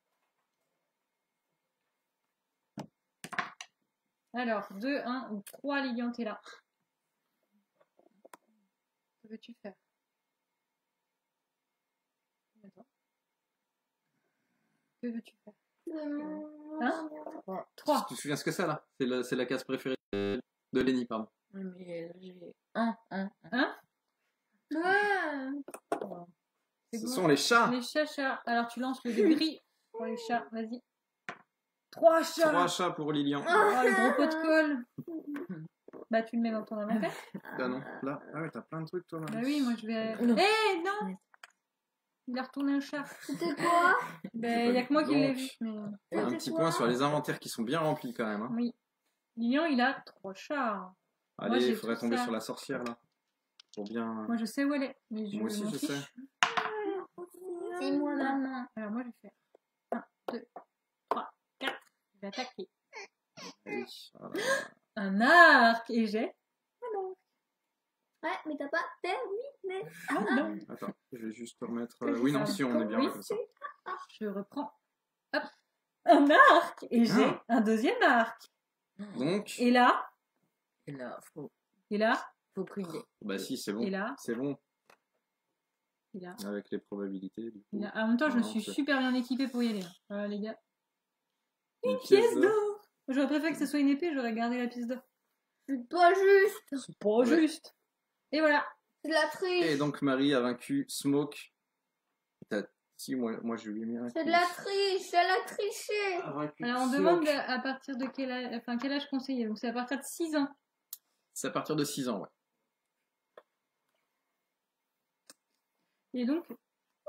Alors, 2, 1 ou 3 Lilian, t'es là. Que veux-tu faire? Attends. Que veux-tu faire? Hein? 3. Tu te souviens ce que c'est là? C'est la case préférée de Lenny, pardon. Oui, mais j'ai 1, 1. Ouais. Ce sont les chats. Les chats. Alors, tu lances le dé gris pour les chats. Vas-y. 3 chats. 3 chats pour Lilian. Oh, le gros pot de colle. Bah, tu le mets dans ton inventaire. Ah non, là. Ah ouais, t'as plein de trucs toi, Bah Marie. oui, moi je vais. Non. Eh non! Il a retourné un chat. C'était quoi? Ben, il y a que moi qui l'ai Donc, vu. Mais... Un C'était petit quoi? point sur les inventaires qui sont bien remplis quand même. Hein. Oui. Lilian, il a 3 chats. Allez, j'ai il faudrait tout tomber ça. sur la sorcière là. Pour bien. Moi, je sais où elle est. Mais Moi aussi, m'en je fiche. sais. C'est moi, maman. Alors, moi, je vais faire 1, 2, 3, 4. Je vais attaquer. Allez, voilà. Un arc. Et j'ai. Ouais, mais t'as pas terminé. Oh non. Attends, je vais juste remettre. Que je Oui, non, fasse si, on est bien oui, là comme ça. Je reprends. Hop. Un arc. Et j'ai Ah. un deuxième arc. Donc, Et là. Et là, Et là. faut prier. bah si, c'est bon. Et là. C'est bon, Et là. avec les probabilités. Du coup. Et là. En même temps, je me Non, suis c'est- super bien équipée pour y aller. Voilà, les gars. Une Pièce d'or. J'aurais préféré que ce soit une épée, j'aurais gardé la pièce d'or. C'est pas juste. C'est pas Ouais. juste. Et voilà. C'est de la triche. Et donc, Marie a vaincu Smoke. Si, moi je lui ai mis un. C'est de la triche. Elle a triché. Alors, on demande à partir de quel âge, enfin, quel âge conseillé. Donc, c'est à partir de 6 ans. C'est à partir de 6 ans, ouais. Et donc,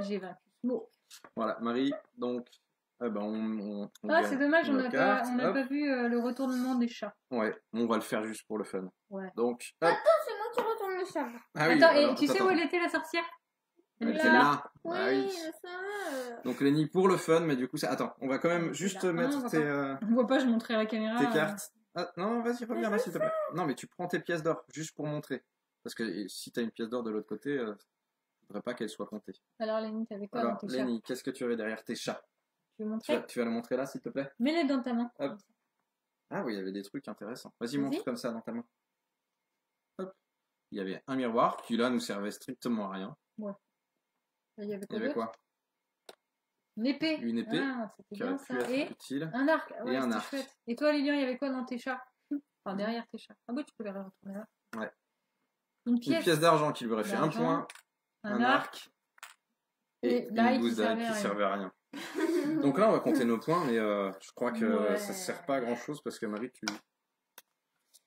j'ai vaincu Smoke. Voilà, Marie, donc. On Ah, gagne c'est dommage, on nos n'a cartes, pas, hop. vu le retournement des chats. Ouais, on va le faire juste pour le fun. Ouais. Donc, hop. C'est moi qui retourne le sabre. Ah oui, Attends, alors, et tu sais attends, où elle était, la sorcière? Elle Elle était était là. là. Oui, Ah oui. je sais. Donc Lenny pour le fun, mais du coup, attends, on va quand même Elle juste était là. mettre Non, on voit tes On voit pas, je montrais à la caméra. tes cartes. Ah, non, vas-y, reviens là, s'il te plaît. Non, mais tu prends tes pièces d'or, juste pour montrer. Parce que si t'as une pièce d'or de l'autre côté, je voudrais pas qu'elle soit comptée. Alors, Lenny, t'avais quoi dans Alors, tes chats? Lenny, qu'est-ce que tu avais derrière tes chats? Tu veux montrer? Tu vas le montrer là, s'il te plaît? Mets-les dans ta main. Hop. Ah oui, il y avait des trucs intéressants. Vas-y, Vas-y. montre comme ça dans ta main. Hop. Il y avait un miroir qui là nous servait strictement à rien. Il y avait Il quoi y avait d'autre? quoi? Une épée. Une épée Ah, c'était qui aurait bien pu ça. être Et utile. un arc. Ouais, Et un c'était arc. chouette. Et toi, Lilian, il y avait quoi dans tes chats? Enfin, derrière tes chats. Ah oui, tu peux les retourner là. Ouais. Une Une pièce. pièce d'argent qui lui aurait fait un D'argent. point, Un arc. et l'ail une qui gousse d'ail servait à qui rien. servait à rien. Donc là, on va compter nos points, mais je crois que Ouais. ça sert pas à grand chose parce que Marie, tu.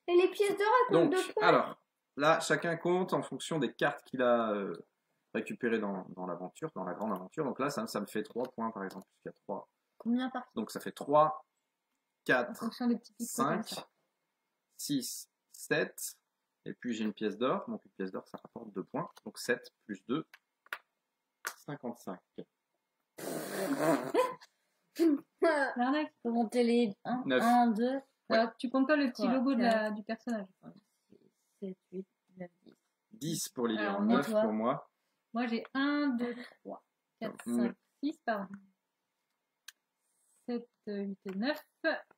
Et les pièces d'or, elles comptent Donc, de quoi? alors, là, chacun compte en fonction des cartes qu'il a récupérées dans l'aventure, dans la grande aventure. Donc là, ça me fait 3 points, par exemple, puisqu'il y a 3. Combien par Donc ça fait 3, En 4, fonction des petits pics comme 5, ça. 6, 7. Et puis j'ai une pièce d'or. Donc une pièce d'or, ça rapporte 2 points. Donc 7 plus 2, 55. L'arnaque. Faut monter les 1, Neuf. 1, 2, Alors, tu comptes pas le petit Ouais. logo du personnage. 7, 8, 9, 10. 10 pour Lilian, Alors, 9 toi. pour moi. Moi, j'ai 1, 2, 3, 4, Mm. 5, 6, pardon. 7, 8 et 9,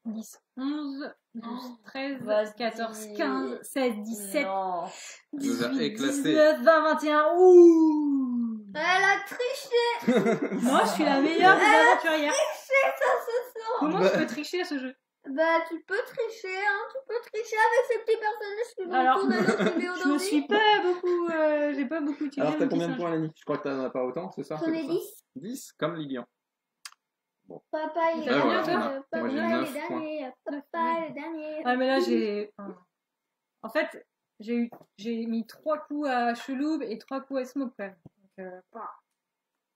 10, 11, 12, 13, Vas-y. 14, 15, 16, 17, Non. Elle nous a 18, éclaté. 19, 20, 21. Ouh! Elle a triché, Moi, je suis la meilleure des aventurières. ça se sent. Comment Bah. tu peux tricher à ce jeu? Bah, tu peux tricher, hein, tu peux tricher avec ces petits personnages qui vont Alors, tourner notre vidéo Je me suis pas beaucoup, j'ai pas beaucoup utilisé. Alors mon t'as petit combien de singe. points, Lénie? Je crois que t'en as pas autant, c'est ça? J'en ai 10. 10, comme Lilian. Papa, il est T'as combien, dernier. toi? Papa, Moi, j'ai il 9 est dernier. Papa, il est dernier. Ouais, mais là, en fait, j'ai mis 3 coups à Cheloub et 3 coups à Smoke, quand même. Donc,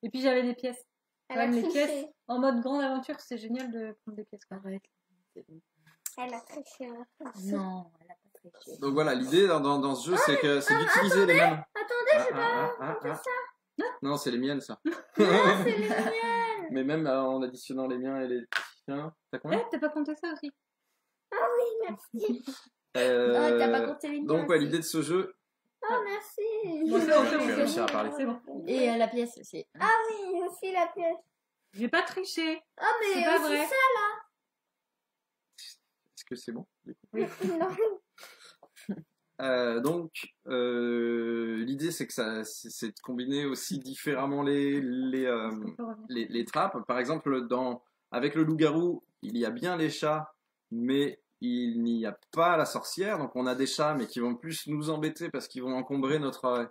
et puis, j'avais des pièces. Elle Quand a même, les triché. pièces, en mode grande aventure, c'est génial de prendre des pièces. Quoi. Arrête. C'est bon. Elle a triché. Elle a triché. Non, elle a pas triché. Donc voilà, l'idée dans ce jeu, c'est d'utiliser les mêmes. Attendez, j'ai pas ah. Non, c'est les miennes, ça. non, c'est les miennes. Mais même en additionnant les miens et les tiens, t'as Eh, combien? t'as pas compté ça aussi? Ah oui, merci. Ah, t'as pas compté une Donc pièce. ouais, l'idée de ce jeu, Oh, merci. Bon, c'est bon, Je vais réussir à parler. C'est bon. Et la pièce aussi. Ah oui, aussi la pièce. J'ai pas triché. Ah, mais C'est pas aussi vrai. est-ce que c'est bon? ça. Non. Donc l'idée c'est que c'est de combiner aussi différemment les trappes. Par exemple, avec le loup-garou, il y a bien les chats, mais il n'y a pas la sorcière. Donc on a des chats, mais qui vont plus nous embêter parce qu'ils vont encombrer notre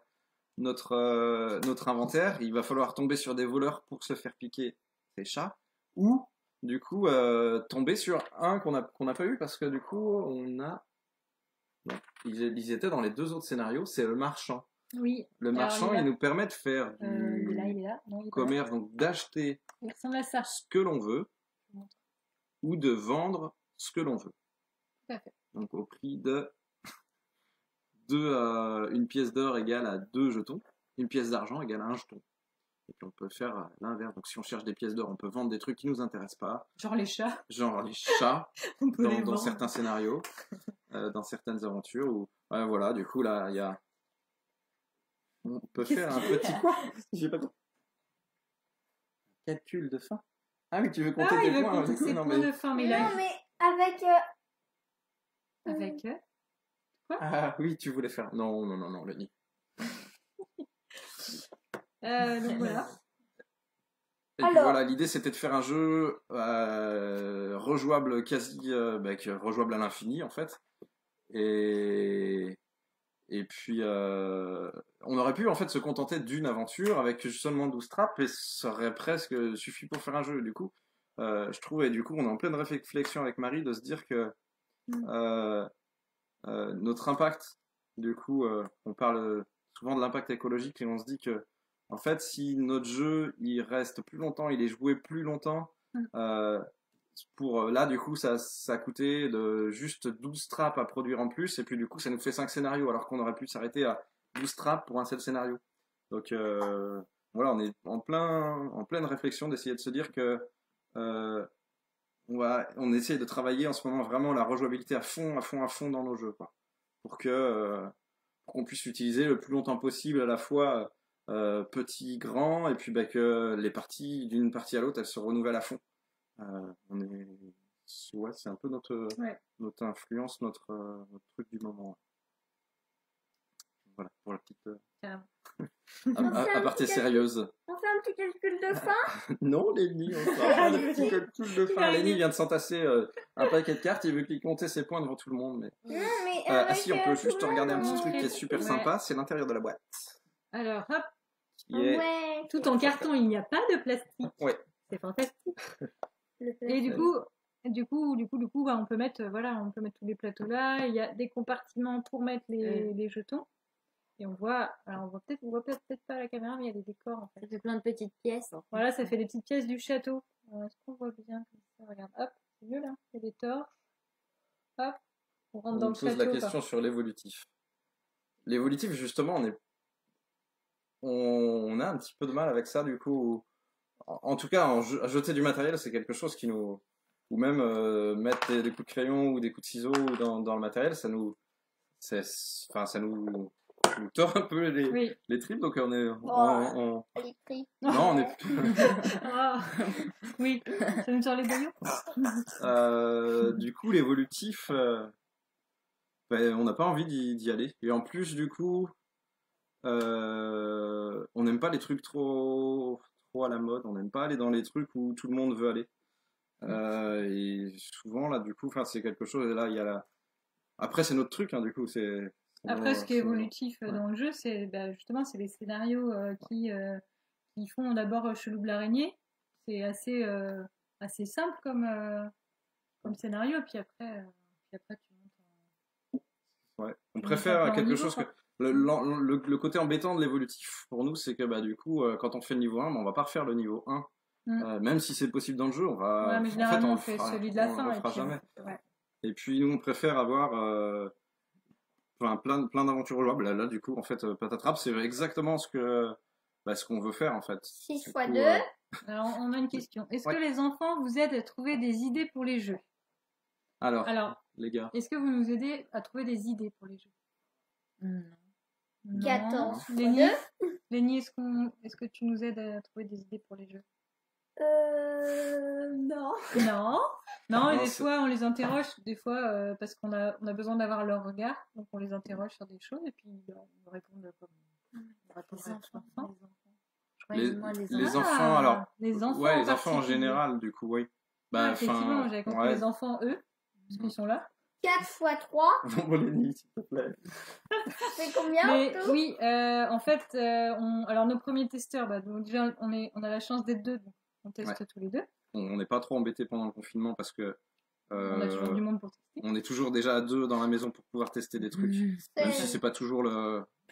inventaire. Il va falloir tomber sur des voleurs pour se faire piquer ces chats. Ou, du coup, tomber sur un qu'on n'a pas eu parce que du coup, on a... Non, ils étaient dans les 2 autres scénarios. C'est le marchand. Oui. Le Alors, marchand, il est là. il nous permet de faire Il est là, il du est là. Non, il est pas là. commerce, donc d'acheter Il ressemble à ça. ce que l'on veut ou de vendre ce que l'on veut. Tout à fait. Donc au prix de une pièce d'or égale à 2 jetons, une pièce d'argent égale à 1 jeton. Et puis on peut faire l'inverse. Donc si on cherche des pièces d'or, on peut vendre des trucs qui nous intéressent pas, Genre les chats. genre les chats On peut les dans vendre. certains scénarios, dans certaines aventures. Ou voilà, du coup là, il y a, on peut faire un petit quoi? J'ai pas compris. Calcul de fin. Ah oui, tu veux compter Ah, tes il veut points? compter ses Non, points mais- de fin, mais Non, là, mais avec. avec Ah oui, tu voulais faire. Non, le nid. donc voilà. Et puis Alors. voilà, l'idée c'était de faire un jeu rejouable rejouable à l'infini en fait. Et puis on aurait pu en fait se contenter d'une aventure avec seulement 12 trappes et ça aurait presque suffi pour faire un jeu. Du coup, je trouve, et du coup on est en pleine réflexion avec Marie de se dire que notre impact, du coup on parle souvent de l'impact écologique et on se dit que en fait, si notre jeu il reste plus longtemps, il est joué plus longtemps, là du coup ça a coûté de juste 12 trappes à produire en plus, et puis du coup ça nous fait 5 scénarios, alors qu'on aurait pu s'arrêter à 12 trappes pour un seul scénario. Donc voilà, on est en pleine réflexion d'essayer de se dire que on essaie de travailler en ce moment vraiment la rejouabilité à fond dans nos jeux, quoi, pour qu'on puisse l'utiliser le plus longtemps possible à la fois. Petit, grand, et puis que les parties d'une partie à l'autre elles se renouvellent à fond. On est... Ouais, c'est un peu notre influence, notre truc du moment. Voilà, pour la petite... à part t'es sérieuse. On fait un petit calcul de fin. Non, Lenny, on fait pas de petit calcul de fin. Lenny vient de s'entasser un paquet de cartes, il veut qu'il compte ses points devant tout le monde. Mais... Non, mais ah si, on peut juste tout le regarder un monde, petit truc qui est super Ouais. sympa, c'est l'intérieur de la boîte. Alors, hop, Qui est... Ouais. tout en carton, il n'y a pas de plastique. Ouais. C'est fantastique. Le Et du coup, bah, on peut mettre, on peut mettre tous les plateaux là. Il y a des compartiments pour mettre les jetons. Et on voit peut-être pas à la caméra, mais il y a des décors en fait. Ça fait plein de petites pièces. En fait. Voilà, ça fait des petites pièces du château. Est-ce qu'on voit bien comme ça? Regarde, hop, c'est mieux là. Il y a des torches. Hop, on rentre On dans nous le pose château. la question sur l'évolutif. L'évolutif, justement, on a un petit peu de mal avec ça, du coup. En tout cas, à jeter du matériel, c'est quelque chose qui nous... Ou même mettre des coups de crayon ou des coups de ciseaux dans le matériel, ça nous tord un peu les tripes, donc on est... électrique. Non, on est... Ah, oui, ça nous sort les boyaux. Du coup, l'évolutif, on n'a pas envie d'y aller. Et en plus, du coup, on n'aime pas les trucs trop à la mode. On n'aime pas aller dans les trucs où tout le monde veut aller. Et souvent, là, du coup, c'est quelque chose. Et là, il y a la... Après, c'est notre truc, hein, du coup. Après, ce qui est évolutif dans le jeu, c'est justement c'est les scénarios qui font d'abord Chelou de l'araignée. C'est assez simple comme scénario, puis après tu montes. Ouais. On préfère quelque chose que le côté embêtant de l'évolutif pour nous, c'est que du coup, quand on fait le niveau 1, on va pas refaire le niveau 1. Même si c'est possible dans le jeu, on va. Ouais, mais généralement, on fait celui de la fin. On le fera jamais. Ouais. Et puis nous, on préfère avoir plein d'aventures jouables. Là, du coup, en fait, Patatrap, c'est exactement ce qu'on veut faire, en fait. 6 x 2. Alors, on a une question. Est-ce que les enfants vous aident à trouver des idées pour les jeux? Alors, les gars. Est-ce que vous nous aidez à trouver des idées pour les jeux? Non. 14 x 2. Lénie, est-ce que tu nous aides à trouver des idées pour les jeux? Non. Non, et des fois on les interroge, des fois parce qu'on a besoin d'avoir leur regard, donc on les interroge sur des choses et puis ils nous répondent comme Les enfants. Les enfants, alors. Les enfants, ouais, les enfants en général, du coup, oui. Effectivement, j'avais compris les enfants, eux, parce qu'ils sont là. 4 x 3. Bon, Lénie, s'il te plaît. C'est combien? Mais oui, en fait, alors nos premiers testeurs, donc déjà on a la chance d'être deux, donc on teste tous les deux. On n'est pas trop embêtés pendant le confinement parce que on a toujours du monde pour tester. On est toujours déjà à deux dans la maison pour pouvoir tester des trucs. Même si c'est pas toujours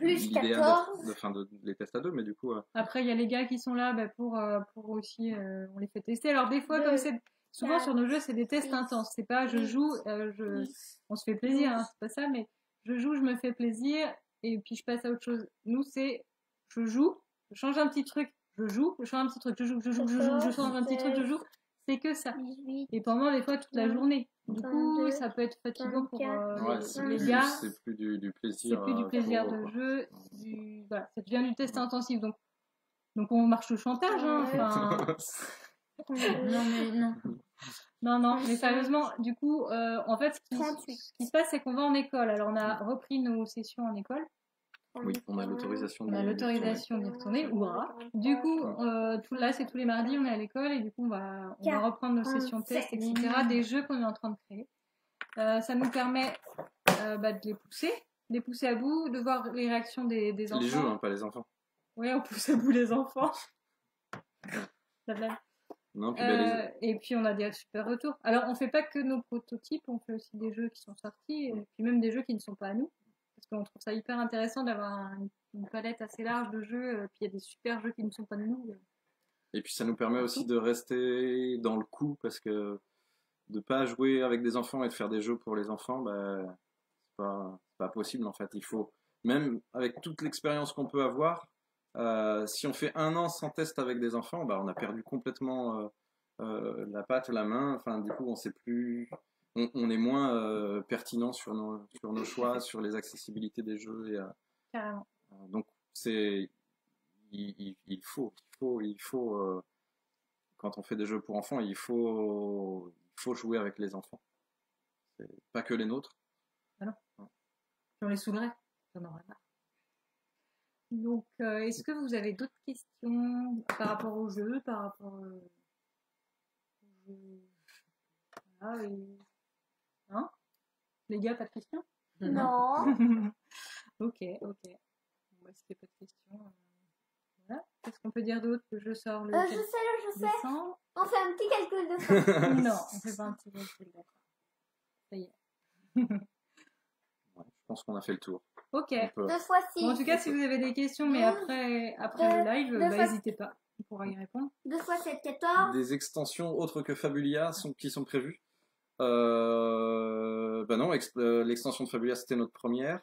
l'idéal de les tests à deux, mais du coup. Après, il y a les gars qui sont là pour aussi, on les fait tester. Alors des fois, comme c'est souvent sur nos jeux, c'est des tests intenses. C'est pas je joue, on se fait plaisir, hein, c'est pas ça, mais je joue, je me fais plaisir et puis je passe à autre chose. Nous, c'est je joue, je change un petit truc, je joue, je change un petit truc, je joue, je change un petit truc, je joue. C'est que ça. Et pendant des fois toute la journée. Du coup, ça peut être fatigant pour les gars. C'est plus du plaisir. C'est plus du plaisir de jeu. Voilà, ça devient du test intensif. Donc on marche au chantage. Hein, Non, mais sérieusement, du coup, en fait, ce qui se passe, c'est qu'on va en école. Alors, on a repris nos sessions en école. Oui, on a l'autorisation d'y retourner. Hurrah. Du coup, là, c'est tous les mardis, on est à l'école et du coup, on va reprendre nos sessions de tests, etc. Des jeux qu'on est en train de créer. Ça nous permet de les pousser à bout, de voir les réactions des enfants. Les jeux, hein, pas les enfants. Oui, on pousse à bout les enfants. La blague. Non, puis et puis on a des super retours. Alors on fait pas que nos prototypes, on fait aussi des jeux qui sont sortis, et puis même des jeux qui ne sont pas à nous, parce qu'on trouve ça hyper intéressant d'avoir une palette assez large de jeux, puis il y a des super jeux qui ne sont pas de nous. Et puis ça nous permet aussi de rester dans le coup, parce que de pas jouer avec des enfants et de faire des jeux pour les enfants, c'est pas possible en fait. Il faut, même avec toute l'expérience qu'on peut avoir, si on fait 1 an sans test avec des enfants, on a perdu complètement la patte, la main. Enfin, du coup, on sait plus, on est moins pertinent sur nos choix, sur les accessibilités des jeux. Et, carrément. Donc, il faut quand on fait des jeux pour enfants, il faut jouer avec les enfants. C'est pas que les nôtres. Ah non. On les saoulerait. J'en aurais marre. Donc, est-ce que vous avez d'autres questions par rapport au jeu, par rapport au jeu? Voilà, hein? Les gars, pas de questions? Non. Ok. Bon, bah, si pas de questions, voilà. Qu'est-ce qu'on peut dire d'autre? Le jeu sort le Je sais. décembre. On fait un petit calcul de fois. Non, on fait pas un petit calcul, d'accord. Ça y est. Ouais, je pense qu'on a fait le tour. Ok. 2 fois 6. Bon, en tout cas, si vous avez des questions, mais après le live, n'hésitez pas. On pourra y répondre. 2 fois 7, 14. Des extensions autres que Fabulia qui sont prévues. Bah non, l'extension de Fabulia c'était notre première.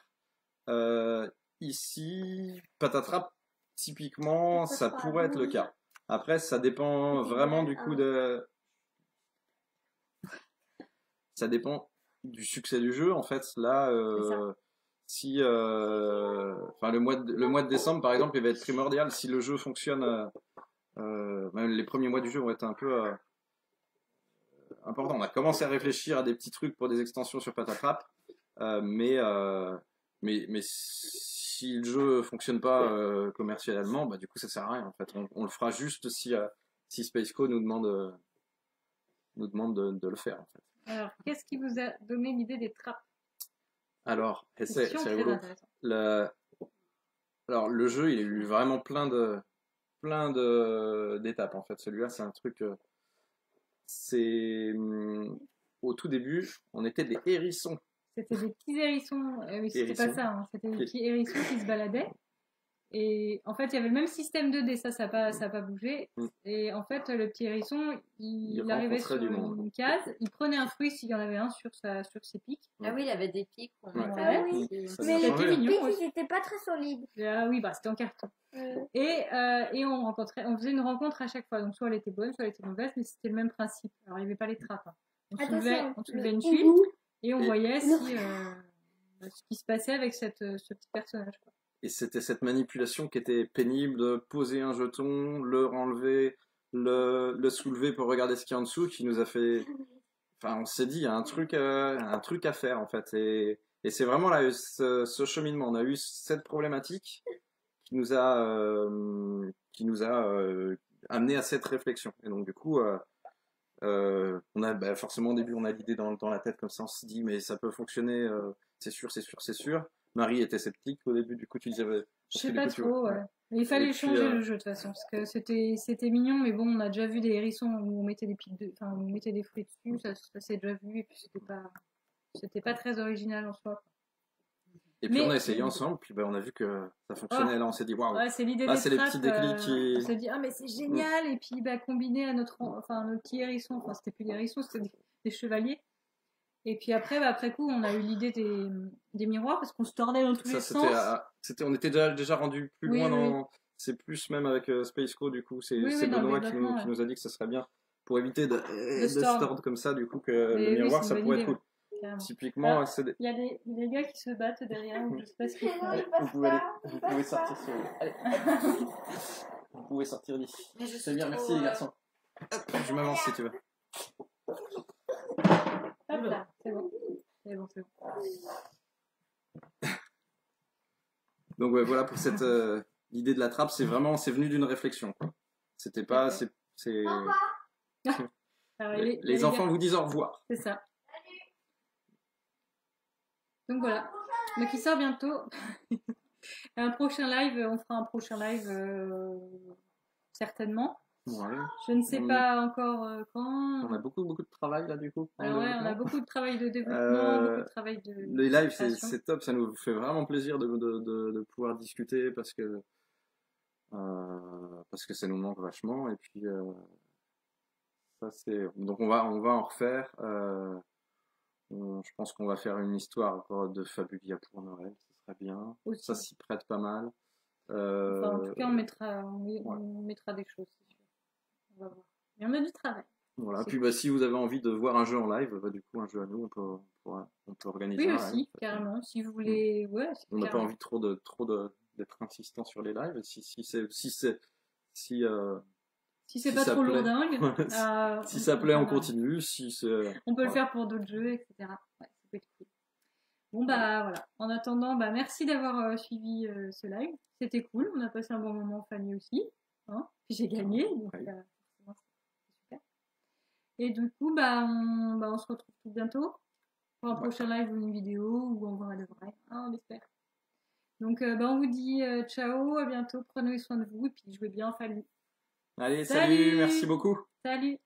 Ici, Patatrap, typiquement, ça pourrait être le cas. Après, ça dépend vraiment du coup de. Ça dépend du succès du jeu en fait. Là, si, enfin le mois de décembre par exemple, il va être primordial. Si le jeu fonctionne, même les premiers mois du jeu vont être un peu important. On a commencé à réfléchir à des petits trucs pour des extensions sur Patatrap, mais si le jeu fonctionne pas commercialement, bah du coup ça sert à rien en fait. On le fera juste si Spaceco nous demande de le faire en fait. Alors, qu'est-ce qui vous a donné l'idée des trappes? Alors, c'est Très rigolo. intéressant. Alors le jeu, il a eu vraiment plein d'étapes en fait. Celui-là, c'est un truc. Au tout début, on était des hérissons. C'était des petits hérissons. Oui, c'était pas ça. Hein. C'était des petits hérissons qui se baladaient. Et en fait, il y avait le même système 2D, ça n'a pas bougé. Et en fait, le petit hérisson, il arrivait sur une case, il prenait un fruit s'il y en avait un sur ses pics. Ah oui, il avait des pics. Ah oui. Mais les pics, ils n'étaient pas très solides. Ah oui, bah c'était en carton. Et on faisait une rencontre à chaque fois. Donc soit elle était bonne, soit elle était mauvaise, mais c'était le même principe. Alors il n'y avait pas les trappes. Hein. On soulevait une tuile et on voyait ce qui se passait avec ce petit personnage, quoi. Et c'était cette manipulation qui était pénible de poser un jeton, le renlever, le soulever pour regarder ce qu'il y a en dessous, qui nous a fait. Enfin, on s'est dit, il y a un truc à faire en fait. Et c'est vraiment là ce cheminement. On a eu cette problématique qui nous a amené à cette réflexion. Et donc du coup, on a forcément au début on a l'idée dans la tête comme ça, on se dit mais ça peut fonctionner, c'est sûr. Marie était sceptique au début, du coup tu disais. Je sais pas trop, ouais. Mais il fallait changer le jeu de toute façon, parce que c'était mignon, mais bon, on a déjà vu des hérissons où on mettait on mettait des fruits dessus, ça s'est déjà vu, et puis c'était pas très original en soi. Et puis on a essayé ensemble, puis on a vu que ça fonctionnait, là on s'est dit waouh. Ouais, c'est l'idée des c'est les petits déclics qui. On s'est dit mais c'est génial, et puis combiné à notre petit hérisson, c'était plus des hérissons, c'était des chevaliers. Et puis après coup, on a eu l'idée des miroirs parce qu'on se tordait dans tous les sens. On était déjà rendu plus loin dans. C'est plus même avec Spaceco, du coup. C'est Benoît qui nous a dit que ça serait bien pour éviter de se tordre comme ça, du coup, que le miroir, ça pourrait être cool. Carrément. Typiquement, il y a des gars qui se battent derrière, je sais pas ce qu'ils font. Vous pouvez sortir sur. Allez, vous pouvez sortir d'ici. C'est bien, merci les garçons. Je m'avance si tu veux. Hop là, c'est bon. Donc ouais, voilà pour cette l'idée de la trappe, c'est venu d'une réflexion, quoi. C'était pas les enfants vous disent au revoir. C'est ça. Donc voilà. Donc il sort bientôt. On fera un prochain live certainement. Ouais. Je ne sais pas encore quand. On a beaucoup de travail là du coup. Alors ouais, on a beaucoup de travail de développement, beaucoup de travail de. Les lives c'est top, ça nous fait vraiment plaisir de pouvoir discuter parce que ça nous manque vachement et puis ça c'est donc on va en refaire. Je pense qu'on va faire une histoire de Fabulia pour Noël, ce serait bien. Aussi. Ça s'y prête pas mal. En tout cas, on mettra des choses. On va voir. Mais on a du travail. Voilà. Puis si vous avez envie de voir un jeu en live, du coup un jeu à nous, on peut organiser. Oui aussi, carrément. Si vous voulez, on n'a pas envie trop d'être insistant sur les lives. Si Si c'est Si pas ça trop plaît. lourdingue. Si ça plaît, on continue. Si c'est... On peut le Voilà. faire pour d'autres jeux, etc. Ouais, ça peut être cool. Bon, bah voilà. En attendant, bah merci d'avoir suivi ce live. C'était cool. On a passé un bon moment, Fanny aussi. Hein, puis j'ai gagné. Donc, Ouais. forcément, c'est super. Et du coup, on se retrouve tout bientôt pour un prochain live ou une vidéo où on verra le vrai. Ah, on espère. Donc, on vous dit ciao, à bientôt. Prenez soin de vous et puis jouez bien en famille. Allez, Salut. salut, merci beaucoup. Salut!